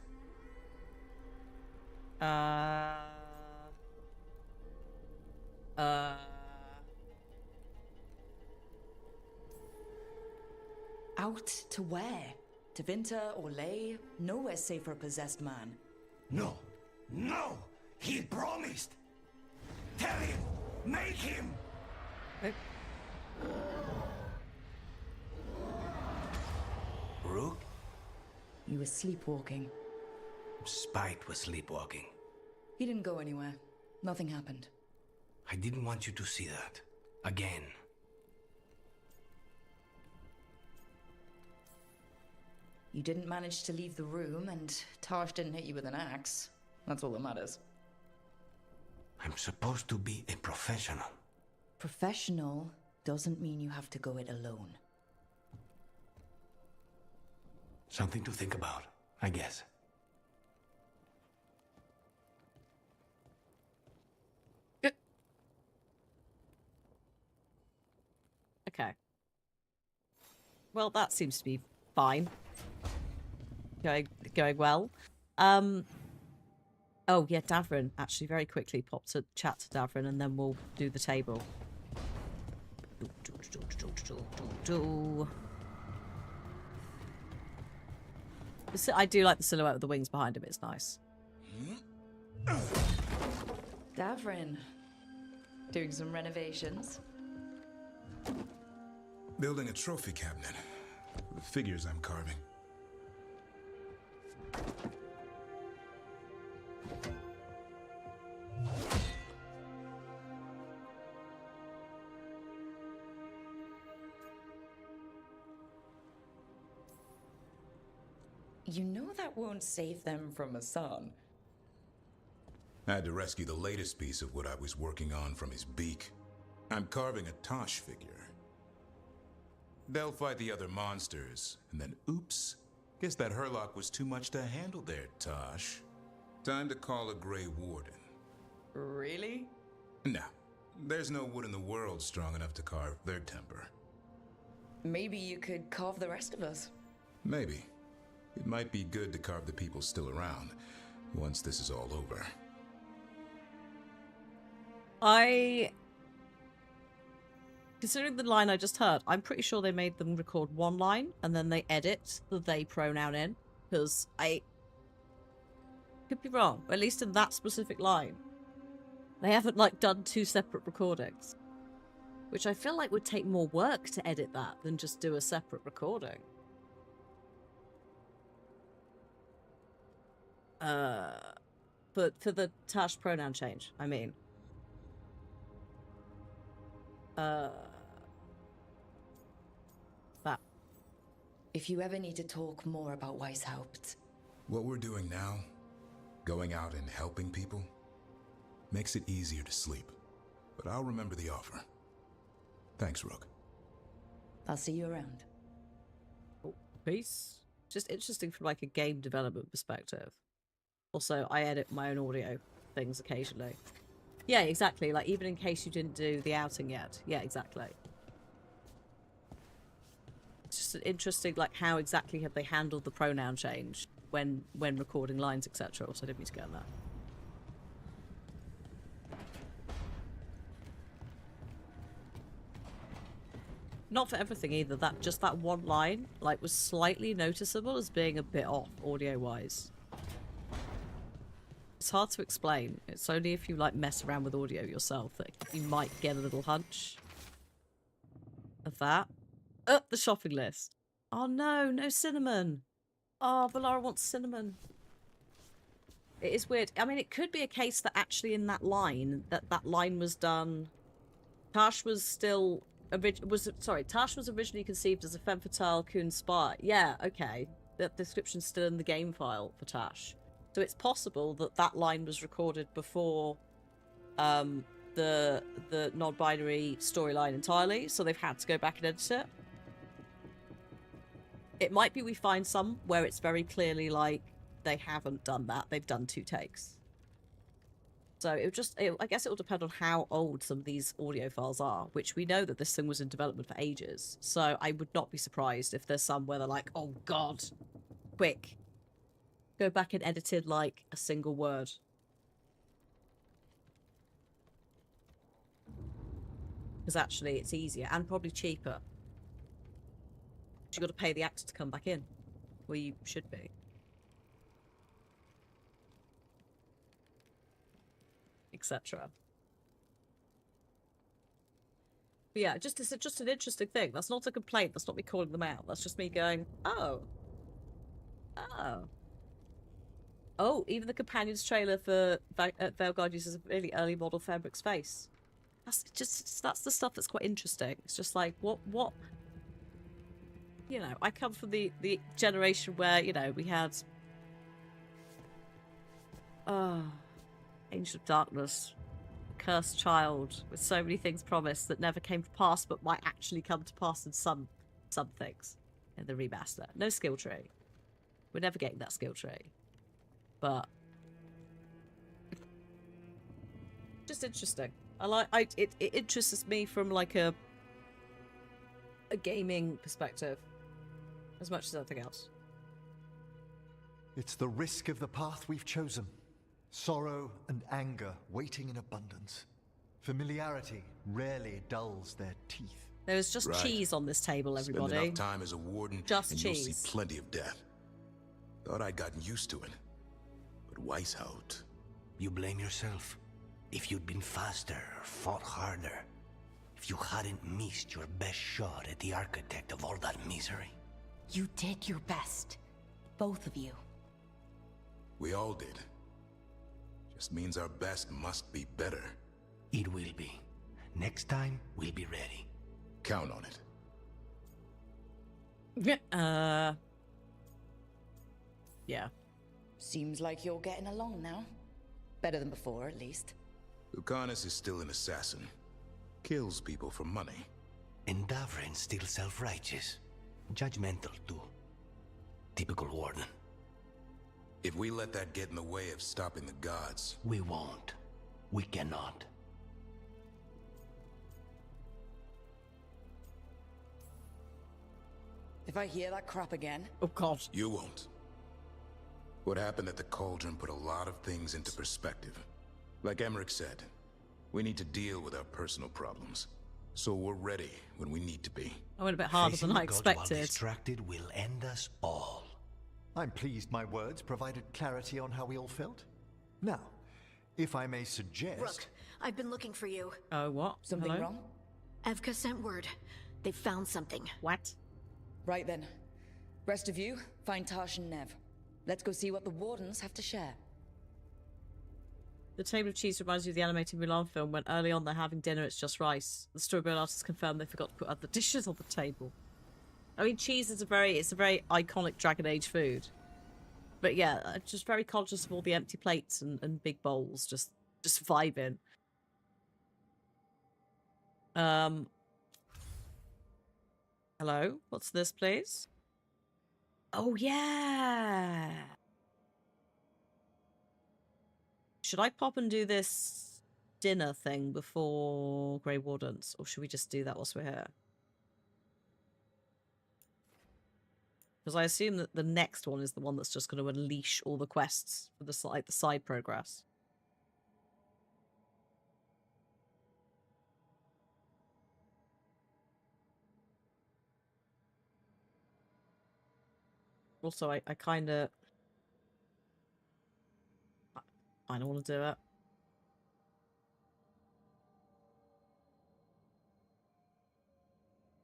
Out to where? Tevinter or Lay, nowhere's safe for a possessed man. No, no! He promised! Tell him! Make him! Rook? You were sleepwalking. Spite was sleepwalking. He didn't go anywhere. Nothing happened. I didn't want you to see that. Again. You didn't manage to leave the room, and Tarsh didn't hit you with an axe. That's all that matters. I'm supposed to be a professional. Professional doesn't mean you have to go it alone. Something to think about, I guess. Okay. Well, that seems to be fine. Going well. Oh yeah, Davrin actually very quickly popped a chat to Davrin, and then we'll do the table. I do like the silhouette of the wings behind him. It's nice. Davrin, doing some renovations. Building a trophy cabinet. The figures I'm carving. You know that won't save them from a son. I had to rescue the latest piece of what I was working on from his beak. I'm carving a Tosh figure. They'll fight the other monsters, and then oops, guess that Herlock was too much to handle there, Tosh. Time to call a Grey Warden. Really? No, there's no wood in the world strong enough to carve their temper. Maybe you could carve the rest of us. Maybe. It might be good to carve the people still around, once this is all over. Considering the line I just heard, I'm pretty sure they made them record one line and then they edit the they pronoun in, because I could be wrong, but at least in that specific line, they haven't like done two separate recordings, which I feel like would take more work to edit that than just do a separate recording. But for the Tash pronoun change, I mean. That. If you ever need to talk more about Weishaupt. What we're doing now, going out and helping people, makes it easier to sleep. But I'll remember the offer. Thanks, Rook. I'll see you around. Oh, peace. Just interesting from like a game development perspective. Also, I edit my own audio things occasionally. Yeah, exactly. Like, even in case you didn't do the outing yet. Yeah, exactly. It's just an interesting, like, how exactly have they handled the pronoun change when recording lines, etc. Also, I didn't mean to get on that. Not for everything either. Just that one line, like, was slightly noticeable as being a bit off audio-wise. It's hard to explain. It's only if you like mess around with audio yourself that you might get a little hunch of that. The shopping list. Oh no, no cinnamon. Oh, Valara wants cinnamon. It is weird. I mean, it could be a case that actually in that line, that line was done. Tash was still Tash was originally conceived as a femme fatale coon spy. Yeah, okay. That description's still in the game file for Tash. So it's possible that that line was recorded before the non-binary storyline entirely, so they've had to go back and edit it. It might be we find some where it's very clearly like they haven't done that. They've done 2 takes. So I guess it will depend on how old some of these audio files are, which we know that this thing was in development for ages. So I would not be surprised if there's some where they're like, oh god, quick. Go back and edited like a single word. Because actually it's easier and probably cheaper. You got to pay the actor to come back in. where you should be. Etc. But yeah, it's just an interesting thing. That's not a complaint. That's not me calling them out. That's just me going, oh. Oh. Oh, even the companions trailer for Veilguard uses a really early model Fabric's face. That's the stuff that's quite interesting. It's just like, what, you know, I come from the generation where, you know, we had Angel of Darkness, Cursed Child, with so many things promised that never came to pass, but might actually come to pass in some things in the remaster. No skill tree. We're never getting that skill tree. But just interesting. It interests me from like a gaming perspective as much as anything else. It's the risk of the path we've chosen. Sorrow and anger waiting in abundance. Familiarity rarely dulls their teeth. There is just cheese on this table, everybody. Spend enough time as a warden, just and cheese. You'll see plenty of death. Thought I'd gotten used to it, but Weishaupt. You blame yourself. If you'd been faster or fought harder, if you hadn't missed your best shot at the architect of all that misery. You did your best. Both of you. We all did. Just means our best must be better. It will be. Next time, we'll be ready. Count on it. Yeah. Seems like you're getting along now. Better than before, at least. Lucanus is still an assassin. Kills people for money. And Davrin's still self-righteous. Judgmental, too. Typical warden. If we let that get in the way of stopping the gods... We won't. We cannot. If I hear that crap again... Oh, God. You won't. What happened at the Cauldron put a lot of things into perspective. Like Emmerich said, we need to deal with our personal problems. So we're ready when we need to be. I went a bit harder than I expected. While distracted will end us all. I'm pleased my words provided clarity on how we all felt. Now, if I may suggest... Rook, I've been looking for you. Oh, what? Something Hello? wrong? Evka sent word. They found something. What? Right then. Rest of you, find Tash and Nev. Let's go see what the Wardens have to share. The table of cheese reminds me of the animated Mulan film when early on they're having dinner, it's just rice. The storyboard artists confirmed they forgot to put other dishes on the table. I mean, cheese is a very iconic Dragon Age food. But yeah, I'm just very conscious of all the empty plates and big bowls, just vibing. Hello? What's this, please? Oh, yeah! Should I pop and do this dinner thing before Grey Wardens? Or should we just do that whilst we're here? Because I assume that the next one is the one that's just going to unleash all the quests for the side progress. Also, I kind of... I don't want to do it.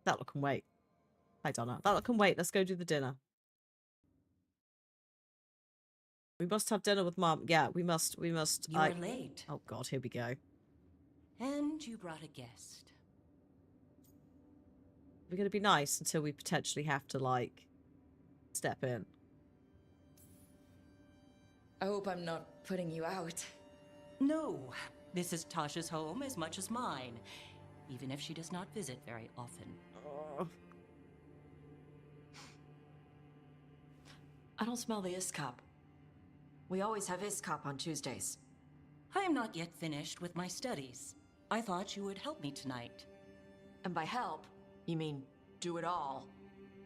That look can wait. I don't know. That look can wait. Let's go do the dinner. We must have dinner with Mum. Yeah, we must. You're late. Oh God, here we go. And you brought a guest. We're going to be nice until we potentially have to, like, step in. I hope I'm not putting you out. No, this is Tasha's home as much as mine, even if she does not visit very often. I don't smell the Iskop. We always have Iskop on Tuesdays. I am not yet finished with my studies. I thought you would help me tonight. And by help, you mean do it all.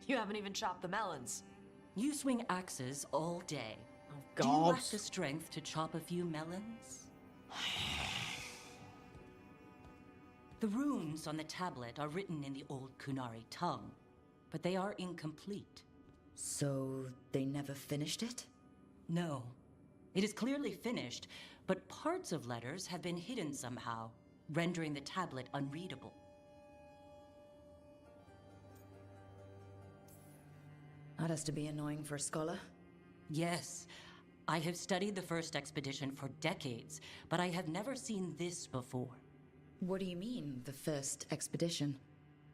You haven't even chopped the melons. You swing axes all day. Oh, God. Do you God. lack the strength to chop a few melons? The runes on the tablet are written in the old Kunari tongue, but they are incomplete. So they never finished it? No. It is clearly finished, but parts of letters have been hidden somehow, rendering the tablet unreadable. That has to be annoying for a scholar. Yes. I have studied the first expedition for decades, but I have never seen this before. What do you mean, the first expedition?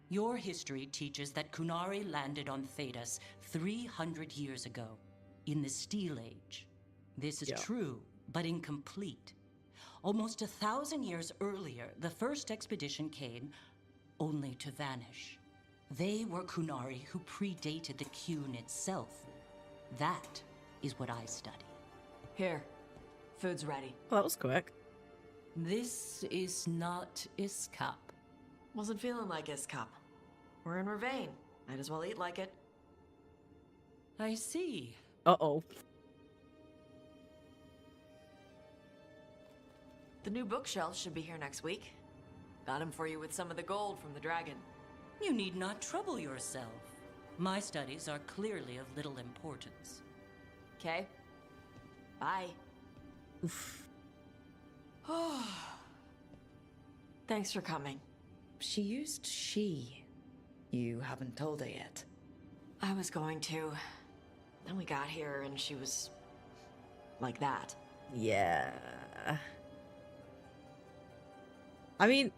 Your history teaches that Kunari landed on Thedas 300 years ago, in the Steel Age. This is true, but incomplete. Almost 1,000 years earlier, the first expedition came, only to vanish. They were Kunari who predated the Qun itself. That is what I study. Here. Food's ready. Well, that was quick. This is not Iskap. Wasn't feeling like Iskap. We're in Ravane. Might as well eat like it. I see. Uh-oh. The new bookshelf should be here next week. Got him for you with some of the gold from the dragon. You need not trouble yourself. My studies are clearly of little importance. Okay. Bye. Oof. Thanks for coming. She used she. You haven't told her yet. I was going to. Then we got here and she was like that. Yeah. I mean,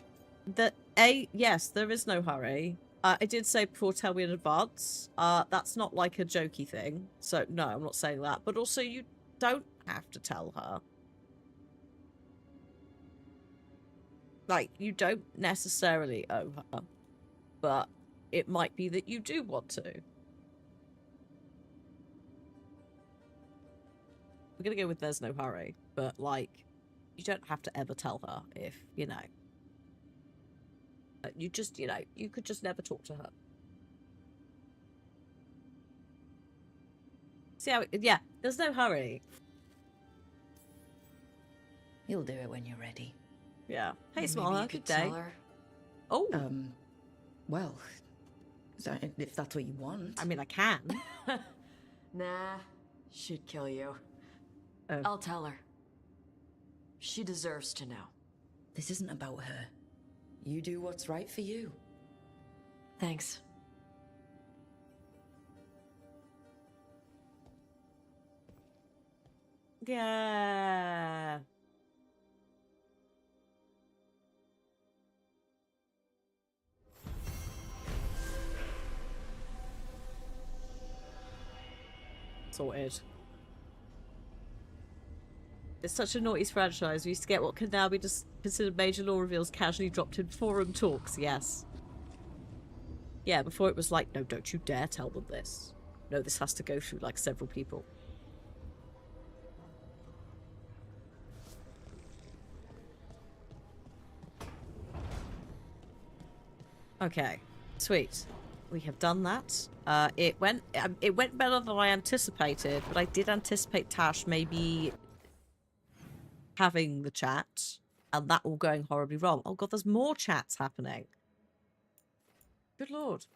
yes, there is no hurry. I did say before, tell me in advance. That's not like a jokey thing. So, no, I'm not saying that. But also, you don't have to tell her. Like, you don't necessarily owe her. But it might be that you do want to. We're going to go with there's no hurry. But, like, you don't have to ever tell her if, you know. You just, you know, you could just never talk to her. See how, yeah, there's no hurry. You'll do it when you're ready. Yeah. Hey, Maybe Smaller, you good could day. tell her. Oh. Well, if that's what you want. I mean, I can. Nah, she'd kill you. Oh. I'll tell her. She deserves to know. This isn't about her. You do what's right for you. Thanks. Yeah. Sorted. It's such a naughty franchise. We used to get what can now be just considered major lore reveals casually dropped in forum talks. Yes. Yeah, before it was like, no, don't you dare tell them this. No, this has to go through like several people. Okay, sweet. We have done that. It went better than I anticipated, but I did anticipate Tash maybe having the chat and that all going horribly wrong. Oh god, there's more chats happening. Good lord.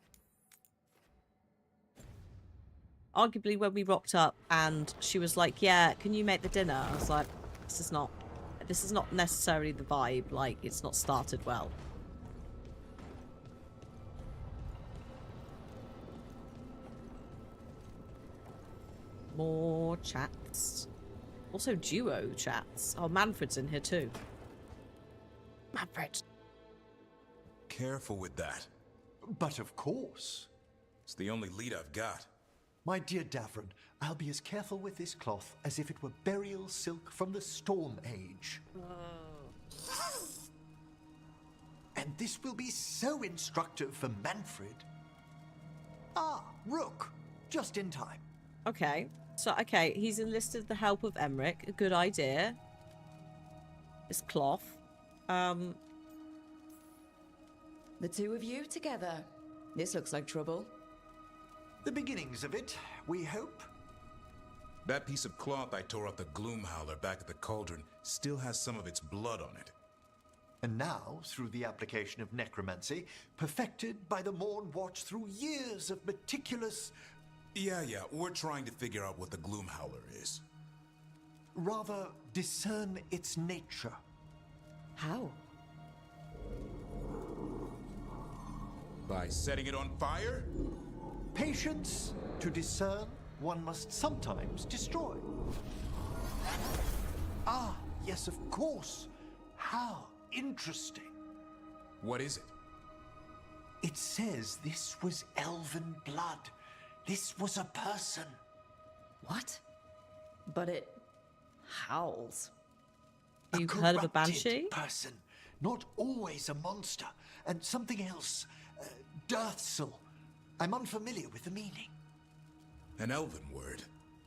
Arguably when we rocked up and she was like, yeah, can you make the dinner? I was like, this is not necessarily the vibe. Like, it's not started well. More chats. Also duo chats. Oh, Manfred's in here too. Manfred. Careful with that. But of course. It's the only lead I've got. My dear Davron, I'll be as careful with this cloth as if it were burial silk from the Storm Age. And this will be so instructive for Manfred. Ah, Rook. Just in time. Okay. So, okay, he's enlisted the help of Emmerich. A good idea. This cloth. The two of you together. This looks like trouble. The beginnings of it, we hope. That piece of cloth I tore off the Gloomhowler back at the cauldron still has some of its blood on it. And now, through the application of necromancy, perfected by the Morn Watch through years of meticulous Yeah, we're trying to figure out what the Gloomhowler is. Rather, discern its nature. How? By setting it on fire? Patience. To discern, one must sometimes destroy. Ah, yes, of course. How interesting. What is it? It says this was elven blood. This was a person. What? But it howls. You've heard of a corrupted banshee? person, not always a monster, and something else. Dirthsel. I'm unfamiliar with the meaning. An elven word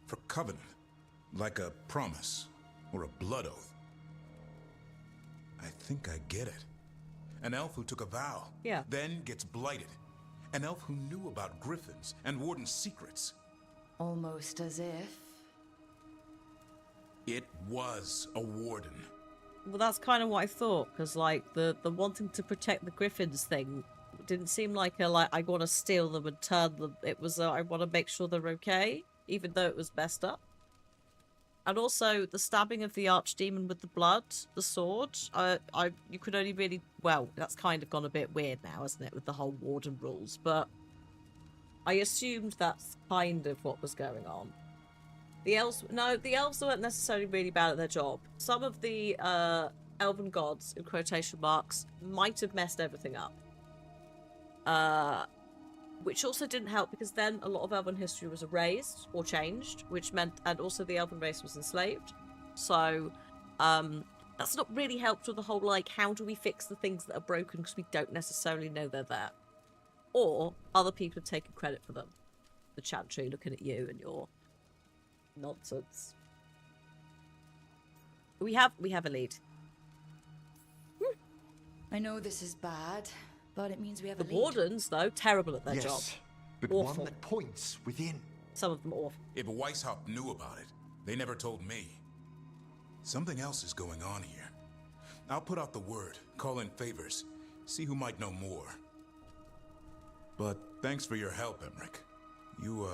for covenant, like a promise or a blood oath. I think I get it. An elf who took a vow, then gets blighted. An elf who knew about griffins and warden's secrets. Almost as if... It was a warden. Well, that's kind of what I thought, because like the wanting to protect the griffins thing didn't seem like a I want to steal them and turn them. It was I want to make sure they're okay, even though it was messed up. And also the stabbing of the archdemon with the blood, the sword. You could only really, well, that's kind of gone a bit weird now, isn't it, with the whole warden rules? But I assumed that's kind of what was going on. The elves weren't necessarily really bad at their job. Some of the elven gods, in quotation marks, might have messed everything up. Which also didn't help, because then a lot of elven history was erased or changed, which meant, and also the elven race was enslaved. So that's not really helped with the whole, like, how do we fix the things that are broken because we don't necessarily know they're there. Or other people have taken credit for them. The Chantry looking at you and your nonsense. We have a lead. I know this is bad, but it means we have The a lead. wardens, though, terrible at their job. But awful. one that points within. Some of them awful. If Weishaupt knew about it, they never told me. Something else is going on here. I'll put out the word, call in favors, see who might know more. But thanks for your help, Emmerich. You,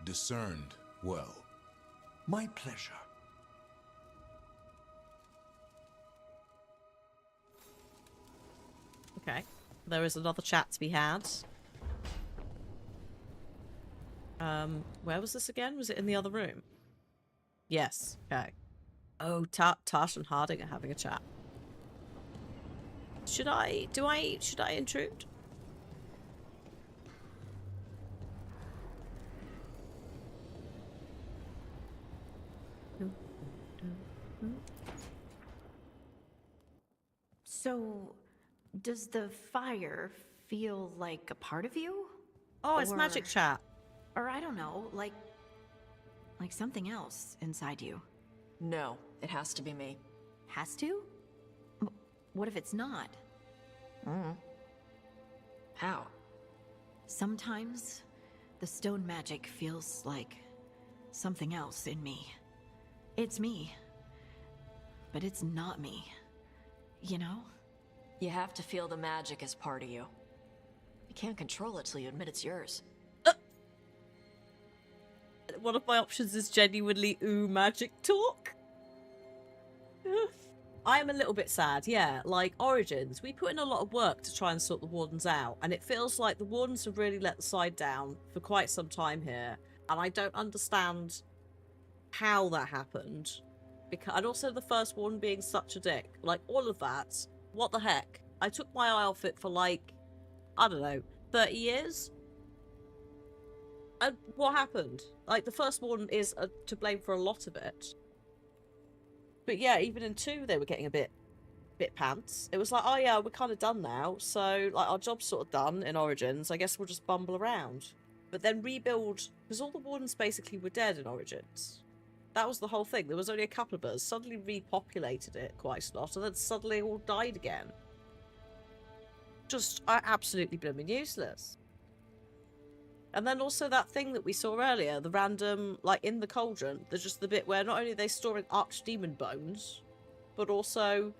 discerned well. My pleasure. Okay. There is another chat to be had. Where was this again? Was it in the other room? Yes. Okay. Oh, Tash and Harding are having a chat. Should I intrude? So, does the fire feel like a part of you? Oh, it's magic chat. Or I don't know, like something else inside you. No, it has to be me. Has to? What if it's not? How? Sometimes the stone magic feels like something else in me. It's me, but it's not me. You know? You have to feel the magic as part of you. You can't control it till you admit it's yours. One of my options is genuinely magic talk. I am a little bit sad, yeah. Like, Origins, we put in a lot of work to try and sort the Wardens out, and it feels like the Wardens have really let the side down for quite some time here, and I don't understand how that happened. And also the first Warden being such a dick. Like, all of that. What the heck? I took my outfit for, like, I don't know, 30 years? And what happened? Like, the first Warden is to blame for a lot of it. But yeah, even in 2, they were getting a bit pants. It was like, oh yeah, we're kind of done now. So, like, our job's sort of done in Origins. I guess we'll just bumble around. But then rebuild, because all the Wardens basically were dead in Origins. That was the whole thing. There was only a couple of us. Suddenly repopulated it quite a lot, and then suddenly all died again. Just absolutely blooming useless. And then also that thing that we saw earlier, the random, like, in the cauldron, there's just the bit where not only are they storing archdemon bones, but also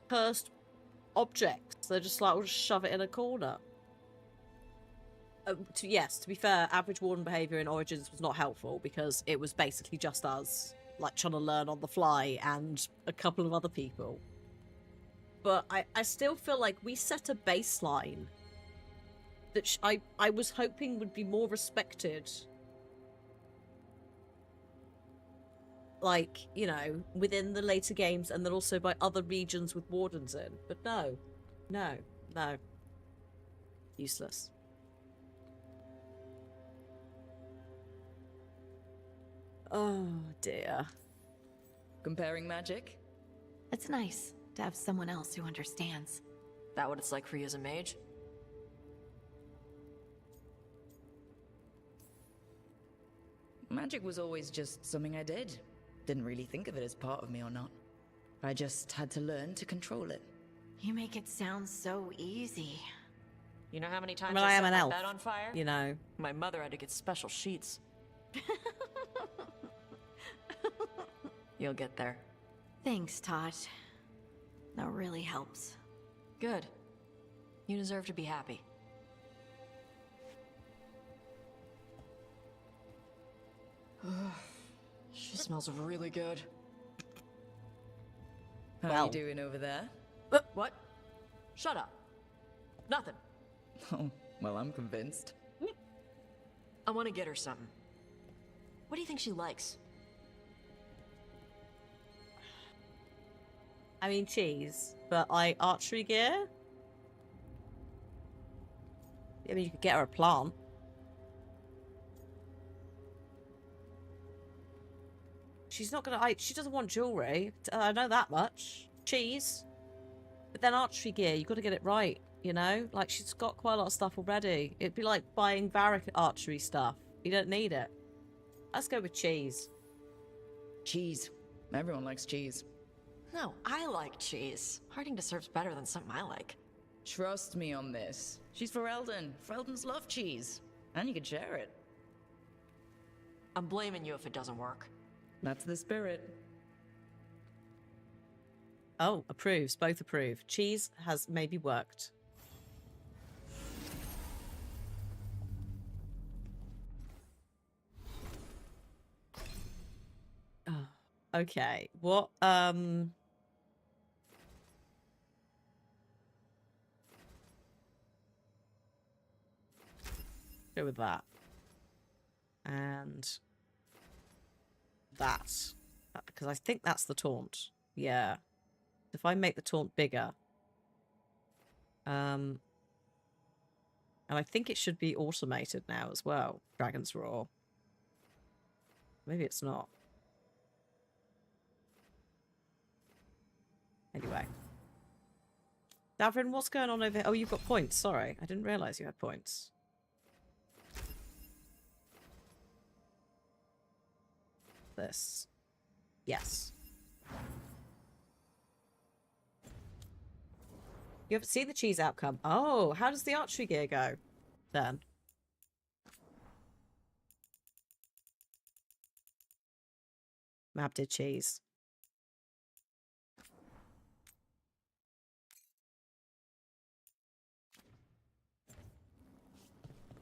cursed objects. They're just like, we'll just shove it in a corner. yes, to be fair, average warden behaviour in Origins was not helpful because it was basically just us, like, trying to learn on the fly and a couple of other people. But I still feel like we set a baseline that I was hoping would be more respected. Like, you know, within the later games and then also by other regions with wardens in. But no. No. No. Useless. Oh, dear. Comparing magic? It's nice to have someone else who understands. That what it's like for you as a mage? Magic was always just something I did. Didn't really think of it as part of me or not. I just had to learn to control it. You make it sound so easy. You know how many times I I am set an my elf, bed on fire? you know. My mother had to get special sheets. You'll get there. Thanks, Tosh. That really helps. Good. You deserve to be happy. She smells really good. How you doing over there? What? Shut up. Nothing. Oh, well, I'm convinced. I want to get her something. What do you think she likes? I mean, cheese, but archery gear? I mean, you could get her a plant. She's not gonna. She doesn't want jewelry. I know that much. Cheese, but then archery gear. You got to get it right. You know, like she's got quite a lot of stuff already. It'd be like buying Varric archery stuff. You don't need it. Let's go with cheese. Cheese. Everyone likes cheese. No, I like cheese. Harding deserves better than something I like. Trust me on this. She's for Eldon. Freldons love cheese. And you can share it. I'm blaming you if it doesn't work. That's the spirit. Oh, approves. Both approve. Cheese has maybe worked. Oh, okay. What, go with that. And that. Because I think that's the taunt. Yeah. If I make the taunt bigger. And I think it should be automated now as well. Dragon's Roar. Maybe it's not. Anyway. Davrin, what's going on over here? Oh, you've got points. Sorry. I didn't realise you had points. This. Yes. You haven't seen the cheese outcome. Oh, how does the archery gear go then? Mab did cheese.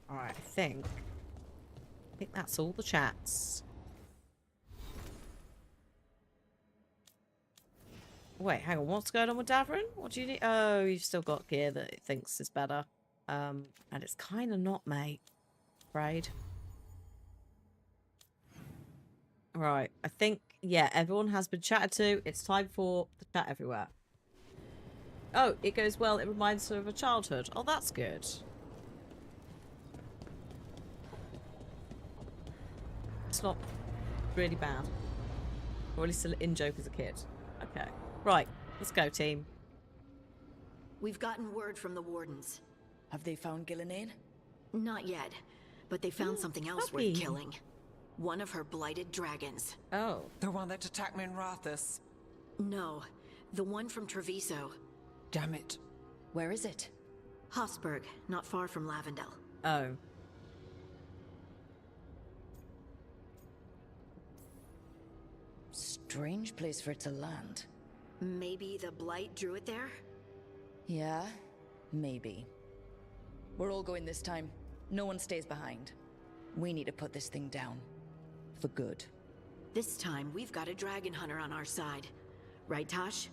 Alright, I think that's all the chats. Wait, hang on. What's going on with Davrin? What do you need? Oh, you've still got gear that it thinks is better. And it's kind of not, mate. Afraid. Right. I think, yeah, everyone has been chatted to. It's time for the chat everywhere. Oh, it goes well. It reminds her of her childhood. Oh, that's good. It's not really bad. Or at least an in-joke as a kid. Okay. Right, let's go, team. We've gotten word from the wardens. Have they found Gillenane? Not yet, but they found something else worth killing. One of her blighted dragons. Oh. The one that attacked me in Rathus? No, the one from Treviso. Damn it. Where is it? Hofsburg, not far from Lavendel. Oh. Strange place for it to land. Maybe the blight drew it there? Yeah, maybe. We're all going this time. No one stays behind. We need to put this thing down. For good. This time, we've got a dragon hunter on our side. Right, Tosh?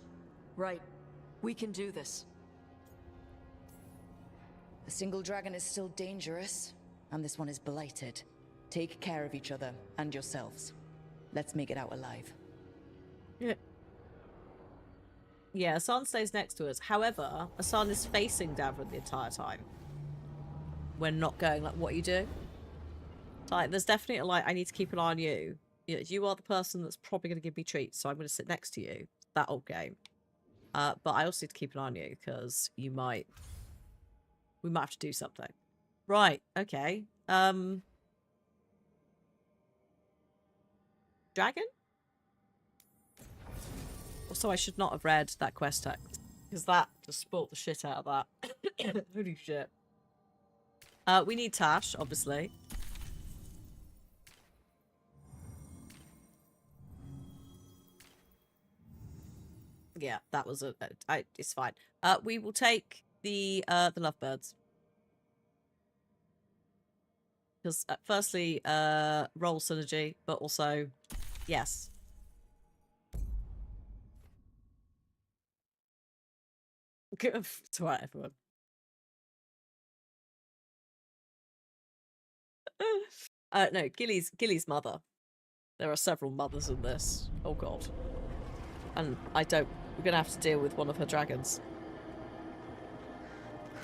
Right. We can do this. A single dragon is still dangerous, and this one is blighted. Take care of each other and yourselves. Let's make it out alive. Yeah. Yeah, Asan stays next to us. However, Asan is facing Davran the entire time. We're not going like, what are you doing? Like, there's definitely a, like, I need to keep an eye on you. You are the person that's probably going to give me treats, so I'm going to sit next to you. That old game. But I also need to keep an eye on you, because we might have to do something. Right, okay. Dragon? Also, I should not have read that quest text, because that just spoilt the shit out of that. Holy shit. We need Tash, obviously. Yeah, that was it's fine. We will take the lovebirds. Because firstly, roll synergy, but also, yes. It's alright, everyone. No, Gilly's mother. There are several mothers in this. Oh god. And we're gonna have to deal with one of her dragons.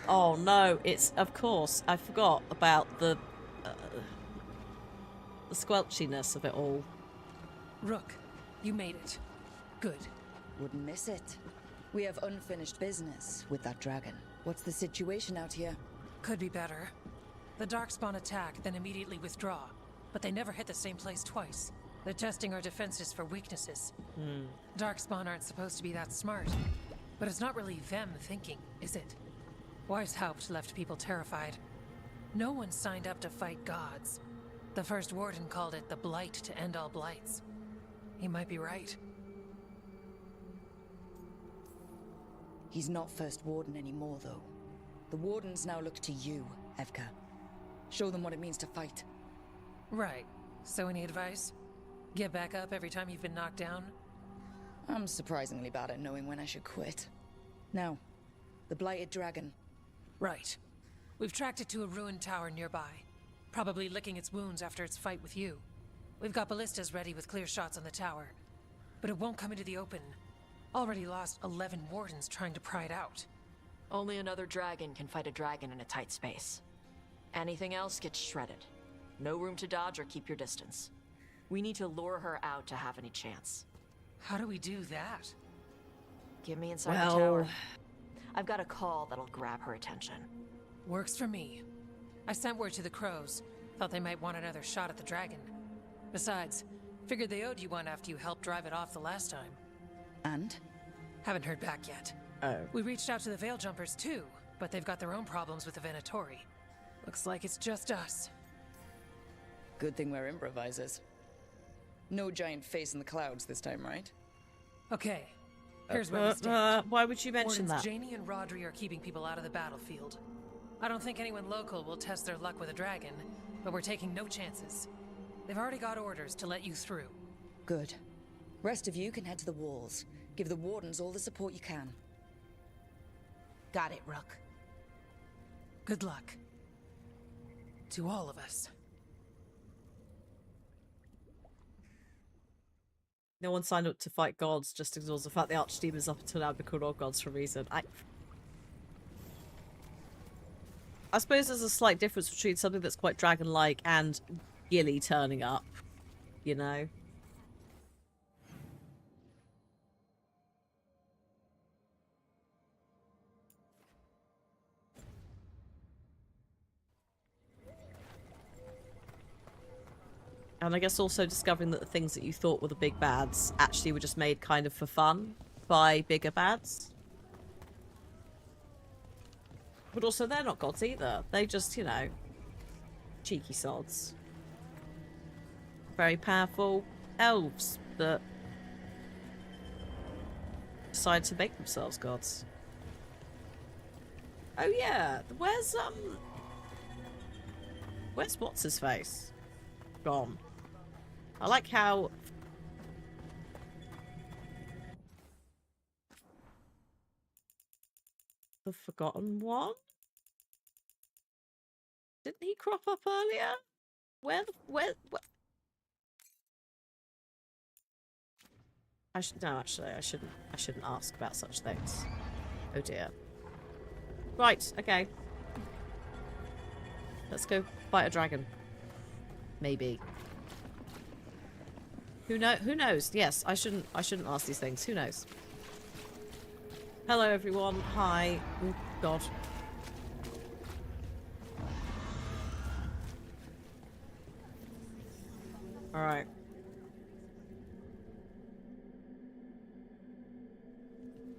Oh no, it's, of course, I forgot about the squelchiness of it all. Rook, you made it. Good. Wouldn't miss it. We have unfinished business with that dragon. What's the situation out here? Could be better. The Darkspawn attack, then immediately withdraw. But they never hit the same place twice. They're testing our defenses for weaknesses. Darkspawn aren't supposed to be that smart. But it's not really them thinking, is it? Weishaupt left people terrified. No one signed up to fight gods. The first warden called it the blight to end all blights. He might be right. He's not first warden anymore, though. The wardens now look to you, Evka. Show them what it means to fight. Right. So any advice? Get back up every time you've been knocked down? I'm surprisingly bad at knowing when I should quit. Now, the blighted dragon. Right. We've tracked it to a ruined tower nearby. Probably licking its wounds after its fight with you. We've got ballistas ready with clear shots on the tower. But it won't come into the open. Already lost 11 wardens trying to pry it out. Only another dragon can fight a dragon in a tight space. Anything else gets shredded. No room to dodge or keep your distance. We need to lure her out to have any chance. How do we do that? Get me inside the tower. I've got a call that'll grab her attention. Works for me. I sent word to the crows. Thought they might want another shot at the dragon. Besides, figured they owed you one after you helped drive it off the last time. And? Haven't heard back yet. Oh. We reached out to the Veil Jumpers too, but they've got their own problems with the Venatori. Looks like it's just us. Good thing we're improvisers. No giant face in the clouds this time, right? Okay. Here's where we stand. Why would you mention Wardens that? Janie and Rodri are keeping people out of the battlefield. I don't think anyone local will test their luck with a dragon, but we're taking no chances. They've already got orders to let you through. Good. Rest of you can head to the walls. Give the wardens all the support you can. Got it, Rook. Good luck. To all of us. No one signed up to fight gods, just ignores the fact the archdemons up until now have been called all gods for a reason. I suppose there's a slight difference between something that's quite dragon-like and Gilly turning up, you know? And I guess also discovering that the things that you thought were the big bads actually were just made kind of for fun by bigger bads. But also they're not gods either. They just, you know, cheeky sods. Very powerful elves that decide to make themselves gods. Oh yeah, where's Where's what's-his-face? Gone. I like how... The Forgotten One? Didn't he crop up earlier? Where? No, actually, I shouldn't ask about such things. Oh dear. Right, okay. Let's go fight a dragon. Maybe. Who knows? Yes, I shouldn't ask these things. Who knows? Hello everyone. Hi. Oh god. Alright.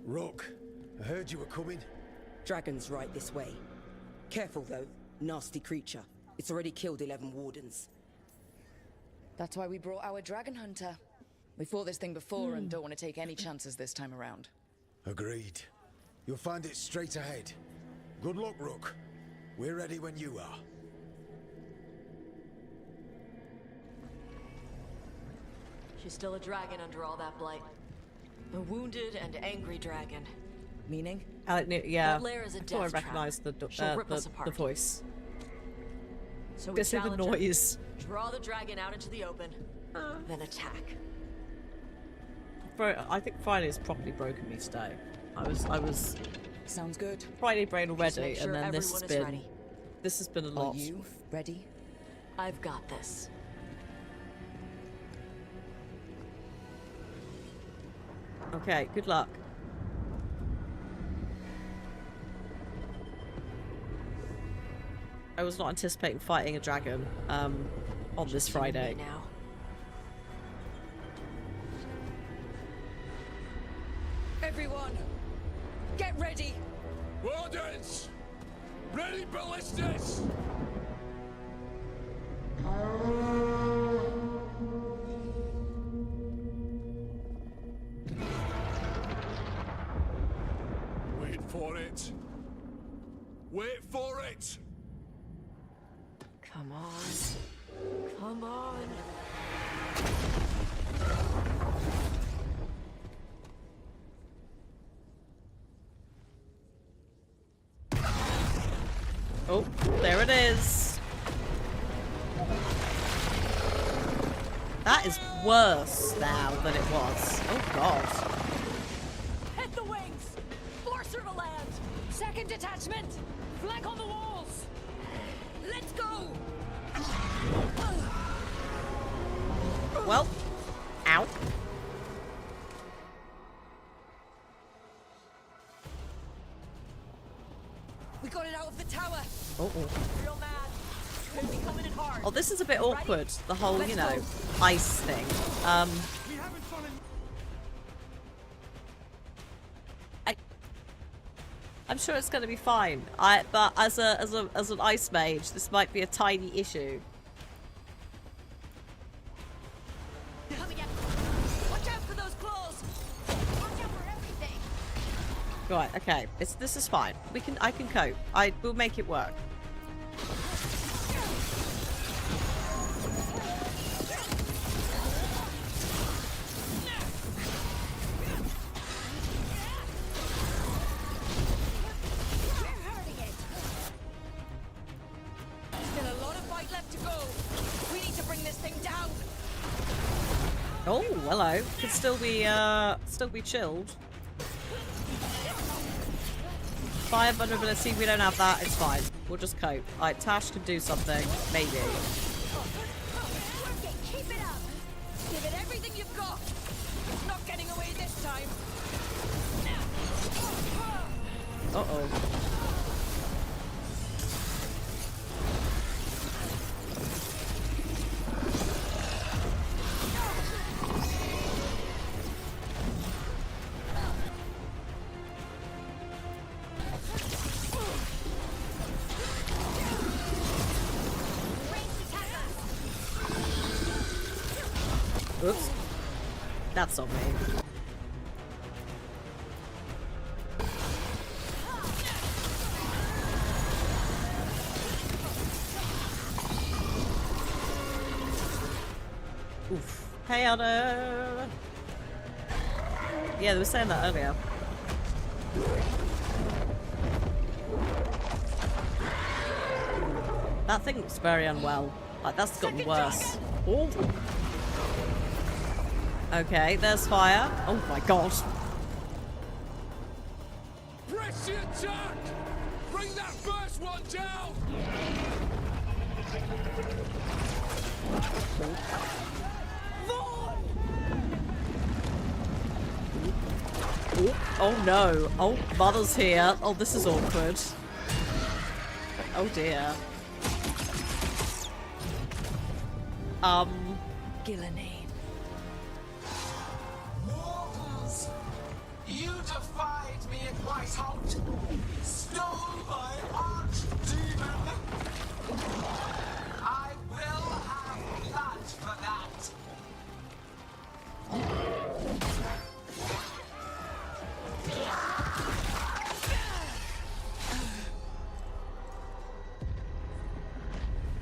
Rock, I heard you were coming. Dragon's right this way. Careful though, nasty creature. It's already killed 11 wardens. That's why we brought our dragon hunter. We fought this thing before and don't want to take any chances this time around. Agreed. You'll find it straight ahead. Good luck, Rook. We're ready when you are. She's still a dragon under all that blight. A wounded and angry dragon. Meaning? Yeah. That lair is a I thought I death trap. recognised She'll rip us apart. the voice. So we Guess the challenge her, noise. draw the dragon out into the open, then attack. Bro, I think Friday's properly broken me today. I was sounds good. Friday brain Just already, make sure and then this has everyone is been ready. this has been a lot. Are you ready? I've got this. Okay, good luck. I was not anticipating fighting a dragon on this Friday. Now. Everyone, get ready. Wardens! Ready ballistas! Wait for it. Wait for it! Come on. Come on. Oh, there it is. That is worse now than it was. Oh god. Hit the wings! Force her to land! Second detachment! Flank on the walls! Let's go! Well, ow. We got it out of the tower. Uh-oh. Real mad. Could be coming in hard. Oh, this is a bit awkward. The whole, Let's you know, go. ice thing. I'm sure it's going to be fine. But as an ice mage, this might be a tiny issue. Coming at me. Watch out for those claws. Watch out for everything. Right, okay. This is fine. I can cope. We'll make it work. Still a lot of fight left to go. We need to bring this thing down. Oh, hello. Could still be chilled. Fire vulnerability, we don't have that, it's fine. We'll just cope. Alright, Tash can do something. Maybe. Work it. Keep it up. Give it everything you've got. It's not getting away this time. Uh-oh. Oops. That's on me. Oof. Hey, Anna. Yeah, they were saying that earlier. That thing looks very unwell. Like, that's gotten worse. Oh. Okay, there's fire. Oh my god. Press the attack! Bring that first one down! Oh no. Oh, Mother's here. Oh, this is awkward. Oh dear. Gillenane. Mortals! You defied me at Whitehout! Stole my archdemon! I will have blood for that!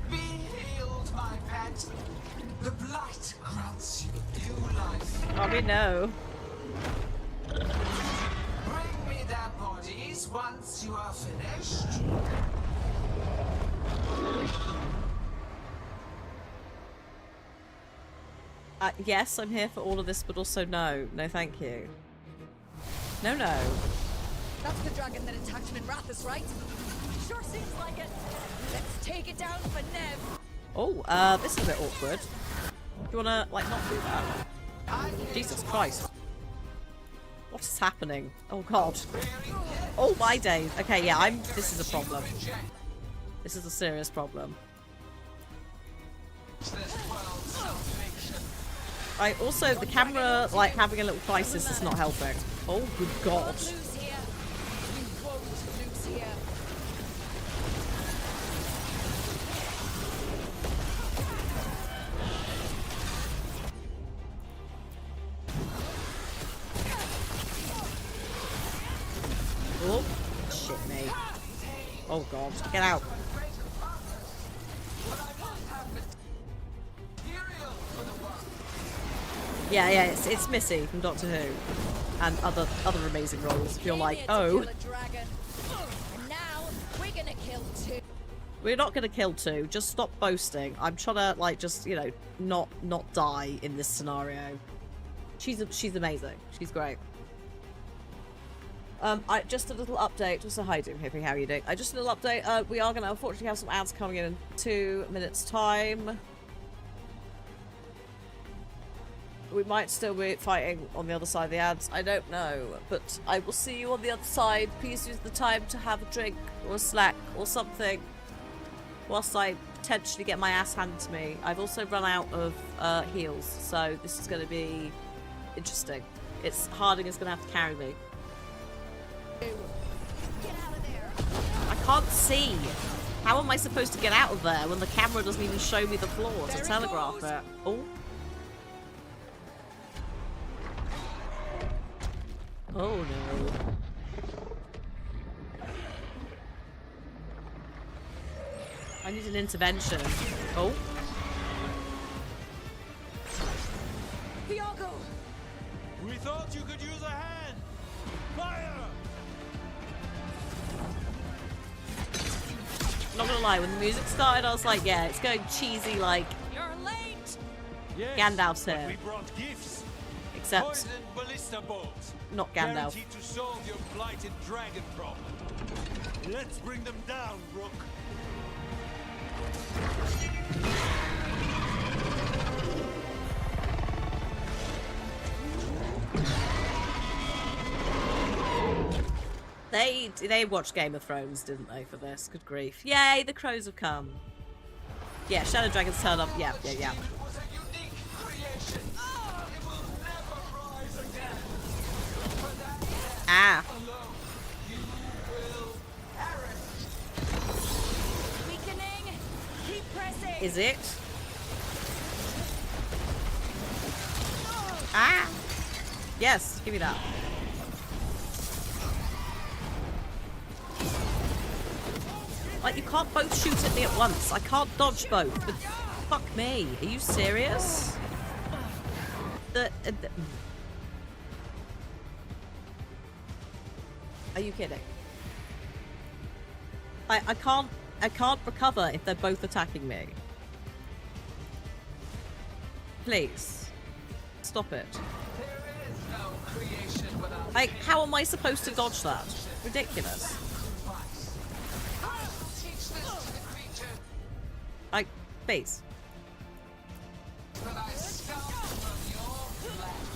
Be healed, my pet! The blight grants you new life! Oh, we know. Bring me their bodies once you are finished. Yes, I'm here for all of this, but also no. No, thank you. No, no. That's the dragon that attacked him in Rathus, right? Sure seems like it. Let's take it down for Nev. Oh, this is a bit awkward. Do you wanna, like, not do that? Jesus Christ. What is happening? Oh god. Oh my days. Okay, yeah, this is a problem. This is a serious problem. Also, the camera, like, having a little crisis is not helping. Oh, good god. Oh, shit me. Oh god, get out. Yeah, yeah, it's Missy from Doctor Who. And other amazing roles. If you're like, oh. We're not gonna kill two, just stop boasting. I'm trying to, like, just, you know, not die in this scenario. She's amazing. She's great. Just a little update. Also, hi, Doom Hippie, how are you doing? Just a little update. We are going to unfortunately have some ads coming in 2 minutes' time. We might still be fighting on the other side of the ads. I don't know, but I will see you on the other side. Please use the time to have a drink or a snack or something whilst I potentially get my ass handed to me. I've also run out of heals, so this is going to be interesting. Harding is going to have to carry me. I can't see. How am I supposed to get out of there when the camera doesn't even show me the floor to telegraph it? Oh. Oh no. I need an intervention. Oh. Viago! We thought you could use a hand! Fire! Not gonna lie, when the music started, I was like, yeah, it's going cheesy, like You're late. Yes, Gandalf's but here. we brought gifts. Except Poison ballista bolts. not Gandalf. Guaranteed to solve your blighted dragon problem. Let's bring them down, Rook. They watched Game of Thrones, didn't they, for this? Good grief. Yay, the crows have come. Yeah, Shadow Dragons turned up. Yeah. Ah. Weakening. Keep pressing. Is it? Ah. Yes, give me that. Like, you can't both shoot at me at once. I can't dodge both. But fuck me. Are you serious? Are you kidding? I can't recover if they're both attacking me. Please. Stop it. Like, how am I supposed to dodge that? Ridiculous. Like, please.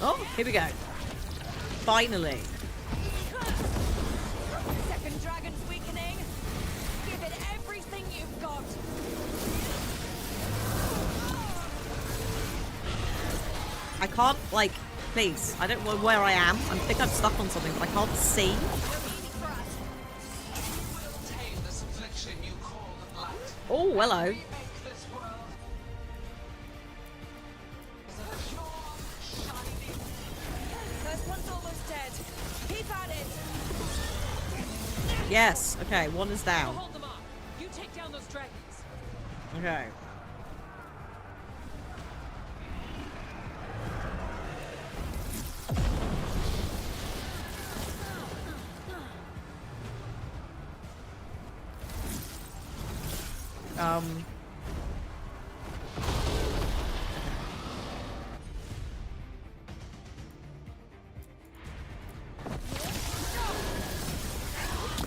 Oh, here we go. Finally. Second dragon's weakening. Give it everything you've got. I can't, like, please. I don't know where I am. I think I'm stuck on something, but I can't see. Oh, hello. First one's almost dead. Keep at it. Yes. Okay, one is down. Hold them off. You take down those dragons. Okay.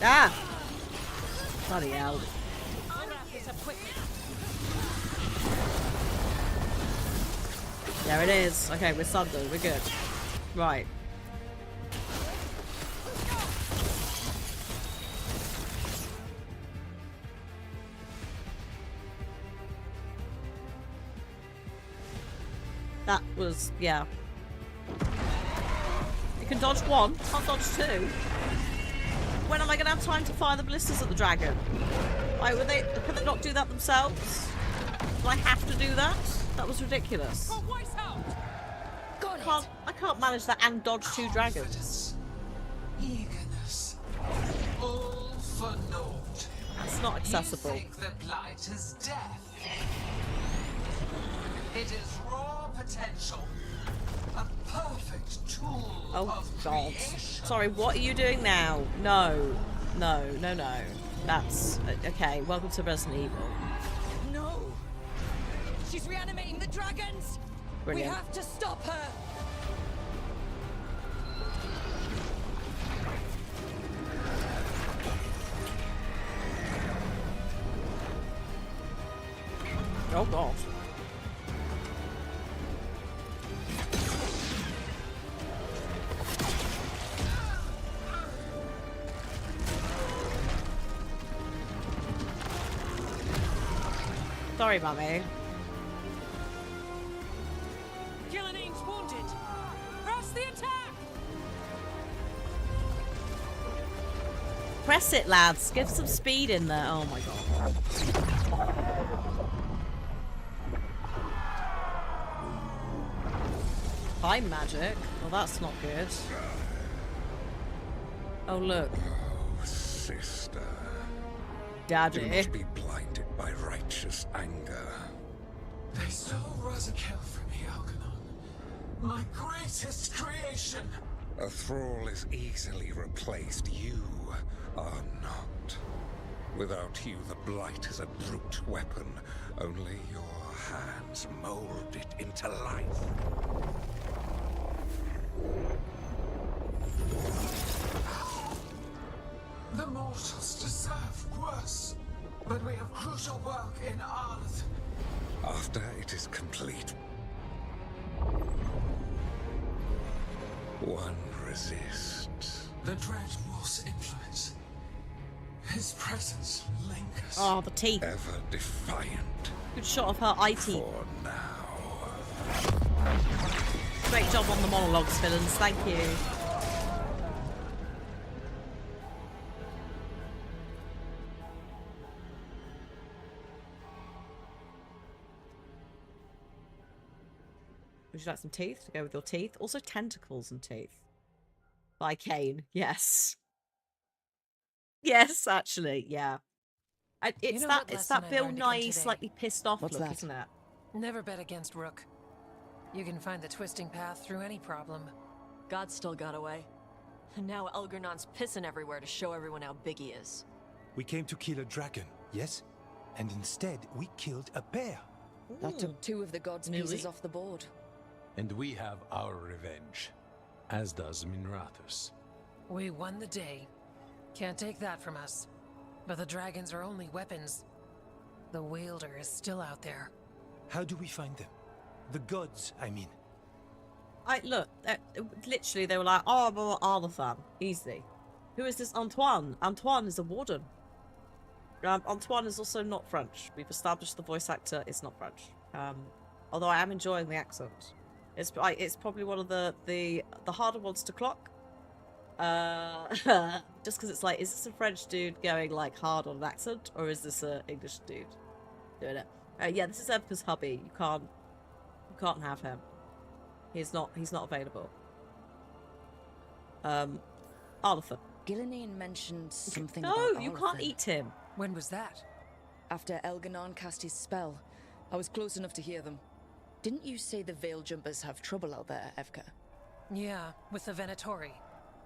Ah! Bloody hell. I'll wrap this up quickly. There it is. Okay, we're sundered. We're good. Right. That was, yeah. You can dodge one, can't dodge two. When am I going to have time to fire the ballistas at the dragon? Like, can they not do that themselves? Do I have to do that? That was ridiculous. I can't manage that and dodge two dragons. Eagerness. All for naught. That's not accessible. You think that light is death. It is raw potential. A perfect tool of God. creation. Sorry, what are you doing now? No. No, no, no. That's... okay, welcome to Resident Evil. No. She's reanimating the dragons. Brilliant. We have to stop her. Oh, God. Sorry, Mummy. Gillinane's wounded. Press the attack. Press it, lads. Get some speed in there. Oh, my God. Time magic? Well, that's not good. Oh, look. Oh, sister. Daddy. Do not be blinded by righteous anger. They stole Rosakill from me, Algernon. My greatest creation. A thrall is easily replaced. You are not. Without you, the blight is a brute weapon. Only your hands mold it into life. The mortals deserve worse. But we have crucial work in Arth. After it is complete, one resists. The Dread Wolf's influence. His presence lingers. Oh, the teeth. Ever defiant. Good shot of her eye teeth. For now. Great job on the monologues, villains. Thank you. Would you like some teeth to go with your teeth? Also tentacles and teeth. By Kane. Yes. Yes, actually. Yeah. It's You know that what it's lesson that I Bill learned again Nye today? slightly pissed off What's look, that? isn't it? Never bet against Rook. You can find the twisting path through any problem. God still got away. And now Elgernon's pissing everywhere to show everyone how big he is. We came to kill a dragon, yes? And instead, we killed a bear. That took 2 of the gods' pieces off the board. And we have our revenge, as does Minrathus. We won the day. Can't take that from us. But the dragons are only weapons. The wielder is still out there. How do we find them? The gods, I mean. Look, literally they were like, oh, well, Arlathan, easy. Who is this Antoine? Antoine is a warden. Antoine is also not French. We've established the voice actor is not French. Although I am enjoying the accent. It's probably one of the harder ones to clock. Just because it's like, is this a French dude going like hard on an accent, or is this an English dude doing it? Yeah, this is Evka's hubby. You can't have him. He's not available. Arthur. Gillenane mentioned something No, about you Arthur. can't eat him. When was that? After Elgernon cast his spell. I was close enough to hear them. Didn't you say the Veil Jumpers have trouble out there, Evka? Yeah, with the Venatori.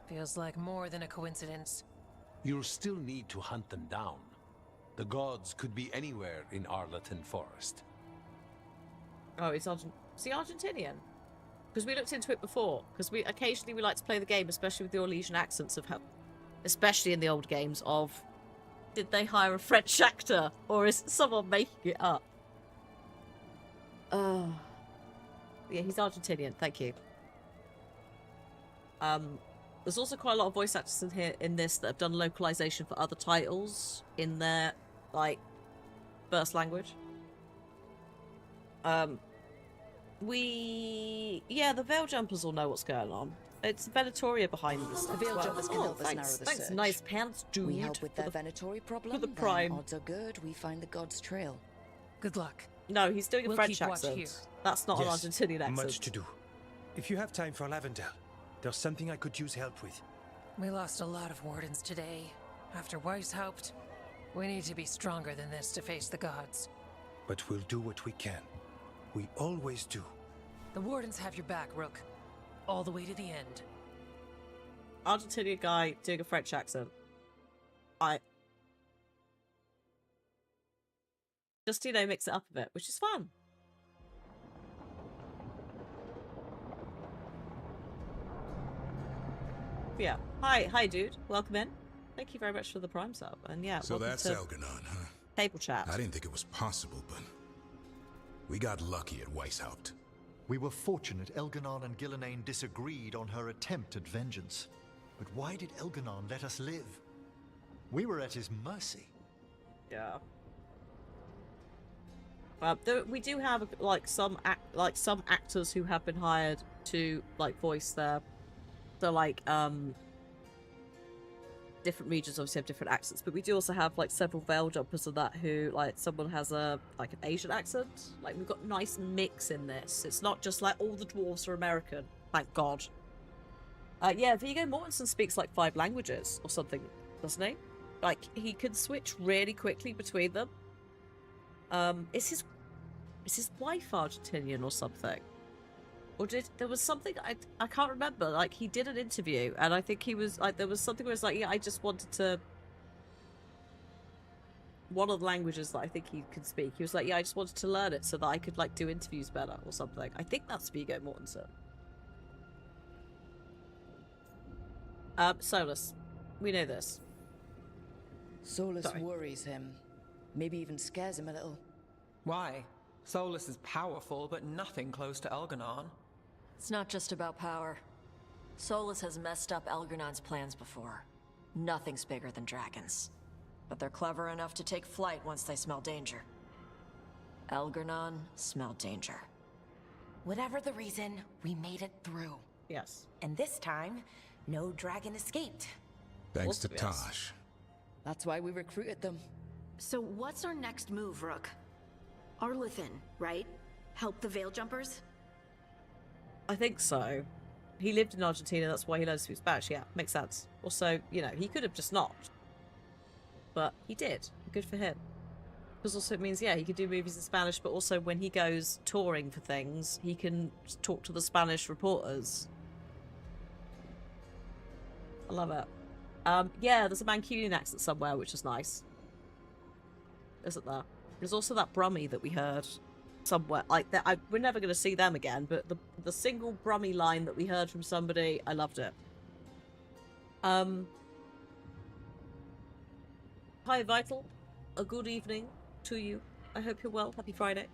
Feels like more than a coincidence. You'll still need to hunt them down. The gods could be anywhere in Arlatan Forest. Oh, is he Argentinian? Because we looked into it before. Because we occasionally like to play the game, especially with the Orlesian accents of how, especially in the old games of, did they hire a French actor or is someone making it up? Yeah, he's Argentinian. Thank you. There's also quite a lot of voice actors in here in this that have done localization for other titles in their like first language. The Veil Jumpers will know what's going on. It's Venatoria behind this. The Veil Jumpers can help us narrow the Thanks, search. nice pants, dude. We help with their Venatori problem. for the then prime. Odds are good we find the god's trail. Good luck. No, he's doing a We'll French keep watch accent. here. That's not Yes, an Argentinian accent. much to do. If you have time for Lavendel, there's something I could use help with. We lost a lot of wardens today. After Weishaupt, we need to be stronger than this to face the gods. But we'll do what we can. We always do. The wardens have your back, Rook. All the way to the end. Argentinian guy doing a French accent. Just, mix it up a bit, which is fun. Yeah. Hi, dude. Welcome in. Thank you very much for the Prime sub. And yeah, So welcome that's to Elgernon, huh? Table chat. I didn't think it was possible, but we got lucky at Weishaupt. We were fortunate Elgernon and Gillenane disagreed on her attempt at vengeance. But why did Elgernon let us live? We were at his mercy. Yeah. We do have some actors who have been hired to voice their, different regions obviously have different accents, but we do also have several Veil Jumpers of that who someone has an Asian accent. We've got a nice mix in this. It's not just all the dwarves are American. Thank God. Yeah, Viggo Mortensen speaks 5 languages or something, doesn't he? He can switch really quickly between them. Is his wife Argentinian or something? Or there was something I can't remember. He did an interview and I think he was there was something where it's yeah, I just wanted to, one of the languages that I think he could speak, he was yeah, I just wanted to learn it so that I could do interviews better or something. I think that's Viggo Mortensen. Solus, we know this. Solus Sorry. worries him. Maybe even scares him a little. Why? Solus is powerful, but nothing close to Elgernon. It's not just about power. Solus has messed up Elgernon's plans before. Nothing's bigger than dragons. But they're clever enough to take flight once they smell danger. Elgernon smelled danger. Whatever the reason, we made it through. Yes. And this time, no dragon escaped. Thanks to Tosh. That's why we recruited them. So what's our next move, Rook? Arlathan, right? Help the Veil Jumpers? I think so. He lived in Argentina, that's why he learned to speak Spanish. Yeah, makes sense. Also, he could have just not. But he did. Good for him. Because also it means, yeah, he can do movies in Spanish, but also when he goes touring for things, he can talk to the Spanish reporters. I love it. Yeah, there's a Mancunian accent somewhere, which is nice. Isn't there? There's also that Brummie that we heard somewhere. Like that, we're never going to see them again, but the single Brummie line that we heard from somebody, I loved it. Hi, Vital. A good evening to you. I hope you're well. Happy Friday.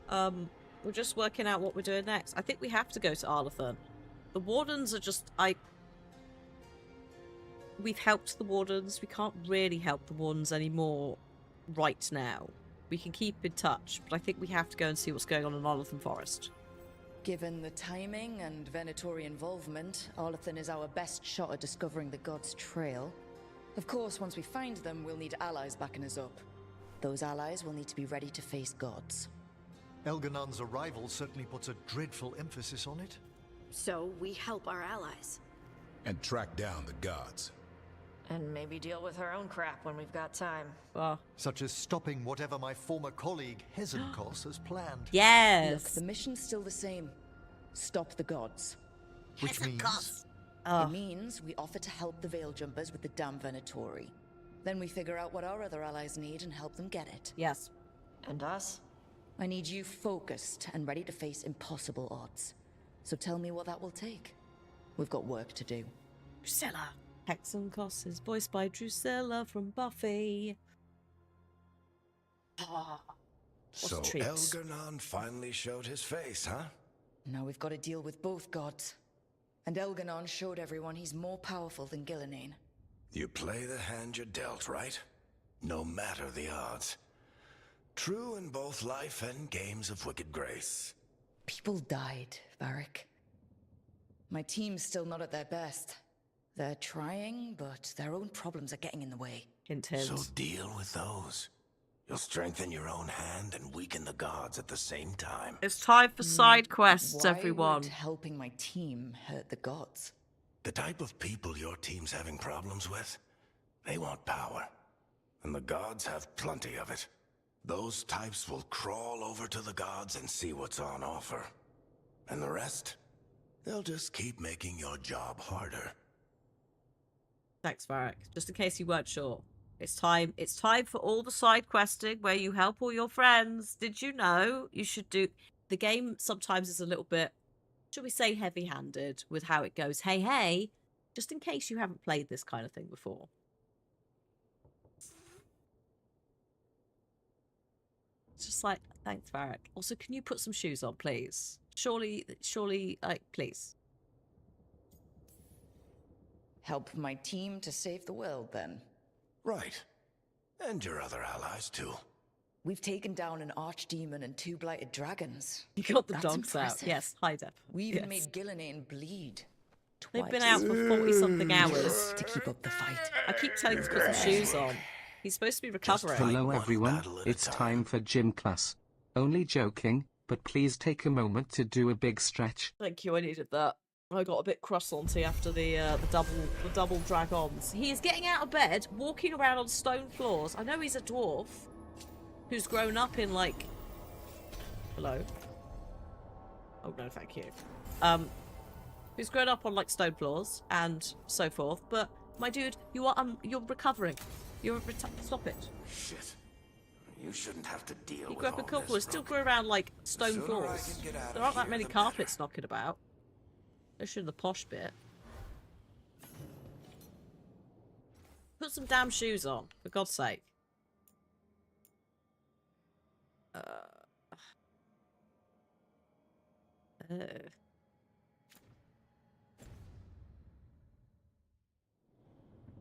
We're just working out what we're doing next. I think we have to go to Arlathan. The Wardens are just... We've helped the Wardens. We can't really help the Wardens anymore right now. We can keep in touch, but I think we have to go and see what's going on in Arlathan Forest. Given the timing and Venatori involvement, Arlathan is our best shot at discovering the gods' trail. Of course, once we find them, we'll need allies backing us up. Those allies will need to be ready to face gods. Elganon's arrival certainly puts a dreadful emphasis on it. So we help our allies. And track down the gods. And maybe deal with our own crap when we've got time. Such as stopping whatever my former colleague Hezenkos has planned. Yes! Look, the mission's still the same. Stop the gods. Which means... It means we offer to help the Veil Jumpers with the damn Venatori. Then we figure out what our other allies need and help them get it. Yes. And us? I need you focused and ready to face impossible odds. So tell me what that will take. We've got work to do. Drusilla. Hezenkos is voiced by Drusilla from Buffy. So Elganon finally showed his face, huh? Now we've got to deal with both gods. And Elganon showed everyone he's more powerful than Gillenane. You play the hand you're dealt, right? No matter the odds. True in both life and games of wicked grace. People died, Varric. My team's still not at their best. They're trying, but their own problems are getting in the way. Intense. So deal with those. You'll strengthen your own hand and weaken the gods at the same time. It's time for side quests, Why everyone. would helping my team hurt the gods? The type of people your team's having problems with, they want power. And the gods have plenty of it. Those types will crawl over to the gods and see what's on offer. And the rest, they'll just keep making your job harder. Thanks, Varric. Just in case you weren't sure. It's time for all the side questing where you help all your friends. Did you know you should do... The game sometimes is a little bit, should we say, heavy-handed with how it goes. Hey, just in case you haven't played this kind of thing before. It's just like, thanks, Varric. Also, can you put some shoes on, please? Surely, like, please. Help my team to save the world, then. Right. And your other allies, too. We've taken down an archdemon and 2 blighted dragons. You got the That's dogs impressive. out. Yes, high def. We even Yes. made Gillenane bleed. They've been out for 40-something hours. To keep up the fight. I keep telling him to put some shoes on. He's supposed to be recovering. Hello everyone, it's time for gym class. Only joking, but please take a moment to do a big stretch. Thank you, I needed that. I got a bit croissanty after the double drag-ons. He is getting out of bed, walking around on stone floors. I know he's a dwarf who's grown up in, like... Hello? Oh, no, thank you. Who's grown up on, like, stone floors and so forth. But, my dude, you're recovering. Stop it. Shit. You shouldn't have to deal You with grew up in all Cornwall, this, still Rook. grew around, like, stone sooner I floors. can get out There of aren't that here, many the carpets knocking about. Especially in the posh bit. Put some damn shoes on, for God's sake.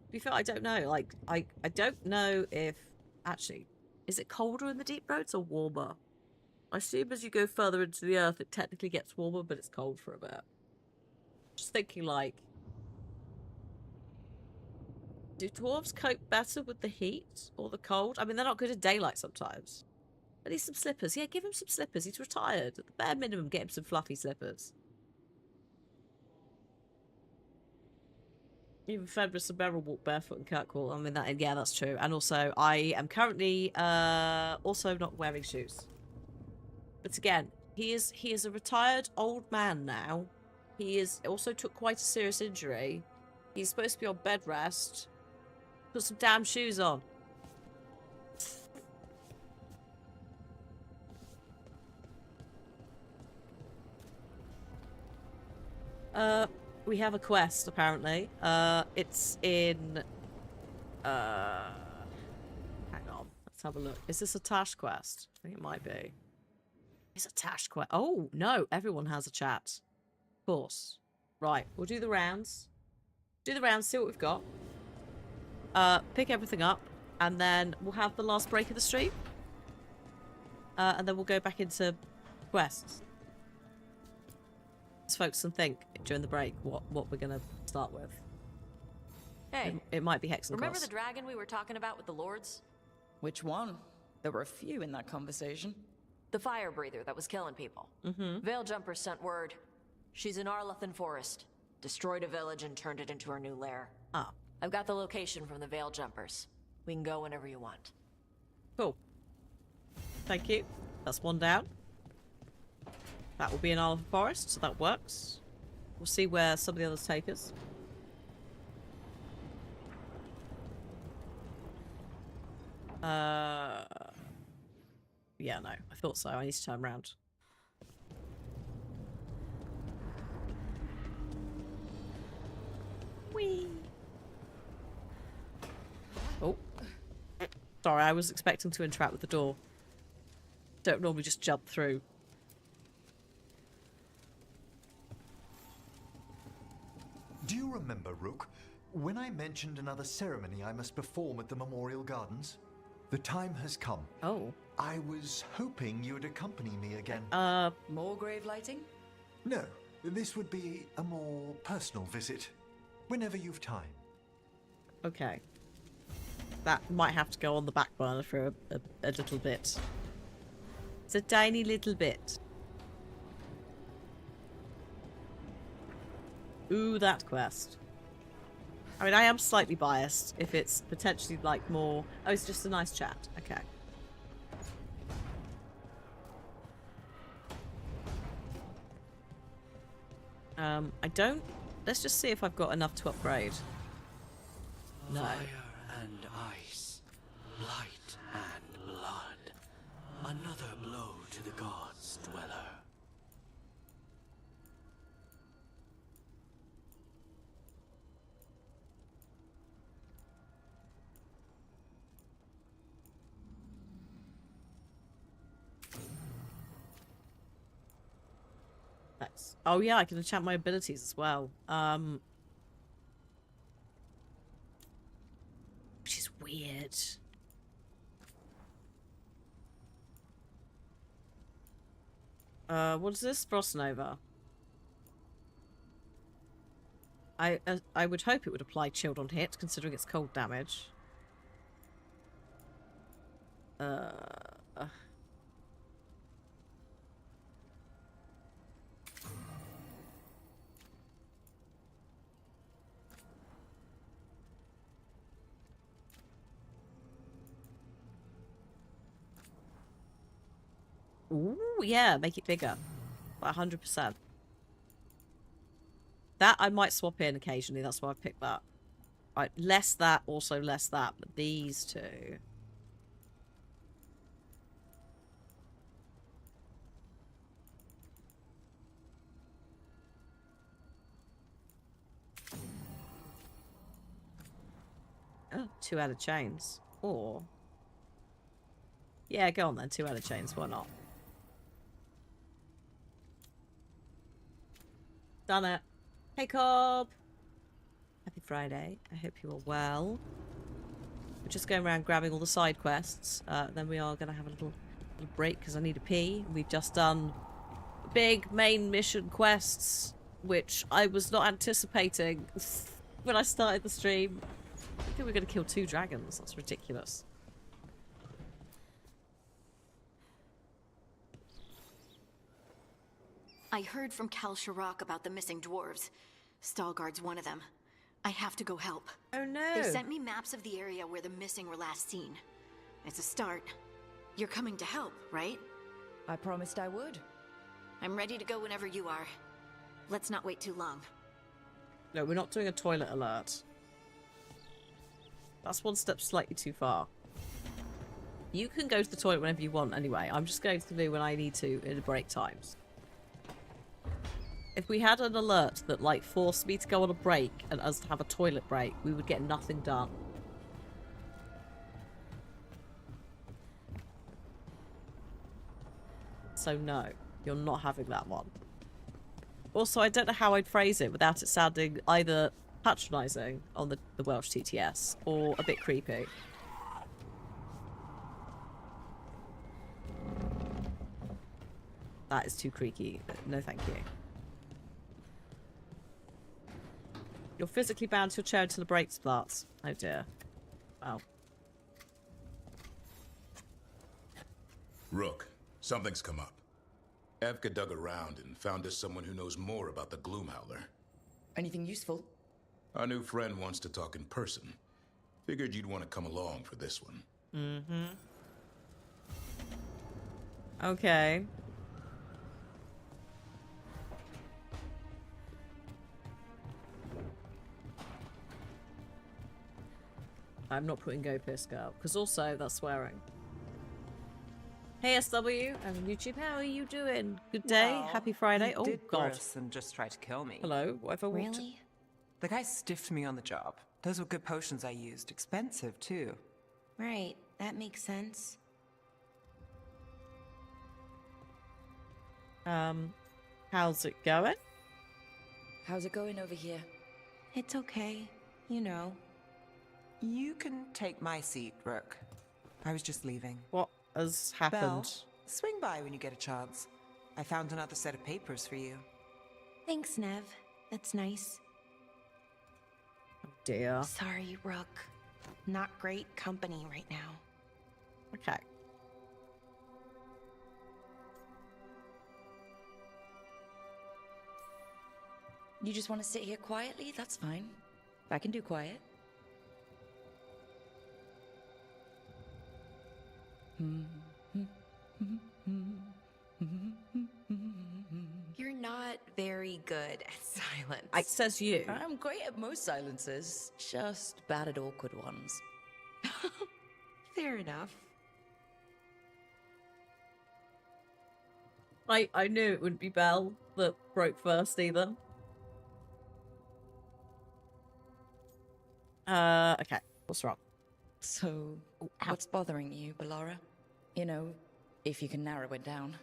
To be fair, I don't know. Like, I don't know if... Actually, is it colder in the deep roads or warmer? I assume as you go further into the earth, it technically gets warmer, but it's cold for a bit. Just thinking, like... Do dwarves cope better with the heat or the cold? I mean, they're not good in daylight sometimes. At least some slippers. Yeah, give him some slippers. He's retired. At the bare minimum, get him some fluffy slippers. Even Fenris and Beryl walk barefoot and catcall. I mean, yeah, that's true. And also, I am currently also not wearing shoes. But again, he is a retired old man now. He is also took quite a serious injury. He's supposed to be on bed rest. Put some damn shoes on. We have a quest, apparently. It's in... hang on. Let's have a look. Is this a Tash quest? I think it might be. It's a Tash quest. Oh, no. Everyone has a chat. Of course. Right. We'll do the rounds. Do the rounds, see what we've got. Pick everything up. And then we'll have the last break of the stream. And then we'll go back into quests. Let's focus and think during the break what we're going to start with. Hey. It might be Hex and Remember Cross. the dragon we were talking about with the lords? Which one? There were a few in that conversation. The fire breather that was killing people. Veil Jumpers sent word. She's in Arlathan Forest. Destroyed a village and turned it into her new lair. Ah. I've got the location from the Veil Jumpers. We can go whenever you want. Cool. Thank you. That's one down. That will be in Arlathan Forest, so that works. We'll see where some of the others take us. Yeah, no. I thought so. I need to turn around. Whee! Oh. Sorry, I was expecting to interact with the door. Don't normally just jump through. Do you remember, Rook, when I mentioned another ceremony I must perform at the Memorial Gardens? The time has come. Oh. I was hoping you would accompany me again. More grave lighting? No, this would be a more personal visit. Whenever you've time. Okay. That might have to go on the back burner for a little bit. It's a tiny little bit. Ooh, that quest. I mean, I am slightly biased if it's potentially like more... Oh, it's just a nice chat. Okay. I don't... Let's just see if I've got enough to upgrade. No. Fire and ice, light and blood. Another blow to the gods' dweller. Nice. Oh yeah, I can enchant my abilities as well. Which is weird. What is this? Frost Nova. I would hope it would apply chilled on hit, considering it's cold damage. Ooh, yeah, make it bigger. 100%. That I might swap in occasionally, that's why I picked that. Right, less that, also less that, but these two. Oh, 2 added chains. Or... Yeah, go on then, 2 added chains, why not? Done it. Hey, Cobb! Happy Friday. I hope you are well. We're just going around grabbing all the side quests. Then we are going to have a little break because I need a pee. We've just done big main mission quests, which I was not anticipating when I started the stream. I think we're going to kill 2 dragons. That's ridiculous. I heard from Cal Sharrock about the missing dwarves. Stalgard's one of them. I have to go help. Oh no. They sent me maps of the area where the missing were last seen. It's a start. You're coming to help, right? I promised I would. I'm ready to go whenever you are. Let's not wait too long. No, we're not doing a toilet alert. That's one step slightly too far. You can go to the toilet whenever you want anyway. I'm just going to do when I need to in the break times. If we had an alert that, like, forced me to go on a break and us to have a toilet break, we would get nothing done. So no, you're not having that one. Also, I don't know how I'd phrase it without it sounding either patronising on the Welsh TTS or a bit creepy. That is too creaky. No, thank you. You're physically bound to your chair until the break starts. Oh dear. Wow. Rook, something's come up. Evka dug around and found us someone who knows more about the Gloomhowler. Anything useful? Our new friend wants to talk in person. Figured you'd want to come along for this one. Mm-hmm. Okay. I'm not putting Go Piss Girl, because also that's swearing. Hey SW and YouTube, how are you doing? Good day, Well, happy Friday. he Oh did god. gross and just try to kill me. Hello, what have I walked? Really? The guy stiffed me on the job. Those were good potions I used. Expensive, too. Right, that makes sense. How's it going? How's it going over here? It's okay, you know. You can take my seat, Rook. I was just leaving. What has happened? Belle, swing by when you get a chance. I found another set of papers for you. Thanks, Nev. That's nice. Oh dear. Sorry, Rook. Not great company right now. Okay. You just want to sit here quietly? That's fine. I can do quiet. You're not very good at silence. It says you. I'm great at most silences, just bad at awkward ones. Fair enough. I knew it wouldn't be Belle that broke first either. Okay. What's wrong? So, what's bothering you, Bellara? You know, if you can narrow it down.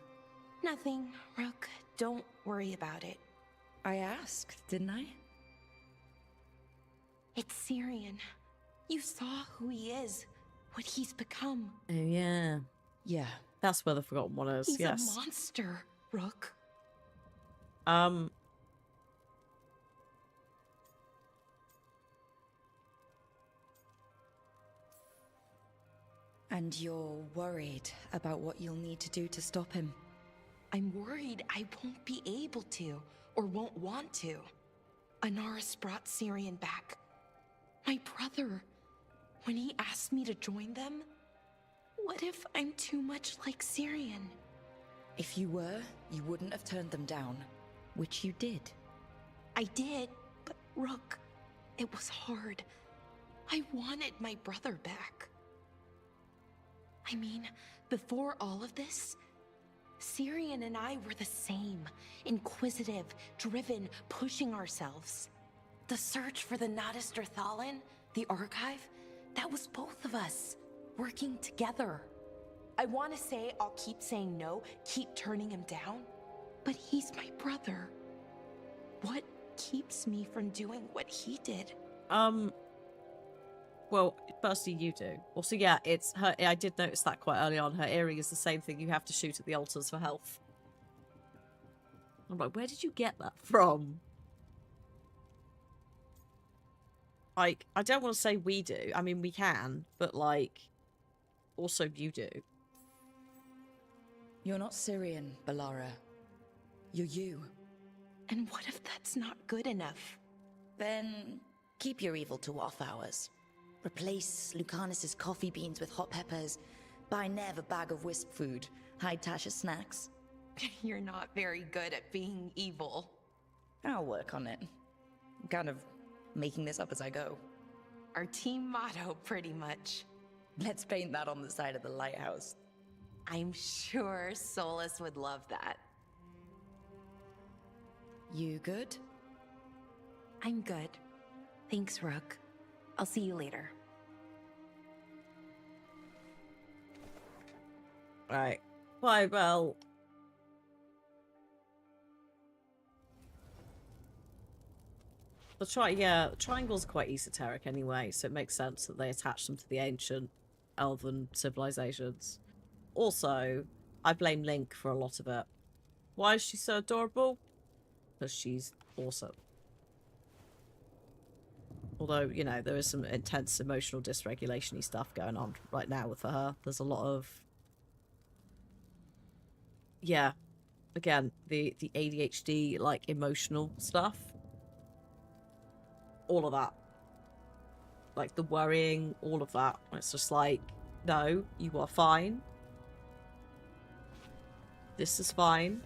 Nothing, Rook. Don't worry about it. I asked, didn't I? It's Syrian. You saw who he is, what he's become. Oh, yeah. Yeah. That's where the Forgotten One is, He's yes. a monster, Rook. And you're worried about what you'll need to do to stop him. I'm worried I won't be able to, or won't want to. Anaris brought Syrian back. My brother. When he asked me to join them, what if I'm too much like Syrian? If you were, you wouldn't have turned them down, which you did. I did, but Rook, it was hard. I wanted my brother back. I mean, before all of this, Syrian and I were the same. Inquisitive, driven, pushing ourselves. The search for the Nadister Thalin, the archive, that was both of us, working together. I want to say I'll keep saying no, keep turning him down, but he's my brother. What keeps me from doing what he did? Well, firstly, you do. Also, yeah, it's her. I did notice that quite early on. Her earring is the same thing you have to shoot at the altars for health. I'm like, where did you get that from? Like, I don't want to say we do. I mean, we can, but like, also you do. You're not Syrian, Bellara. You're you. And what if that's not good enough? Then Keep your evil to off hours. Replace Lucanus's coffee beans with hot peppers. Buy Nev a bag of wisp food. Hide Tasha's snacks. You're not very good at being evil. I'll work on it. I'm kind of making this up as I go. Our team motto, pretty much. Let's paint that on the side of the lighthouse. I'm sure Solus would love that. You good? I'm good. Thanks, Rook. I'll see you later. Right. Bye, Belle. The triangles are quite esoteric anyway, so it makes sense that they attach them to the ancient elven civilizations. Also, I blame Link for a lot of it. Why is she so adorable? Because she's awesome. Although, you know, there is some intense emotional dysregulation-y stuff going on right now with her. There's a lot of... Yeah. Again, the ADHD, like, emotional stuff. All of that. Like, the worrying, all of that. It's just like, no, you are fine. This is fine.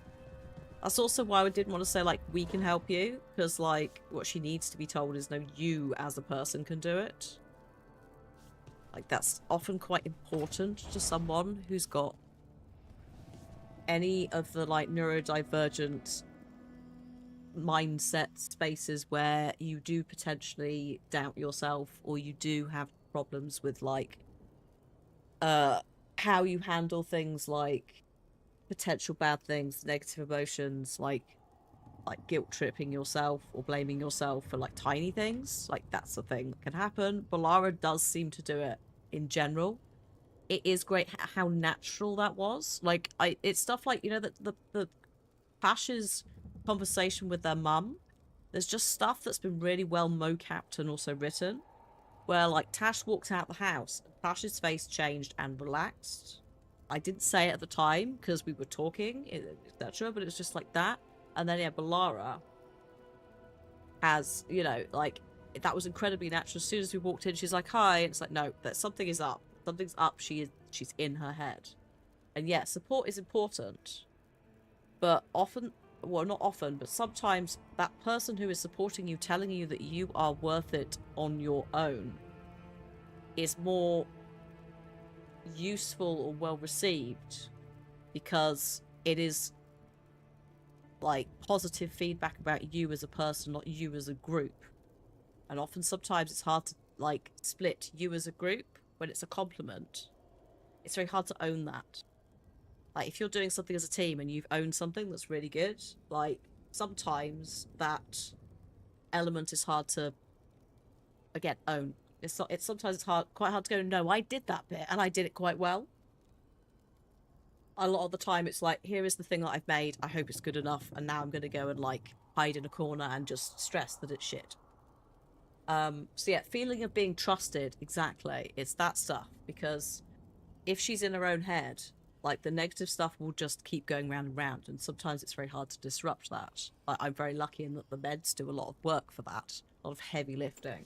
That's also why I didn't want to say, like, we can help you. Because, like, what she needs to be told is, no, you as a person can do it. Like, that's often quite important to someone who's got any of the, like, neurodivergent mindset spaces where you do potentially doubt yourself, or you do have problems with, like, how you handle things like potential bad things, negative emotions, like guilt tripping yourself or blaming yourself for, like, tiny things. Like, that's the thing that can happen. Balara does seem to do it in general. It is great how natural that was. Like, it's stuff like, you know, the Pash's conversation with their mum. There's just stuff that's been really well mocapped and also written, where, like, Tash walked out the house, Pash's face changed and relaxed. I didn't say it at the time because we were talking, etc., but it was just like that. And then, yeah, Balara has, you know, like, that was incredibly natural. As soon as we walked in, she's like, hi. And it's like, no, that something is up. Something's up. She's in her head. And yeah, support is important. But often, well, not often, but sometimes that person who is supporting you, telling you that you are worth it on your own, is more useful or well received because it is, like, positive feedback about you as a person, not you as a group. And often, sometimes it's hard to, like, split you as a group when it's a compliment. It's very hard to own that. Like, if you're doing something as a team and you've owned something that's really good, like, sometimes that element is hard to, again, own. Sometimes it's quite hard to go, no, I did that bit and I did it quite well. A lot of the time it's like, here is the thing that I've made, I hope it's good enough, and now I'm going to go and, like, hide in a corner and just stress that it's shit. So yeah, feeling of being trusted, exactly. It's that stuff, because if she's in her own head, like, the negative stuff will just keep going round and round, and sometimes it's very hard to disrupt that. Like, I'm very lucky in that the meds do a lot of work for that, a lot of heavy lifting.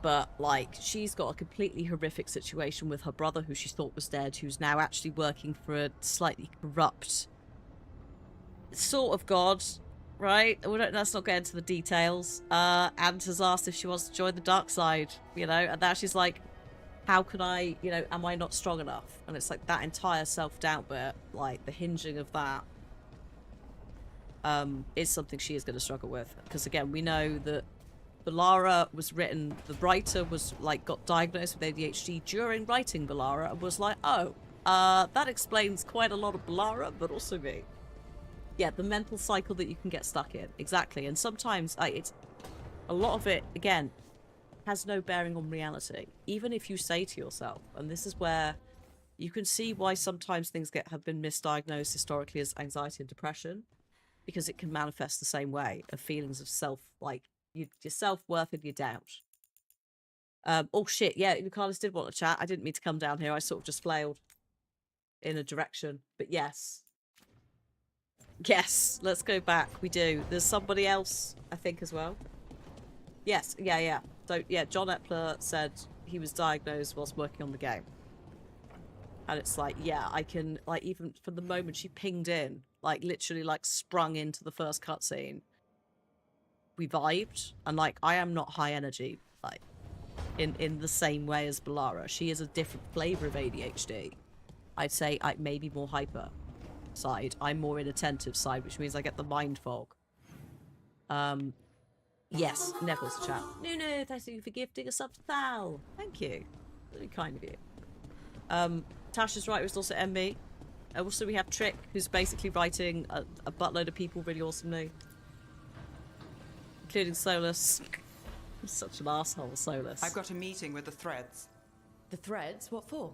But, like, she's got a completely horrific situation with her brother, who she thought was dead, who's now actually working for a slightly corrupt sort of god, right? Let's not get into the details. And has asked if she wants to join the dark side, you know, and now she's like, how can I, you know, am I not strong enough? And it's like that entire self-doubt bit, like, the hinging of that, is something she is going to struggle with. Because, again, we know that Balara was written, the writer was, like, got diagnosed with ADHD during writing Balara and was like, oh, that explains quite a lot of Balara, but also me. Yeah, the mental cycle that you can get stuck in. Exactly. And sometimes, it's a lot of it, again, has no bearing on reality. Even if you say to yourself, and this is where you can see why sometimes things have been misdiagnosed historically as anxiety and depression, because it can manifest the same way of feelings of self, like, your self-worth and your doubt. Oh shit, yeah, Lucanus did want to chat. I didn't mean to come down here. I sort of just flailed in a direction. But yes. Yes, let's go back. We do. There's somebody else, I think, as well. Yes, yeah. So, yeah, John Epler said he was diagnosed whilst working on the game. And it's like, yeah, I can, like, even from the moment she pinged in, like, literally, like, sprung into the first cutscene, we vibed. And, like, I am not high energy, like, in the same way as Balara. She is a different flavour of ADHD. I'd say I maybe more hyper side. I'm more inattentive side, which means I get the mind fog. Yes, Neville's chat. No, thank you for gifting a sub to Thal. Thank you. Really kind of you. Tasha's right, was also MB. Also, we have Trick, who's basically writing a buttload of people really awesomely. Including Solus. He's such an asshole, Solus. I've got a meeting with the Threads. The Threads? What for?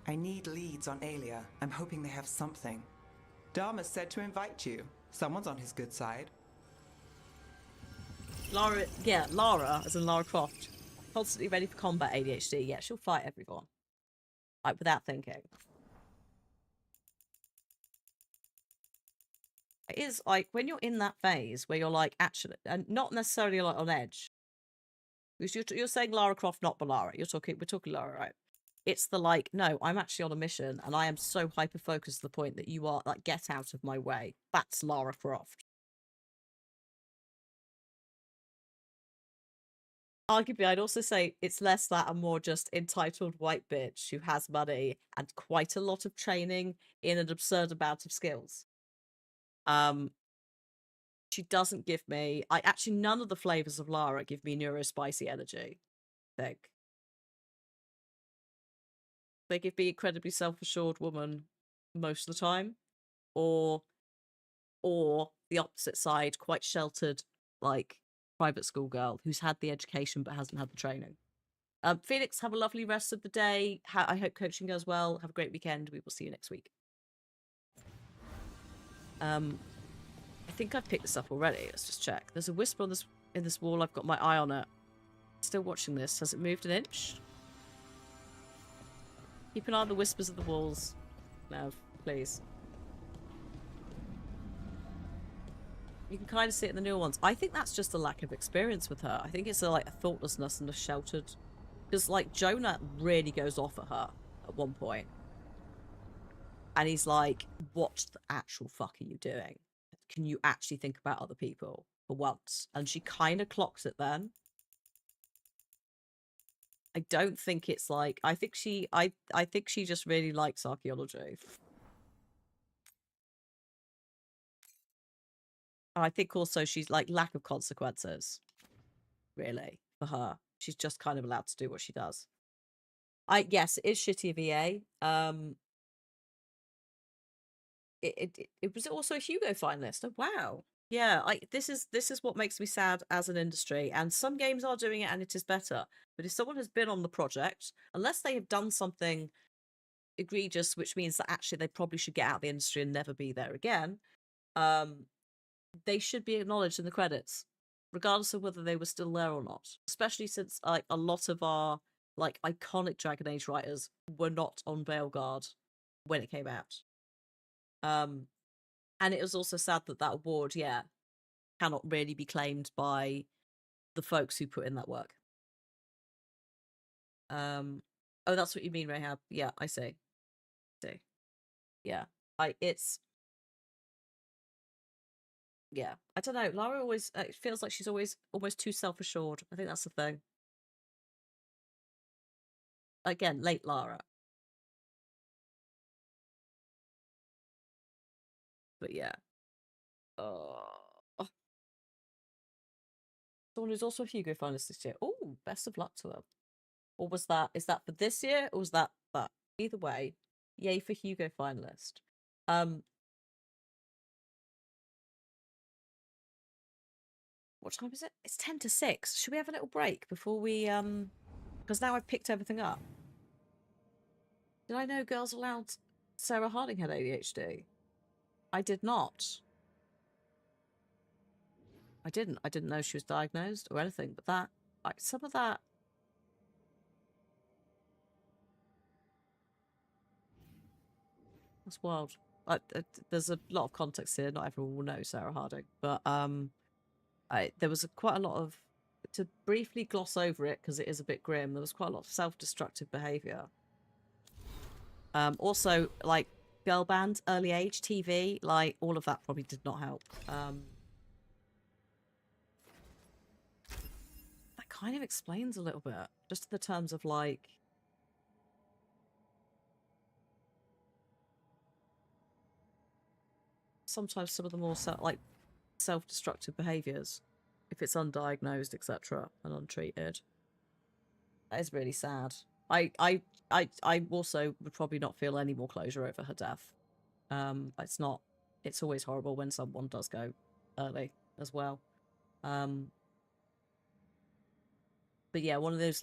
I need leads on Aelia. I'm hoping they have something. Dharma said to invite you. Someone's on his good side. Lara, yeah, Lara, as in Lara Croft. Constantly ready for combat ADHD. Yeah, she'll fight everyone. Like, without thinking. It is, like, when you're in that phase where you're, like, actually, and not necessarily, like, on edge. Because you're saying Lara Croft, not Balara. We're talking Lara, right? It's the, like, no, I'm actually on a mission, and I am so hyper-focused to the point that you are, like, get out of my way. That's Lara Croft. Arguably, I'd also say it's less that and more just entitled white bitch who has money and quite a lot of training in an absurd amount of skills. She doesn't give me... actually, none of the flavours of Lara give me neurospicy energy, I think. They give me incredibly self-assured woman most of the time. Or the opposite side, quite sheltered, like, private school girl who's had the education but hasn't had the training. Felix, have a lovely rest of the day. I hope coaching goes well. Have a great weekend. We will see you next week. I think I've picked this up already. Let's just check. There's a whisper on in this wall. I've got my eye on it. Still watching this. Has it moved an inch? Keep an eye on the whispers of the walls, Nav, please. You can kind of see it in the newer ones. I think that's just a lack of experience with her. I think it's a thoughtlessness and a sheltered... Because, like, Jonah really goes off at her at one point. And he's like, what the actual fuck are you doing? Can you actually think about other people for once? And she kind of clocks it then. I don't think it's like... I think she just really likes archaeology. I think also she's like lack of consequences, really, for her. She's just kind of allowed to do what she does. Yes, it is shitty of EA. It was also a Hugo finalist. Oh wow. Yeah, this is what makes me sad as an industry. And some games are doing it and it is better. But if someone has been on the project, unless they have done something egregious, which means that actually they probably should get out of the industry and never be there again, they should be acknowledged in the credits, regardless of whether they were still there or not. Especially since like a lot of our like iconic Dragon Age writers were not on Veilguard when it came out. And it was also sad that that award, yeah, cannot really be claimed by the folks who put in that work. Oh, that's what you mean, Rahab. Yeah, I see. Yeah, yeah, I don't know. Lara always it feels like she's always almost too self-assured. I think that's the thing. Again, late Lara. But yeah. Someone who's also a Hugo finalist this year. Oh, best of luck to them. Or was that, is that for this year? Or was that? Either way, yay for Hugo finalist. What time is it? It's 10 to 6. Should we have a little break before we, because now I've picked everything up. Did I know Girls Aloud Sarah Harding had ADHD? I did not. I didn't know she was diagnosed or anything, but that, like, some of that... That's wild. there's a lot of context here. Not everyone will know Sarah Harding, but there was quite a lot of, to briefly gloss over it because it is a bit grim, there was quite a lot of self-destructive behaviour. Also, like, girl band, early age, TV, like, all of that probably did not help. That kind of explains a little bit, just in the terms of, like, sometimes some of the more self-destructive behaviours, if it's undiagnosed, etc., and untreated. That is really sad. I also would probably not feel any more closure over her death. It's always horrible when someone does go early as well. But yeah, one of these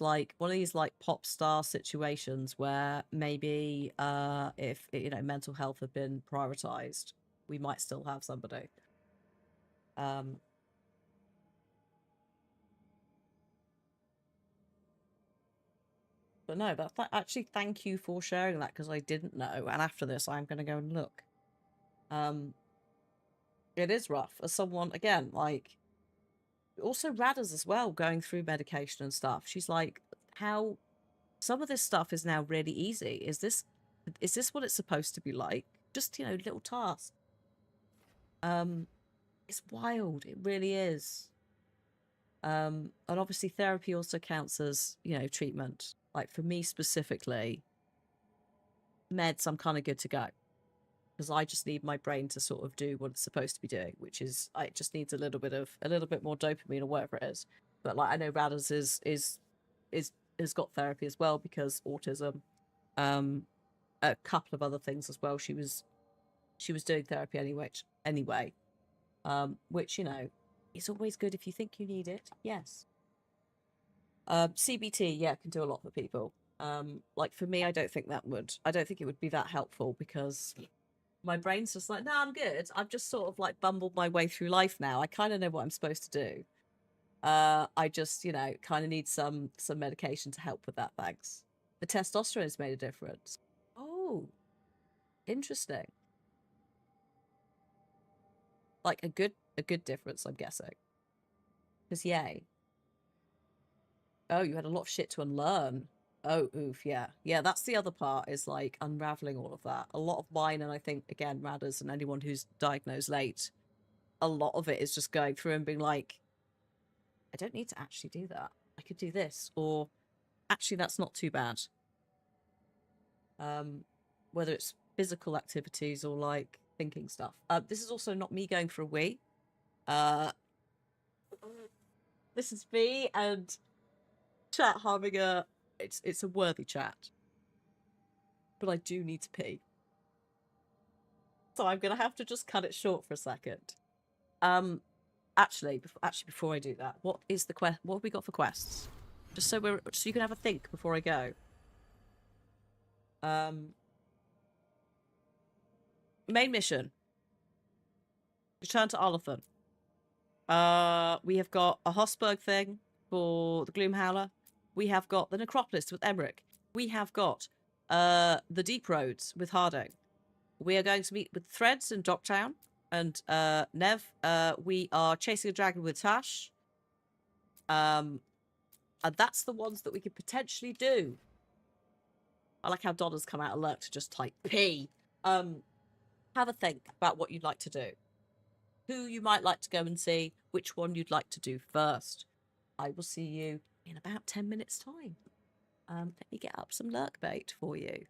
pop star situations where maybe if mental health had been prioritized, we might still have somebody. But no, actually, thank you for sharing that, because I didn't know, and after this, I'm going to go and look. It is rough as someone, again, like, also Radders as well, going through medication and stuff. She's like, how some of this stuff is now really easy. Is this what it's supposed to be like? Just, little tasks. It's wild. It really is. And obviously therapy also counts as, treatment. Like, for me specifically, meds, I'm kind of good to go. Because I just need my brain to sort of do what it's supposed to be doing, which is, it just needs a little bit more dopamine or whatever it is. But like, I know Radders has got therapy as well, because autism, a couple of other things as well. She was doing therapy anyway, which, it's always good if you think you need it. Yes. CBT, yeah, can do a lot for people. Like, for me, I don't think it would be that helpful, because my brain's just like, no, I'm good. I've just sort of like bumbled my way through life now. I kind of know what I'm supposed to do. I just, kind of need some medication to help with that, thanks. The testosterone has made a difference. Oh, interesting. Like, a good difference, I'm guessing. Because yay. Oh, you had a lot of shit to unlearn. Oh, oof, yeah. Yeah, that's the other part, is like unraveling all of that. A lot of mine, and I think, again, Radders and anyone who's diagnosed late, a lot of it is just going through and being like, I don't need to actually do that. I could do this. Or, actually, that's not too bad. Whether it's physical activities or, like, thinking stuff. This is also not me going for a wee. This is me and chat having it's a worthy chat, but I do need to pee, so I'm gonna have to just cut it short for a second. Actually, before I do that, what have we got for quests? Just so you can have a think before I go. Main mission: return to Arlathan. We have got a Hosberg thing for the Gloomhowler. We have got the Necropolis with Emmerich. We have got the Deep Roads with Harding. We are going to meet with Threads in Docktown and Nev. We are chasing a dragon with Tash. And that's the ones that we could potentially do. I like how Donna's come out alert to just type P. Have a think about what you'd like to do. Who you might like to go and see. Which one you'd like to do first. I will see you in about 10 minutes' time. Let me get up some lurk bait for you.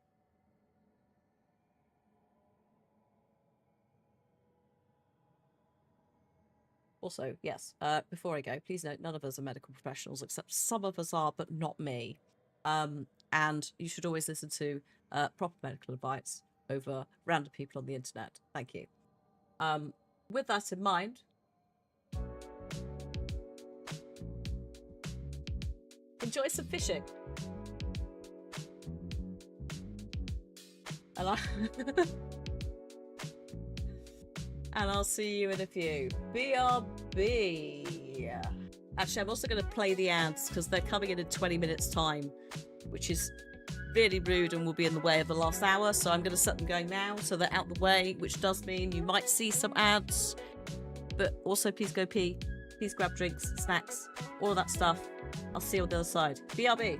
Also, yes, before I go, please note, none of us are medical professionals, except some of us are, but not me. And you should always listen to proper medical advice over random people on the internet. Thank you. With that in mind, enjoy some fishing. And I'll see you in a few. BRB. Actually, I'm also going to play the ads because they're coming in 20 minutes' time, which is really rude and will be in the way of the last hour, so I'm going to set them going now so they're out the way, which does mean you might see some ads. But also, please go pee. Please grab drinks, snacks, all of that stuff. I'll see you on the other side. BRB.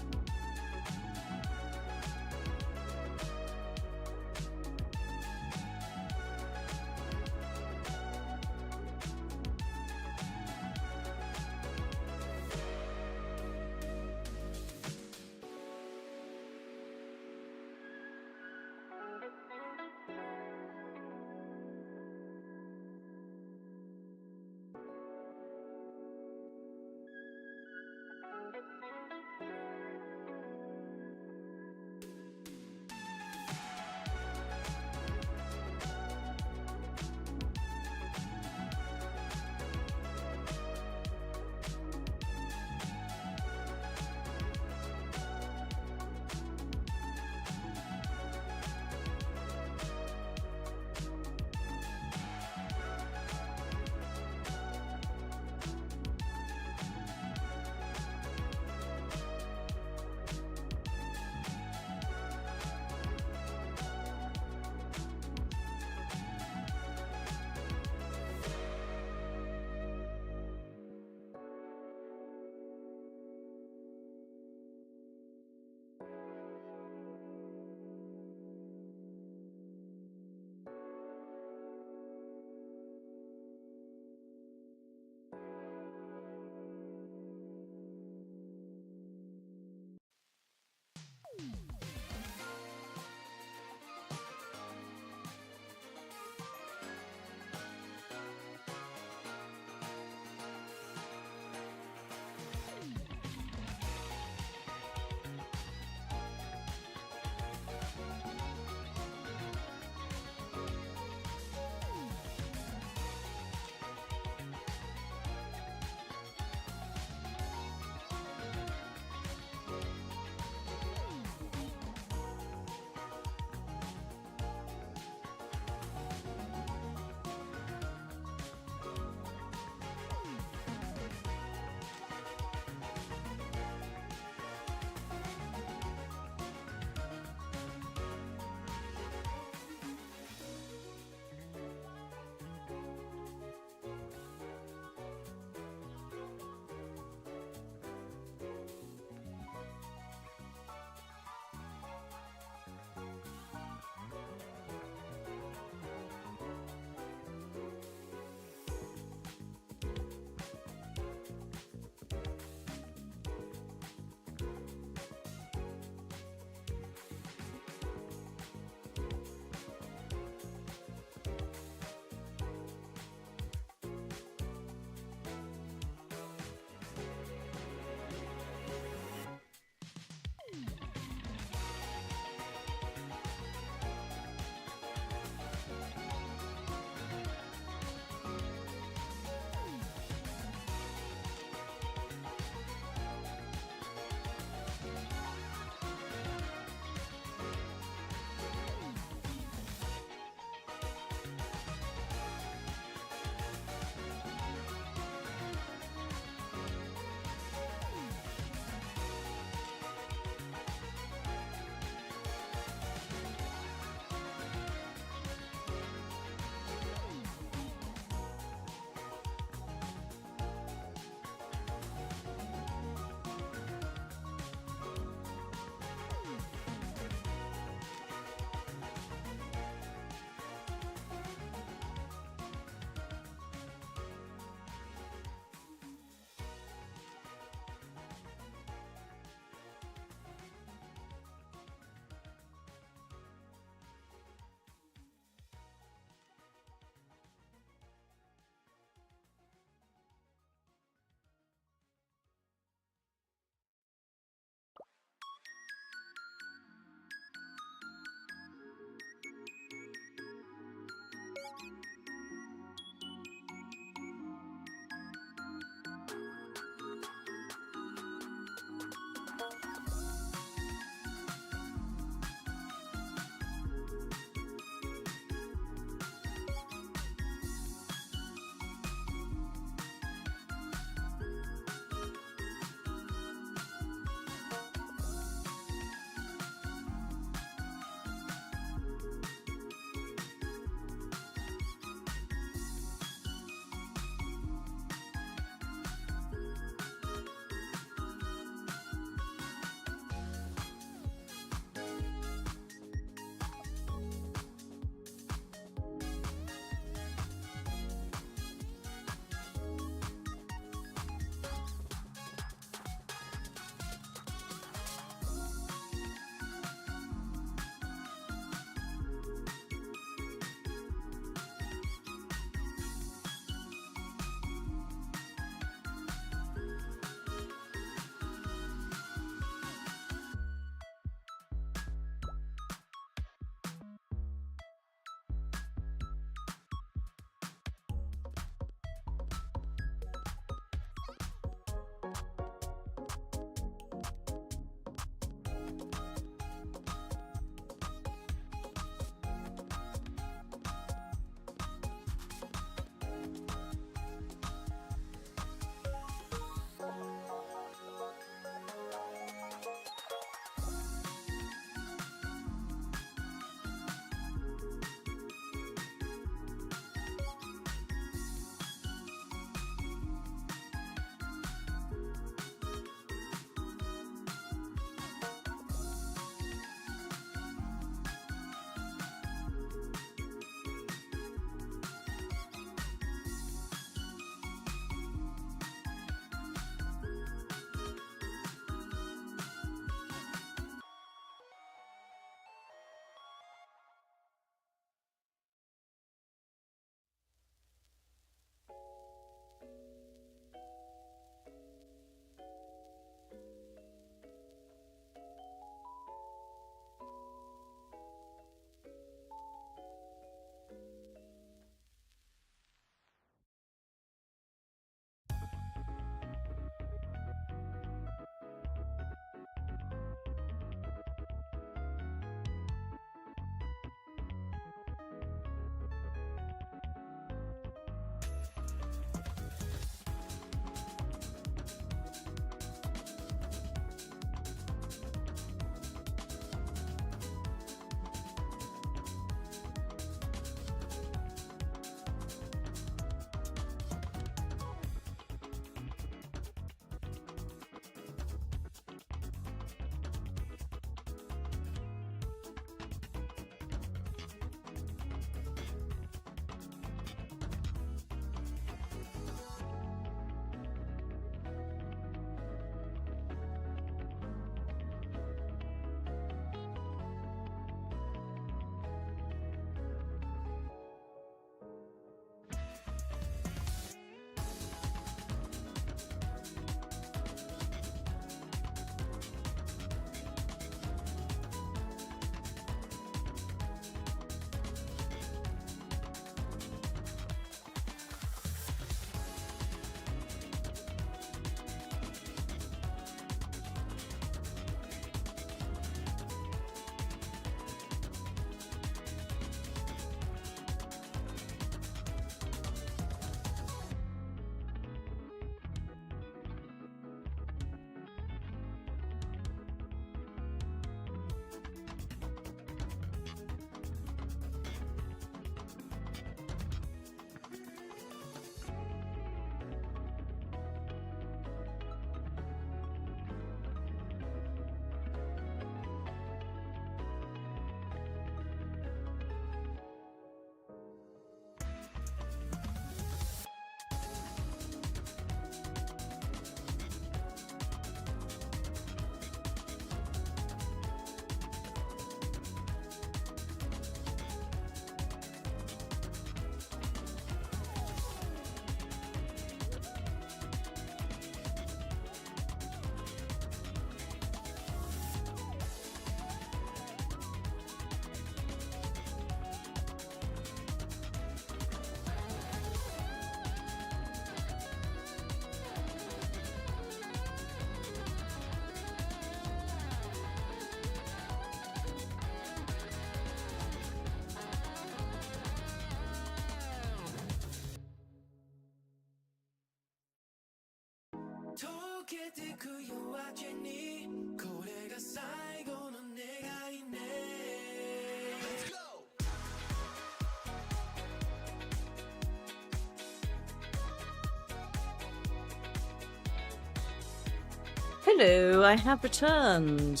Hello, I have returned.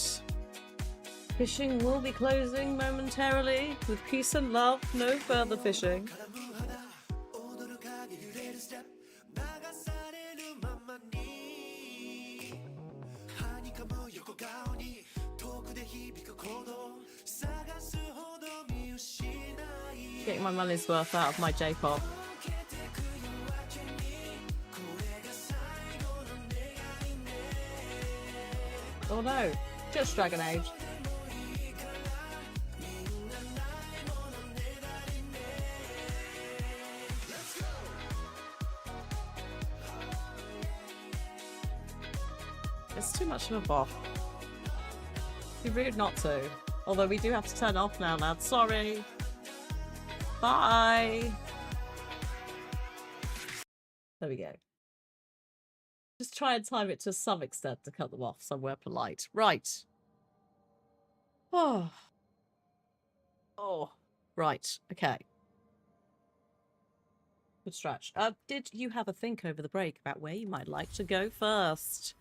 Fishing will be closing momentarily. With peace and love, no further fishing. Getting my money's worth out of my J-pop. Oh no, just Dragon Age. It's too much of a bop. Be rude not to. Although we do have to turn off now, lads. Sorry. Bye. There we go. Just try and time it to some extent to cut them off somewhere polite. Right. Oh. Oh. Right. Okay. Good stretch. Did you have a think over the break about where you might like to go first?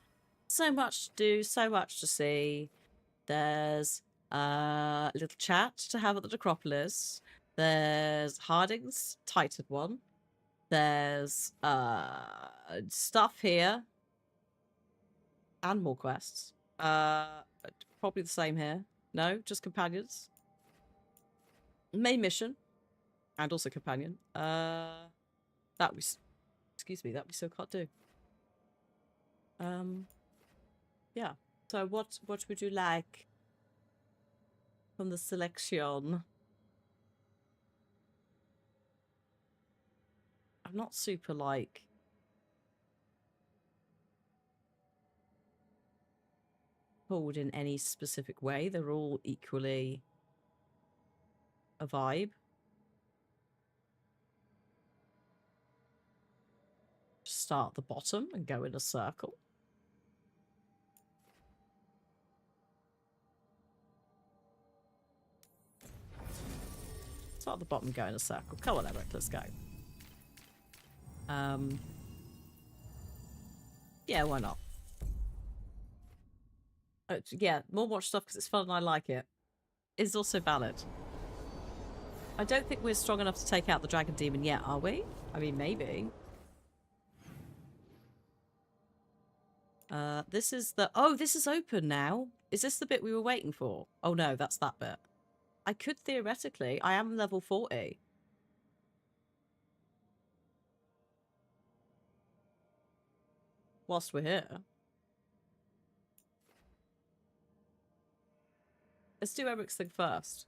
So much to do, so much to see. There's a little chat to have at the Necropolis. There's Harding's Titan one. There's stuff here. And more quests. Probably the same here. No, just companions. Main mission. And also companion. That we still can't do. Yeah. So what would you like from the selection? I'm not super like pulled in any specific way. They're all equally a vibe. Start at the bottom and go in a circle. Start at the bottom, go in a circle. Come on, Eric, let's go. Yeah, why not? Yeah, more watch stuff because it's fun and I like it. It's also valid. I don't think we're strong enough to take out the dragon demon yet, are we? I mean, maybe. This is the... Oh, this is open now. Is this the bit we were waiting for? Oh no, that's that bit. I could theoretically... I am level 40. Whilst we're here. Let's do Eric's thing first.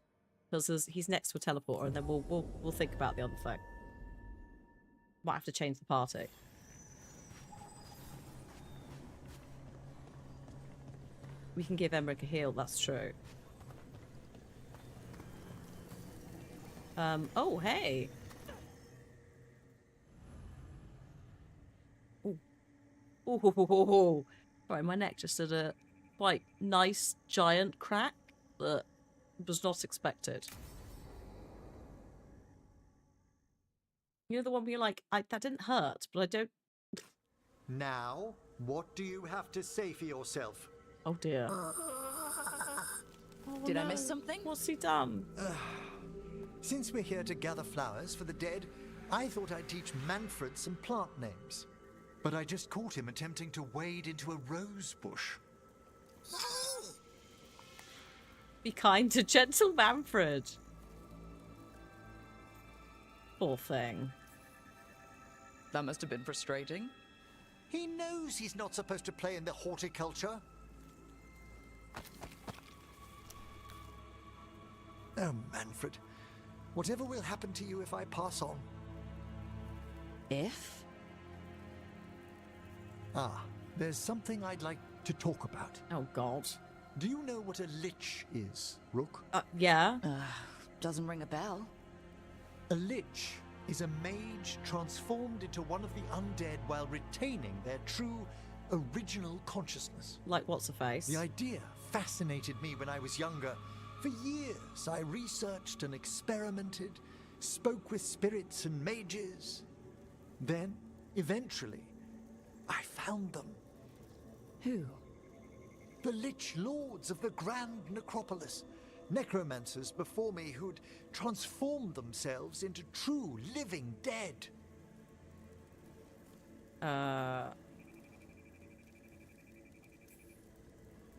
Because he's next to a teleporter and then we'll think about the other thing. Might have to change the party. We can give Emmerich a heal, that's true. Oh, hey! Ooh. Ooh. Sorry, my neck just did a quite nice giant crack that was not expected. You know the one where you're like, that didn't hurt, but I don't... Now, what do you have to say for yourself? Oh dear. Did I miss something? What's he done? Since we're here to gather flowers for the dead, I thought I'd teach Manfred some plant names. But I just caught him attempting to wade into a rose bush. Be kind to gentle Manfred. Poor thing. That must have been frustrating. He knows he's not supposed to play in the horticulture. Oh, Manfred. Whatever will happen to you if I pass on? If? Ah, there's something I'd like to talk about. Oh, God. Do you know what a lich is, Rook? Yeah. Doesn't ring a bell. A lich is a mage transformed into one of the undead while retaining their true original consciousness. Like what's the face? The idea fascinated me when I was younger. For years, I researched and experimented, spoke with spirits and mages. Then, eventually, I found them. Who? The Lich Lords of the Grand Necropolis. Necromancers before me who'd transformed themselves into true living dead. Well,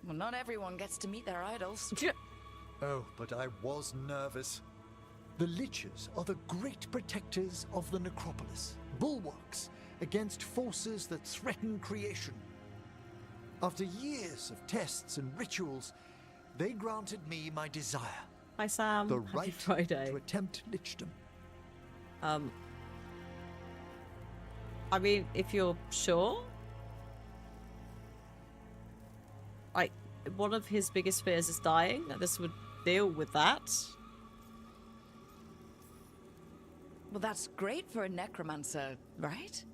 not everyone gets to meet their idols. Oh, but I was nervous. The Liches are the great protectors of the necropolis, bulwarks against forces that threaten creation. After years of tests and rituals, they granted me my desire. Hi, Sam. The Happy right Friday. to attempt lichdom. I mean, if you're sure. One of his biggest fears is dying, and this would deal with that. Well, that's great for a necromancer, right?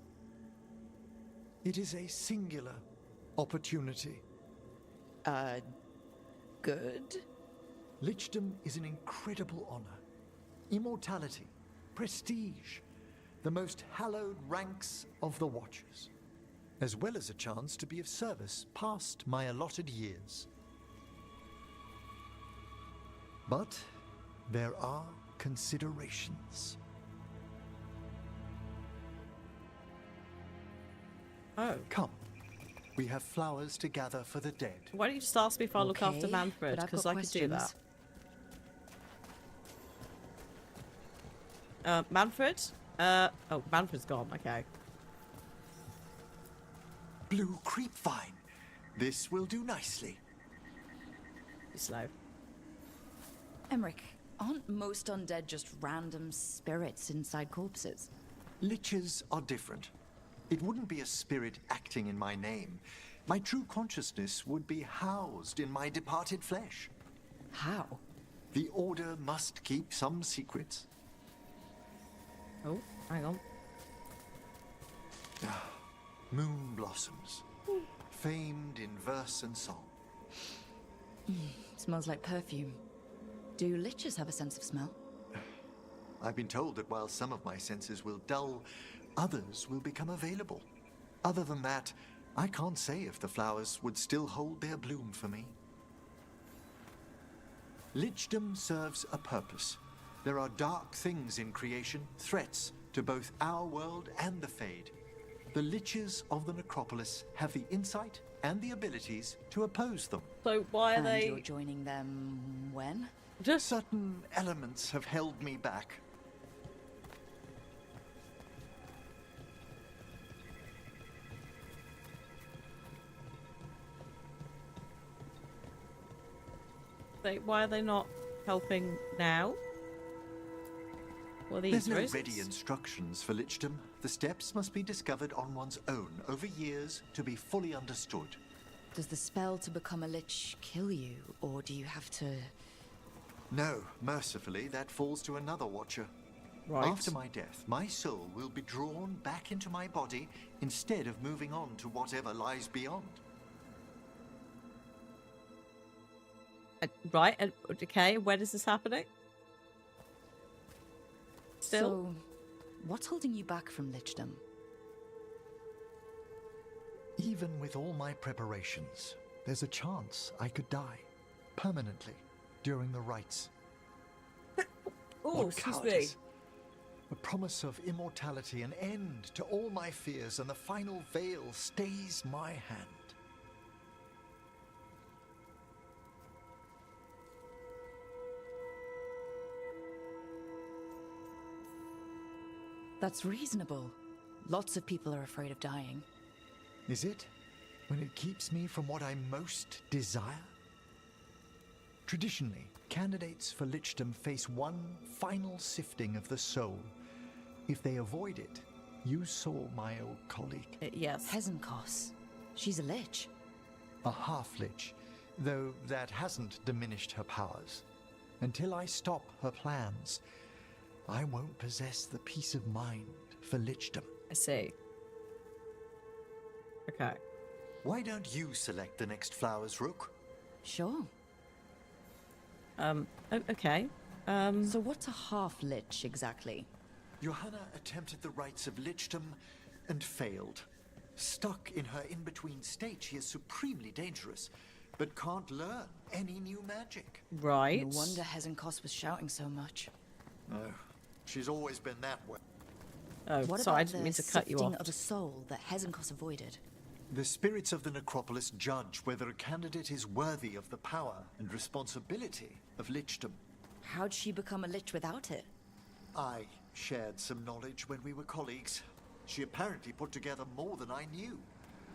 It is a singular opportunity. Good? Lichdom is an incredible honor. Immortality, prestige, the most hallowed ranks of the Watchers, as well as a chance to be of service past my allotted years. But there are considerations. Oh. Come. We have flowers to gather for the dead. Why don't you just ask me if I'll look after Manfred, because I could do that. Manfred? Oh, Manfred's gone, okay. Blue creepvine. This will do nicely. Be slow. Emmerich, aren't most undead just random spirits inside corpses? Liches are different. It wouldn't be a spirit acting in my name. My true consciousness would be housed in my departed flesh. How? The Order must keep some secrets. Oh, hang on. Moon blossoms. Famed in verse and song. Smells like perfume. Do liches have a sense of smell? I've been told that while some of my senses will dull, others will become available. Other than that, I can't say if the flowers would still hold their bloom for me. Lichdom serves a purpose. There are dark things in creation, threats to both our world and the Fade. The Liches of the Necropolis have the insight and the abilities to oppose them. So why are they... You're joining them when? Just certain elements have held me back. Why are they not helping now? There's no ready instructions for lichdom. The steps must be discovered on one's own over years to be fully understood. Does the spell to become a lich kill you, or do you have to... No, mercifully, that falls to another Watcher. Right. After my death, my soul will be drawn back into my body instead of moving on to whatever lies beyond. Right, okay, when is this happening? Still? So, what's holding you back from lichdom? Even with all my preparations, there's a chance I could die permanently during the rites. Oh, excuse me. The promise of immortality, an end to all my fears, and the final veil stays my hand. That's reasonable. Lots of people are afraid of dying. Is it? When it keeps me from what I most desire? Traditionally, candidates for lichdom face one final sifting of the soul. If they avoid it, you saw my old colleague. Yes. Hezenkos. She's a lich. A half-lich, though that hasn't diminished her powers. Until I stop her plans, I won't possess the peace of mind for lichdom. I see. Okay. Why don't you select the next flowers, Rook? Sure. Okay. So what's a half-lich exactly? Johanna attempted the rites of lichdom and failed. Stuck in her in-between state, she is supremely dangerous, but can't learn any new magic. Right. No wonder Hezenkos was shouting so much. No, she's always been that way. Oh, What sorry, I about didn't the mean to cut you sifting off. of a soul that Hezenkos avoided? The spirits of the necropolis judge whether a candidate is worthy of the power and responsibility of lichdom. How'd she become a lich without it? I shared some knowledge when we were colleagues. She apparently put together more than I knew.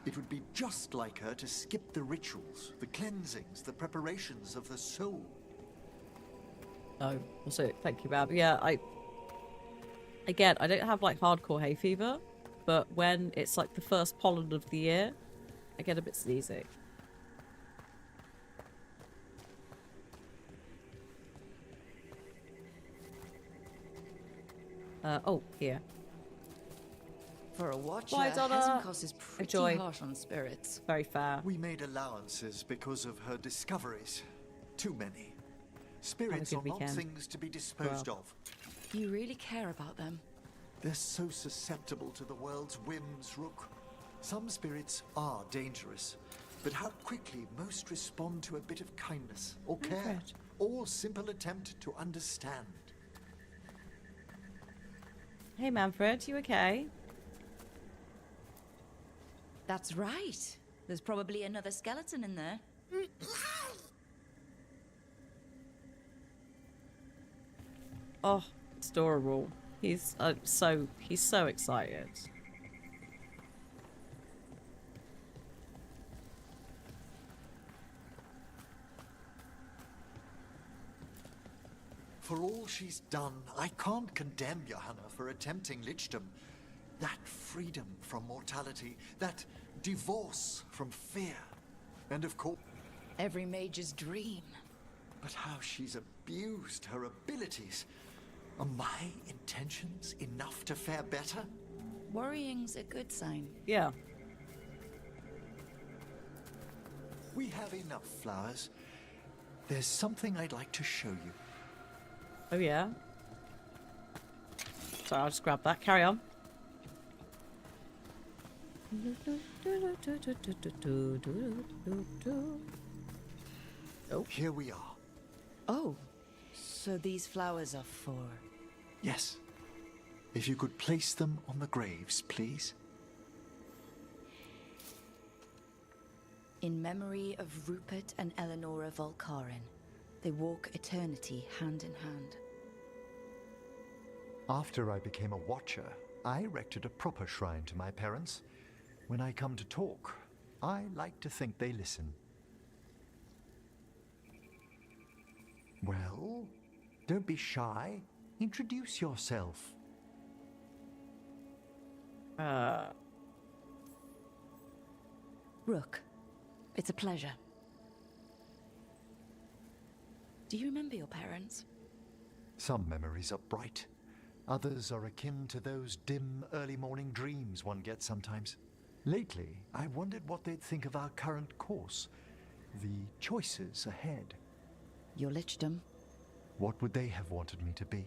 It would be just like her to skip the rituals, the cleansings, the preparations of the soul. Oh, also, thank you, Bab. Yeah, Again, I don't have, like, hardcore hay fever, but when it's, like, the first pollen of the year, I get a bit sneezy. Oh, here. For a watcher, Why, Donna? Hezenkos is pretty Enjoy. harsh on spirits. Very fair. We made allowances because of her discoveries. Too many. Spirits good are not weekend. things to be disposed of. You really care about them. They're so susceptible to the world's whims, Rook. Some spirits are dangerous, but how quickly most respond to a bit of kindness or care, Right. or simple attempt to understand. Hey, Manfred, you okay? That's right. There's probably another skeleton in there. Oh, it's adorable. He's so excited. For all she's done, I can't condemn Johanna for attempting lichdom. That freedom from mortality, that divorce from fear, and of course... Every mage's dream. But how she's abused her abilities. Are my intentions enough to fare better? Worrying's a good sign. Yeah. We have enough flowers. There's something I'd like to show you. Oh, yeah? Sorry, I'll just grab that. Carry on. Oh. Here we are. Oh, so these flowers are for... Yes. If you could place them on the graves, please. In memory of Rupert and Eleonora Volcarin, they walk eternity hand in hand. After I became a watcher, I erected a proper shrine to my parents. When I come to talk, I like to think they listen. Well, don't be shy. Introduce yourself. Rook, it's a pleasure. Do you remember your parents? Some memories are bright. Others are akin to those dim, early morning dreams one gets sometimes. Lately, I wondered what they'd think of our current course, the choices ahead. Your lichdom? What would they have wanted me to be?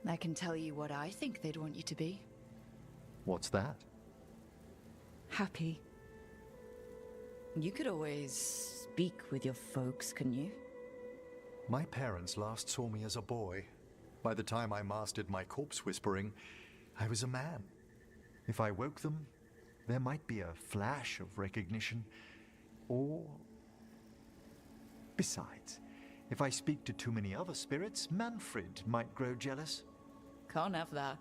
I can tell you what I think they'd want you to be. What's that? Happy. You could always speak with your folks, couldn't you? My parents last saw me as a boy. By the time I mastered my corpse whispering, I was a man. If I woke them, there might be a flash of recognition, or... Besides, if I speak to too many other spirits, Manfred might grow jealous. Can't have that.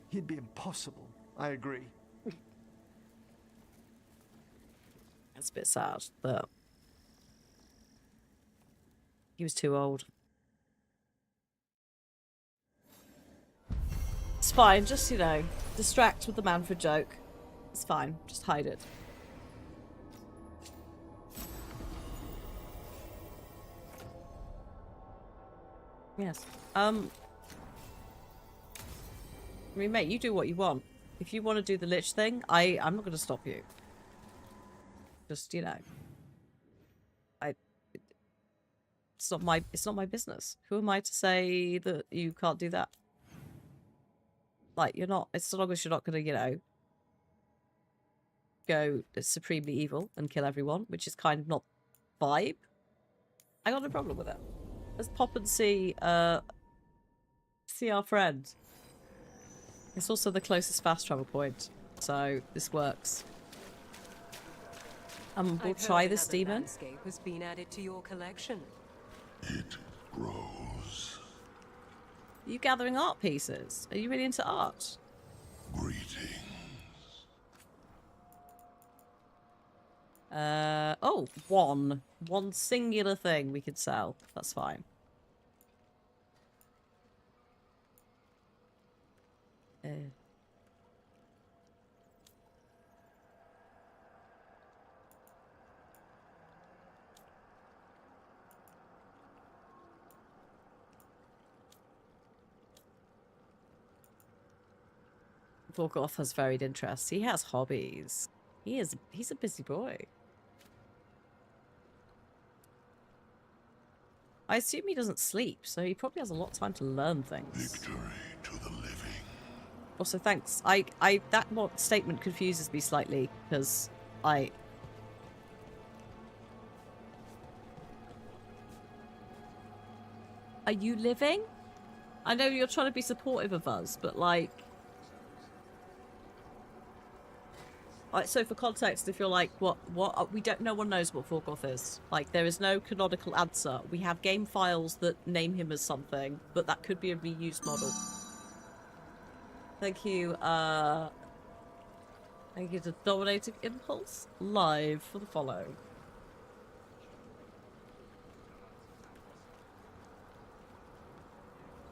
He'd be impossible, I agree. That's a bit sad, but... he was too old. It's fine, just, you know, distract with the Manfred joke. It's fine, just hide it. Yes. I mean, mate, you do what you want. If you want to do the lich thing, I'm not going to stop you. Just, you know, it's not my business. Who am I to say that you can't do that? Like, you're not, as long as you're not going to, you know, go supremely evil and kill everyone, which is kind of not vibe. I got no problem with it. Let's pop and see our friend. It's also the closest fast travel point, so this works. We'll try this demon. Landscape has been added to your collection. It grows. Are you gathering art pieces? Are you really into art? Greetings. Oh, one singular thing we could sell. That's fine. Vorgoth has varied interests. He has hobbies. He's a busy boy. I assume he doesn't sleep, so he probably has a lot of time to learn things. Victory to the living. Also, thanks. That statement confuses me slightly because Are you living? I know you're trying to be supportive of us, but like, so for context, if you're like, what, no one knows what Vorgoth is. Like, there is no canonical answer. We have game files that name him as something, but that could be a reused model. Thank you, thank you to Dominating Impulse Live for the follow.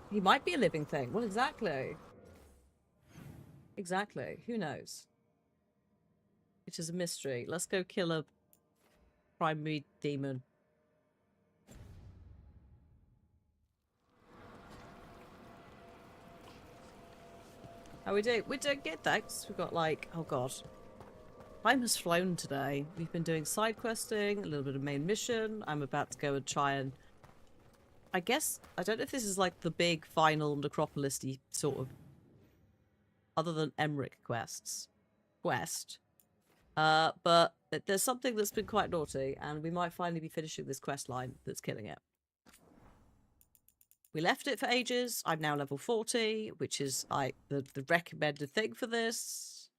He might be a living thing. Well, exactly. Exactly. Who knows? It is a mystery. Let's go kill a primary demon. How we doing? We're doing good, thanks. We've got like, oh god. Time has flown today. We've been doing side questing, a little bit of main mission. I'm about to go and try and... I guess, I don't know if this is like the big final Necropolis-y sort of... Other than Emmerich quest. But there's something that's been quite naughty, and we might finally be finishing this quest line that's killing it. We left it for ages. I'm now level 40, which is the recommended thing for this.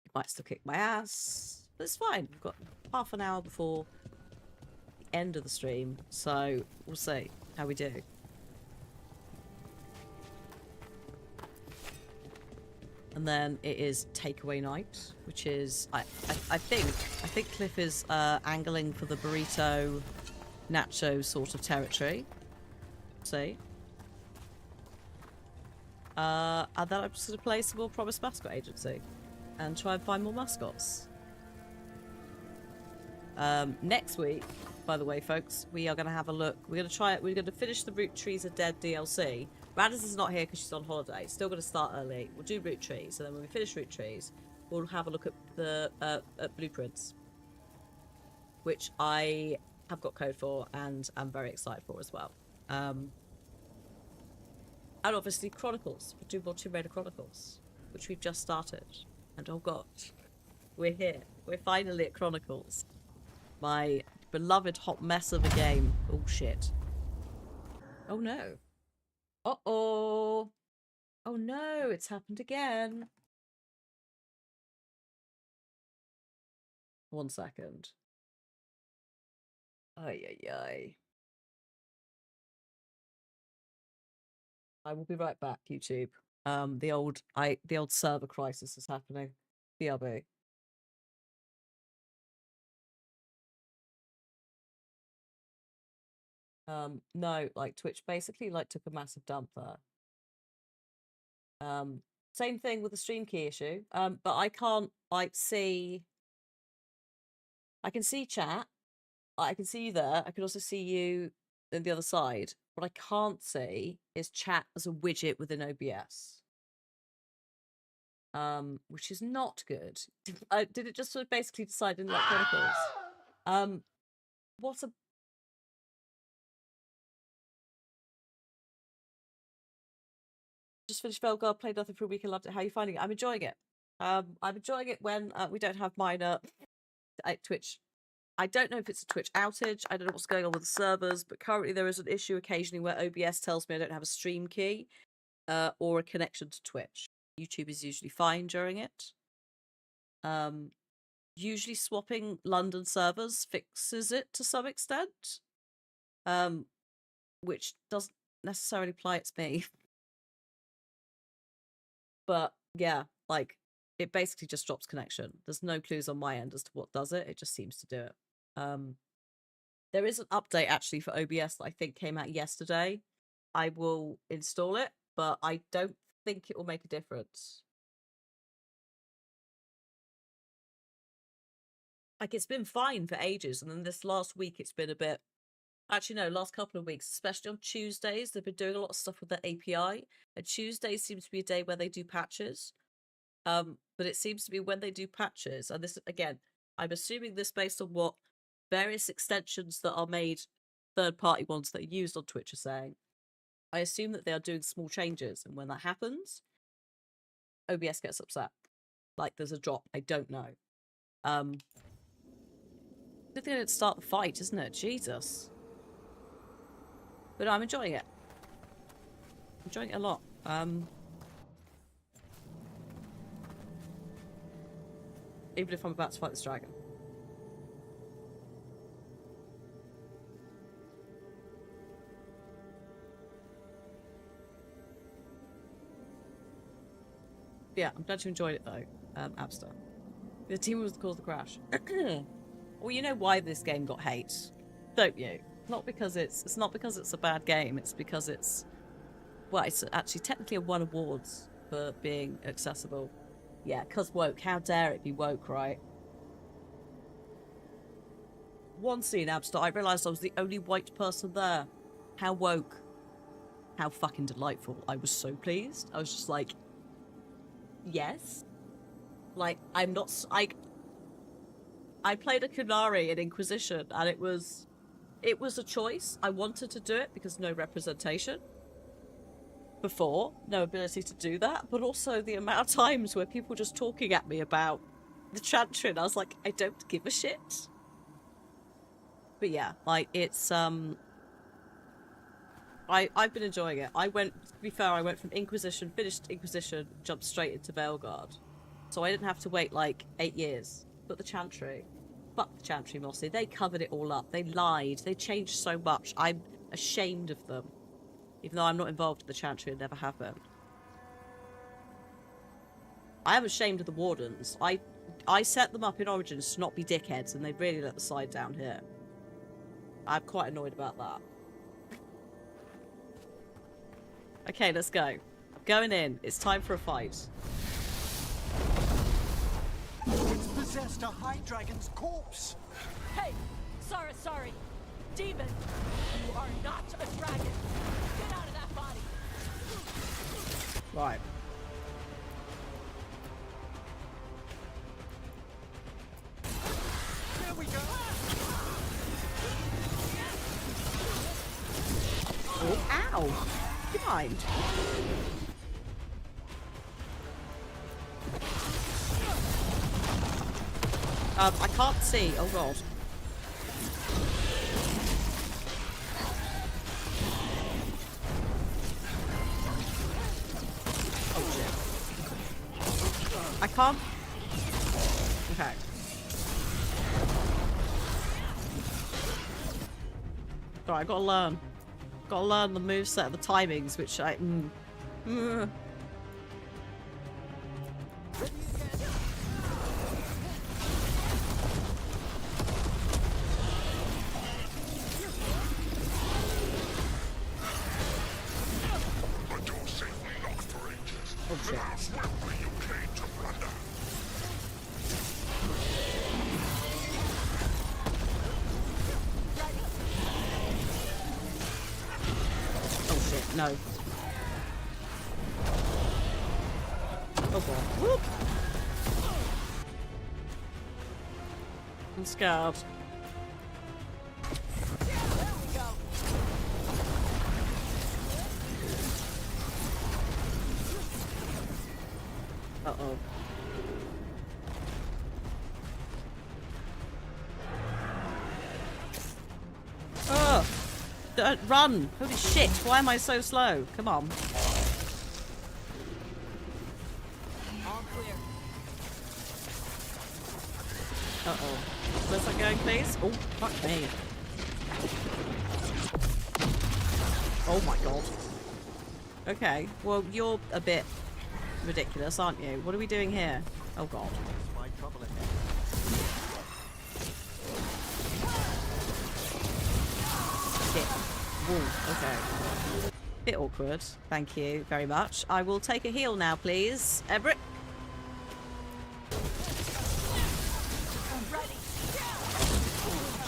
It might still kick my ass, but it's fine. We've got half an hour before the end of the stream, so we'll see how we do. And then it is takeaway night, which is I think Cliff is angling for the burrito nacho sort of territory. See? And then I'm just gonna play some more Promised Mascot Agency and try and find more mascots. Next week, by the way, folks, we are gonna have a look. We're gonna finish the Root Trees Are Dead DLC. Radis is not here because she's on holiday. Still going to start early. We'll do Root Trees, and then when we finish Root Trees, we'll have a look at the at blueprints, which I have got code for and I'm very excited for as well. And obviously Chronicles. We'll do more Tomb Raider Chronicles, which we've just started. And oh god, we're here. We're finally at Chronicles. My beloved hot mess of a game. Oh shit. Oh no. Uh-oh. Oh no, it's happened again. 1 second. Ay, ay, ay. I will be right back, YouTube. The old server crisis is happening. BRB. No, like Twitch basically like took a massive dump there. Same thing with the stream key issue. But I can't like see. I can see chat. I can see you there. I can also see you on the other side. What I can't see is chat as a widget within OBS. which is not good. Did it just sort of basically decide didn't like Chronicles? What a... Just finished Veilguard, played nothing for a week and loved it. How are you finding it? I'm enjoying it. I'm enjoying it when we don't have minor Twitch. I don't know if it's a Twitch outage. I don't know what's going on with the servers, but currently there is an issue occasionally where OBS tells me I don't have a stream key or a connection to Twitch. YouTube is usually fine during it. Usually swapping London servers fixes it to some extent, which doesn't necessarily imply it's me. But yeah, like, it basically just drops connection. There's no clues on my end as to what does it. It just seems to do it. There is an update actually for OBS that I think came out yesterday. I will install it, but I don't think it will make a difference. Like, it's been fine for ages, and then this last week it's been a bit... Actually, no, last couple of weeks, especially on Tuesdays, they've been doing a lot of stuff with their API, and Tuesdays seems to be a day where they do patches. But it seems to be when they do patches, and this, again, I'm assuming this based on what various extensions that are made, third-party ones that are used on Twitch are saying. I assume that they are doing small changes, and when that happens, OBS gets upset. Like, there's a drop. I don't know. Good thing I didn't start the fight, isn't it? Jesus. But no, I'm enjoying it. I'm enjoying it a lot. Even if I'm about to fight this dragon. Yeah, I'm glad you enjoyed it though, Abster. The team was the cause of the crash. Well, you know why this game got hate, don't you? Not because it's not because it's a bad game. It's because it's, well, it's actually technically won awards for being accessible. Yeah, cause woke. How dare it be woke, right? One scene, Abster, I realised I was the only white person there. How woke. How fucking delightful. I was so pleased. I was just like, yes. Like, I'm not... I played a Kunari in Inquisition, and it was a choice. I wanted to do it because no representation before, no ability to do that, but also the amount of times where people just talking at me about the Chantry, and I was like, I don't give a shit. But yeah, like, it's, I've been enjoying it. To be fair, I went from Inquisition, finished Inquisition, jumped straight into Veilguard. So I didn't have to wait, like, 8 years. But the Chantry, fuck the Chantry, Mossy. They covered it all up. They lied. They changed so much. I'm ashamed of them. Even though I'm not involved in the Chantry and never have been. I am ashamed of the Wardens. I set them up in Origins to not be dickheads, and they really let the side down here. I'm quite annoyed about that. Okay, let's go. Going in. It's time for a fight. It's possessed a high dragon's corpse. Hey, sorry. Demon, you are not a dragon. Get out of that body. Right. There we go. Oh, ow. Get behind. I can't see. Oh god. Oh shit. I can't. Okay. Alright, I gotta learn. Gotta learn the moveset and the timings, which I... No. Oh god. Whoop. I'm scared. Uh-oh. Oh! Don't run! Holy shit, why am I so slow? Come on. All clear. Uh-oh. Where's that going, please? Oh, fuck me. Oh my god. Okay, well, you're a bit ridiculous, aren't you? What are we doing here? Oh god. Shit. Whoa, okay. Bit awkward. Thank you very much. I will take a heal now, please. Everett.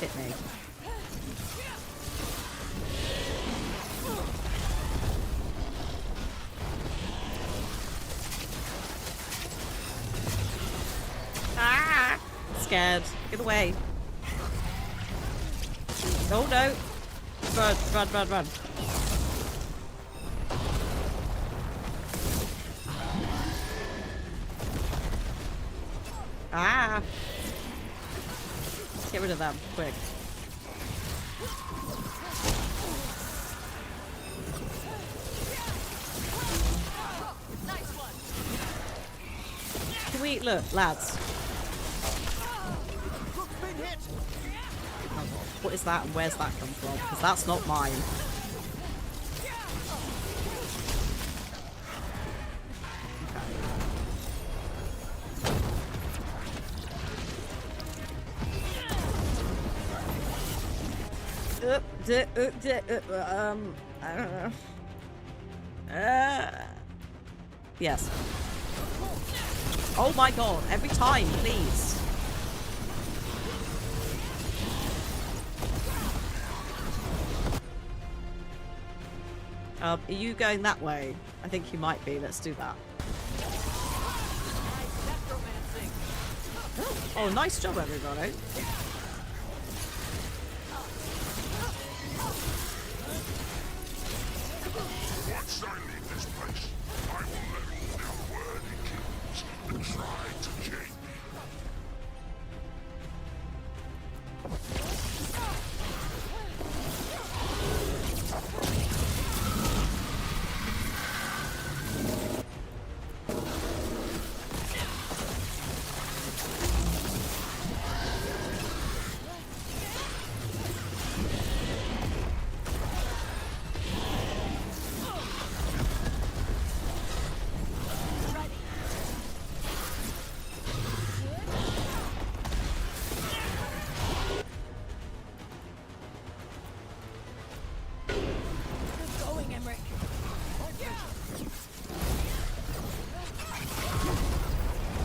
Hit me. Ah! Scared. Get away. Oh no. Run, run, run, run. Ah! Get rid of them, quick. Can we look, lads? What is that and where's that come from? Because that's not mine. I don't know. Yes. Oh my god, every time, please. Are you going that way? I think you might be. Let's do that. Oh, nice job, everybody. Once I leave this place, I will let all the unworthy kings who try to chain me.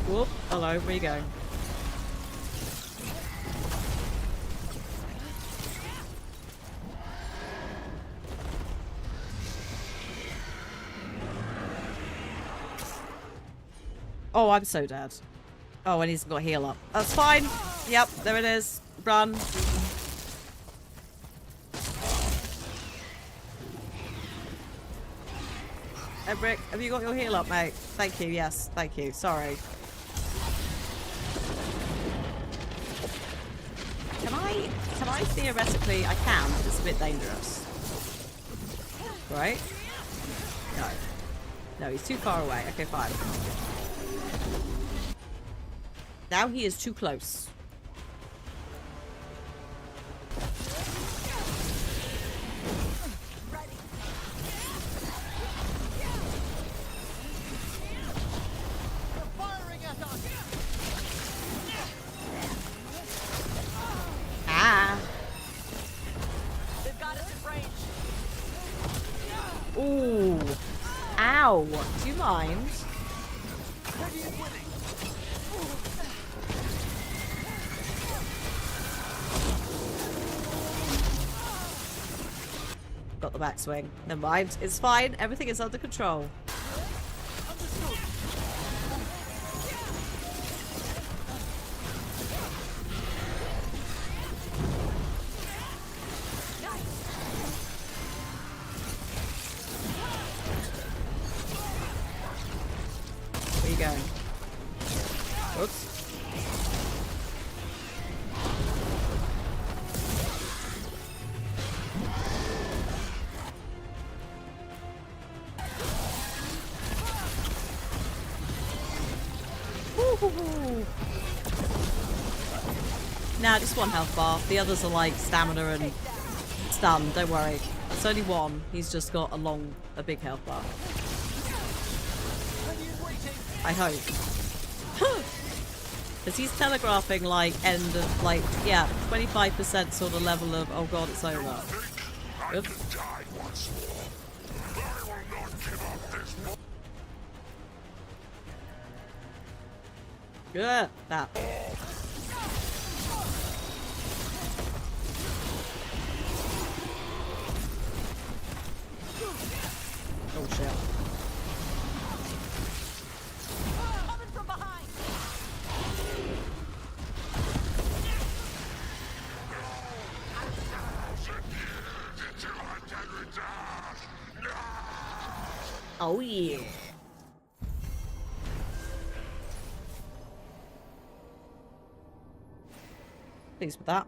Whoop, hello, where you going? Oh, I'm so dead. Oh, and he's got heal up. That's fine. Yep, there it is. Run. Emric, have you got your heal up, mate? Thank you, yes. Thank you. Sorry. Can I theoretically, I can, but it's a bit dangerous. Right? No. No, he's too far away. Okay, fine. Now he is too close. Ah. They've got us in range. Ooh. Ow. Do you mind? Got the backswing. Never mind. It's fine. Everything is under control. Nah, just one health bar. The others are like stamina and stun. Don't worry. It's only one. He's just got a big health bar. I hope. Because he's telegraphing like end of like, yeah, 25% sort of level of, oh god, it's over. Oops. Yeah, that. Oh shit. Coming from behind. Oh yeah. Pleased with that.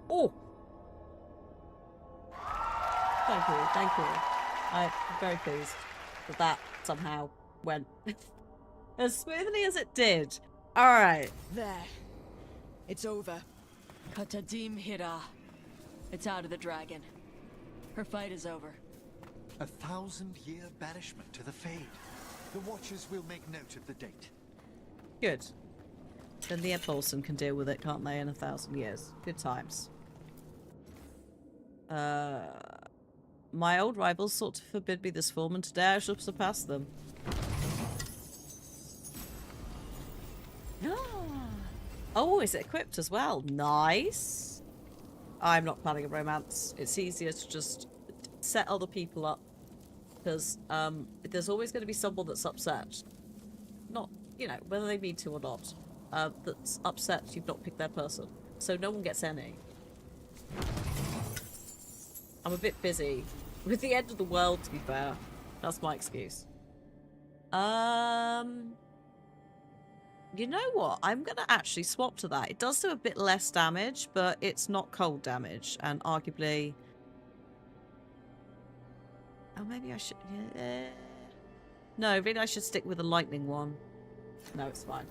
Oh. Thank you, thank you. I'm very pleased that that somehow went as smoothly as it did. Alright. There. It's over. Katadim Hira. It's out of the dragon. Her fight is over. 1,000-year banishment to the Fade. The Watchers will make note of the date. Good. Then the Ed Bolson can deal with it, can't they, in 1,000 years? Good times. My old rivals sought to forbid me this form, and today I shall surpass them. Oh, is it equipped as well? Nice. I'm not planning a romance. It's easier to just set other people up. Because there's always going to be someone that's upset. Not, you know, whether they mean to or not. That's upset you've not picked their person. So no one gets any. I'm a bit busy with the end of the world, to be fair. That's my excuse. You know what? I'm going to actually swap to that. It does do a bit less damage, but it's not cold damage. And arguably... Oh, maybe I should... Yeah. No, really I should stick with the lightning one. No, it's fine.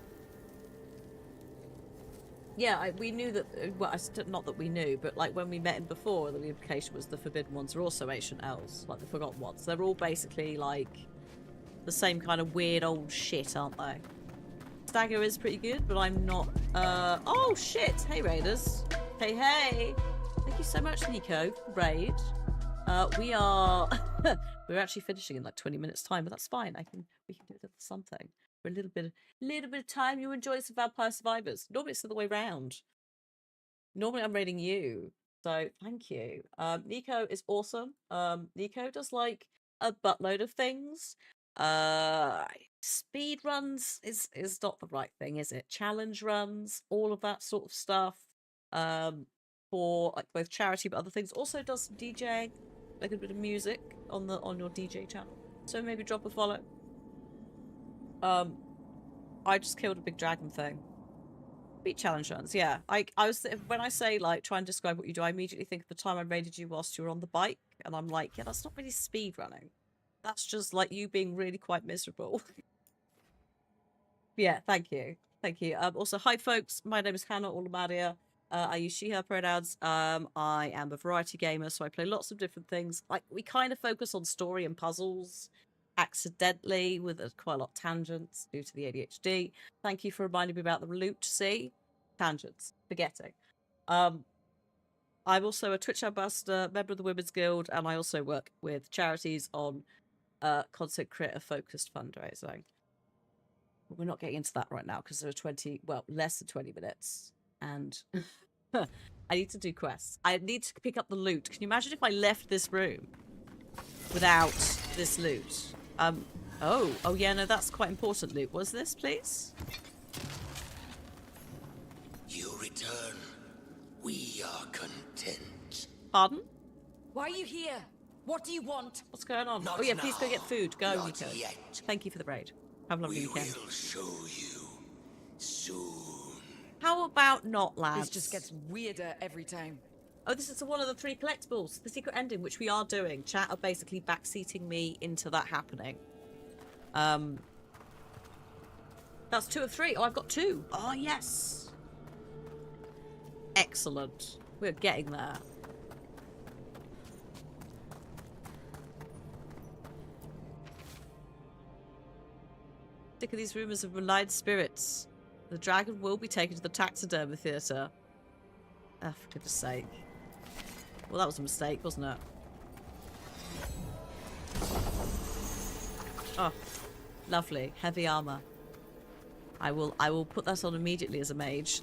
Yeah, we knew that... Well, not that we knew, but like when we met him before, the implication was the Forbidden Ones are also ancient elves. Like the Forgotten Ones. They're all basically like the same kind of weird old shit, aren't they? Stagger is pretty good, but I'm not... Oh, shit! Hey, Raiders. Hey, hey! Thank you so much, Nico. Raid. We are... We're actually finishing in like 20 minutes time, but that's fine. We can do a little something. For a little bit of time, you enjoy some Vampire Survivors. Normally it's the other way round. Normally I'm raiding you. So, thank you. Nico is awesome. Nico does like a buttload of things. Speed runs is not the right thing, is it? Challenge runs, all of that sort of stuff. For like both charity but other things. Also does some DJing, like a bit of music on your DJ channel. So maybe drop a follow. I just killed a big dragon thing. Beat challenge runs, yeah. When I say like try and describe what you do, I immediately think of the time I raided you whilst you were on the bike, and I'm like, yeah, that's not really speed running. That's just like you being really quite miserable. Yeah, thank you. Thank you. Also, hi folks, my name is Hannah or Lomadiah. I use she, her pronouns. I am a variety gamer, so I play lots of different things. Like, we kind of focus on story and puzzles accidentally with quite a lot of tangents due to the ADHD. Thank you for reminding me about the loot. See? Tangents. Forgetting. I'm also a Twitch ambassador, member of the Women's Guild, and I also work with charities on content creator focused fundraising. We're not getting into that right now because there are less than 20 minutes. And I need to do quests. I need to pick up the loot. Can you imagine if I left this room without this loot? Oh yeah, no, that's quite important loot. What's this, please? You return. We are content. Pardon? Why are you here? What do you want? What's going on? Not oh yeah, now. please go get food. Go, Not Nico. yet. Thank you for the raid. Have a lovely weekend. We will show you soon. How about not, lads? This just gets weirder every time. Oh, this is one of the 3 collectibles. The secret ending, which we are doing. Chat are basically backseating me into that happening. That's 2 of 3. Oh, I've got 2. Oh, yes. Excellent. We're getting there. Sick of these rumors of malign spirits. The dragon will be taken to the taxidermy theatre. Oh, for goodness sake. Well, that was a mistake, wasn't it? Oh, lovely. Heavy armor. I will put that on immediately as a mage.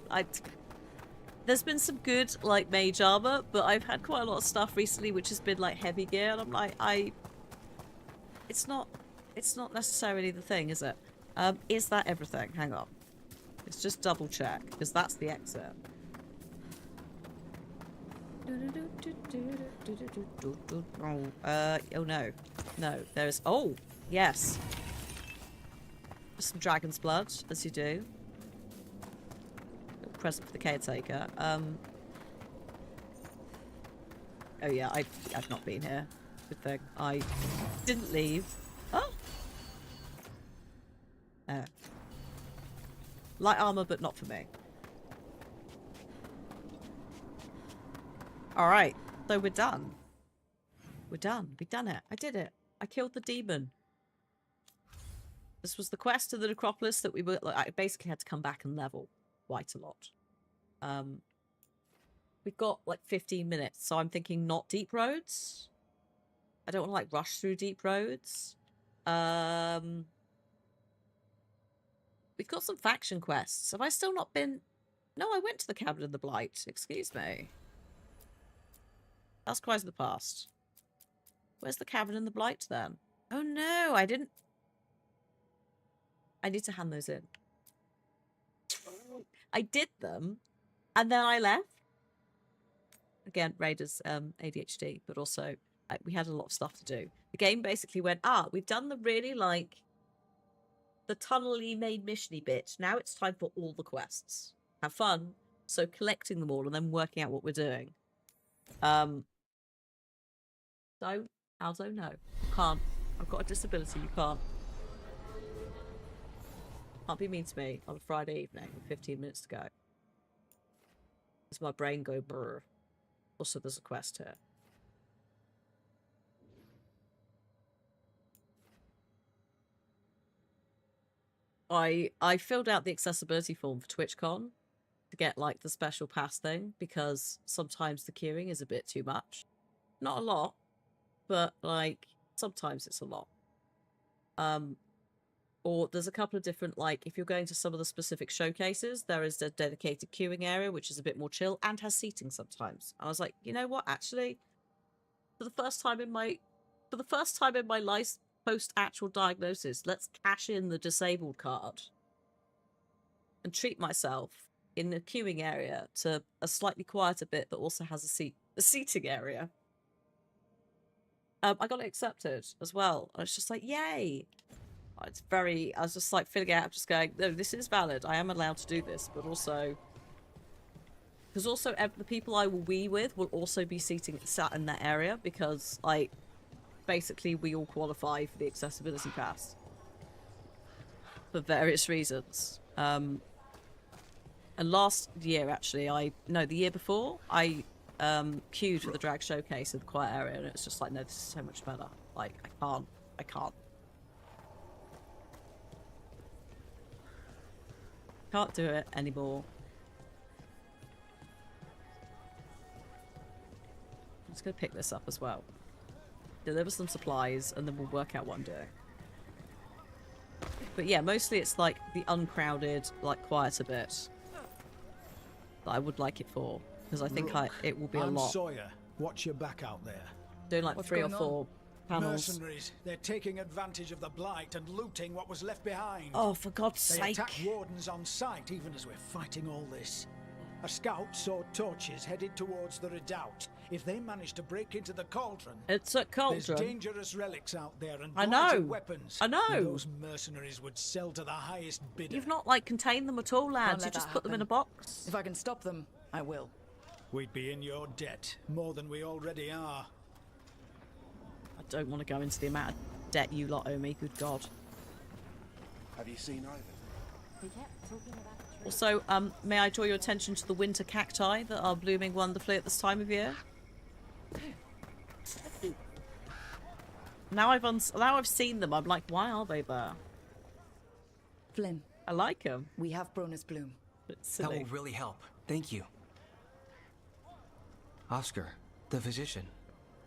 There's been some good, like, mage armor, but I've had quite a lot of stuff recently which has been, like, heavy gear, and I'm like, it's not necessarily the thing, is it? Is that everything? Hang on. Let's just double check, because that's the exit. Oh no. No, there's... Oh! Yes. Some dragon's blood, as you do. A present for the caretaker. Oh yeah, I've not been here. Good thing. I didn't leave. Oh! Light armor, but not for me. Alright, so we're done. We're done. We've done it. I did it. I killed the demon. This was the quest to the necropolis that we were... Like, I basically had to come back and level quite a lot. We've got like 15 minutes, so I'm thinking not deep roads. I don't want to like rush through deep roads. We've got some faction quests. Have I still not been... No, I went to the Cabin in the Blight. Excuse me. That's Cries of the Past. Where's the Cabin in the Blight then? Oh no, I didn't... I need to hand those in. I did them, and then I left. Again, Raiders ADHD, but also we had a lot of stuff to do. The game basically went, we've done the really, like, the tunnel-y main mission-y bit. Now it's time for all the quests. Have fun. So collecting them all and then working out what we're doing. So, Aldo, no. Can't. I've got a disability, you can't. Can't be mean to me on a Friday evening with 15 minutes to go. Does my brain go brr? Also, there's a quest here. I filled out the accessibility form for TwitchCon to get like the special pass thing because sometimes the queuing is a bit too much. Not a lot, but like sometimes it's a lot. Or there's a couple of different, like, if you're going to some of the specific showcases, there is a dedicated queuing area, which is a bit more chill and has seating sometimes. I was like, you know what, actually, for the first time in my life post-actual diagnosis, let's cash in the disabled card and treat myself in the queuing area to a slightly quieter bit that also has a seating area. I got it accepted as well. I was just like, yay! I was just like filling out, just going, no, this is valid. I am allowed to do this, but also, because also the people I will be with will also be sat in that area because, like, basically we all qualify for the accessibility pass for various reasons. And last year, actually, the year before, I queued for the drag showcase in the quiet area, and it's just like, no, this is so much better. Like, I can't. Can't do it anymore. I'm just gonna pick this up as well. Deliver some supplies, and then we'll work out what I'm doing. But yeah, mostly it's like the uncrowded, like quieter bit that I would like it for, because I think it will be a lot. Sawyer, watch your back out there. Doing like 3 or 4 panels. Mercenaries, they're taking advantage of the blight and looting what was left behind. Oh, for God's sake. They attack wardens on sight even as we're fighting all this. A scout saw torches headed towards the redoubt. If they manage to break into the cauldron... It's a cauldron. There's dangerous relics out there and I know. weapons. I know. Those mercenaries would sell to the highest bidder. You've not, like, contained them at all, lads. You just put them in a box. If I can stop them, I will. We'd be in your debt, more than we already are. I don't want to go into the amount of debt you lot owe me, good God. Have you seen Ivan? Also, may I draw your attention to the winter cacti that are blooming wonderfully at this time of year? Now I've seen them, I'm like, why are they there? Flynn. I like them. We have Bronus Bloom. That will really help. Thank you. Oscar, the physician,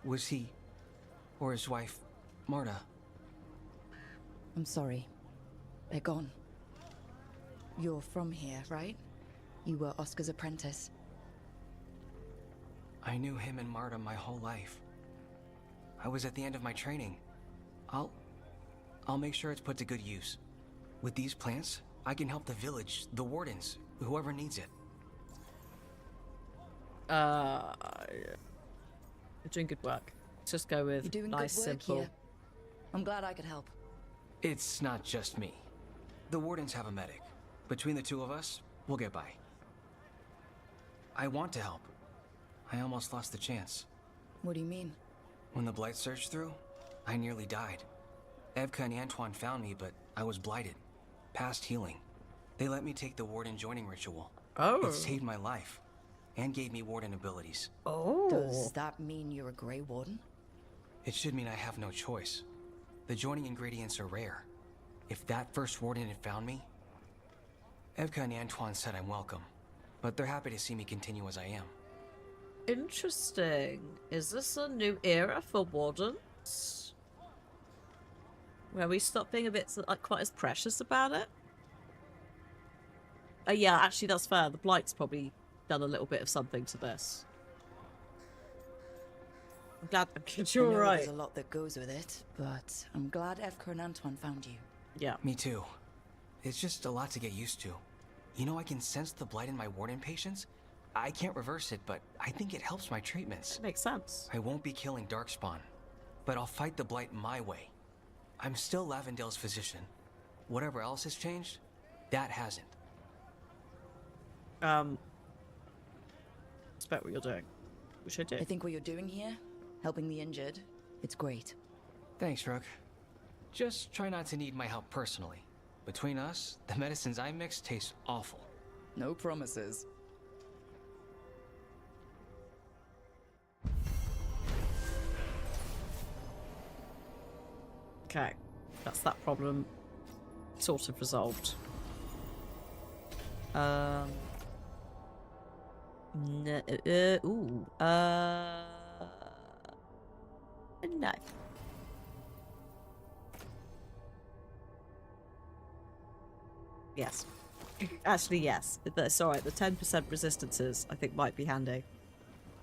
was he, or his wife, Marta? I'm sorry. They're gone. You're from here, right? You were Oscar's apprentice. I knew him and Marta my whole life. I was at the end of my training. I'll make sure it's put to good use. With these plants, I can help the village, the wardens, whoever needs it. You're doing good work. Let's just go with You're doing nice, good work simple. here. I'm glad I could help. It's not just me. The wardens have a medic. Between the two of us, we'll get by. I want to help. I almost lost the chance. What do you mean? When the blight surged through, I nearly died. Evka and Antoine found me, but I was blighted. Past healing. They let me take the warden joining ritual. Oh. It saved my life. And gave me warden abilities. Oh. Does that mean you're a Grey Warden? It should mean I have no choice. The joining ingredients are rare. If that first warden had found me... Evka and Antoine said I'm welcome. But they're happy to see me continue as I am. Interesting. Is this a new era for wardens? Where we stop being a bit like quite as precious about it? Yeah, actually that's fair. The Blight's probably done a little bit of something to this. I'm glad you're I know right. There's a lot that goes with it, but I'm glad Evka and Antoine found you. Yeah. Me too. It's just a lot to get used to. You know, I can sense the blight in my warden patients. I can't reverse it, but I think it helps my treatments. Makes sense. I won't be killing Darkspawn, but I'll fight the blight my way. I'm still Lavendale's physician. Whatever else has changed, that hasn't. Respect what you're doing. Which I do. I think what you're doing here, helping the injured, it's great. Thanks, Rook. Just try not to need my help personally. Between us, the medicines I mix taste awful. No promises. Okay. That's that problem sort of resolved. No. No. Yes. Actually, yes. That's alright. The 10% resistances, I think, might be handy.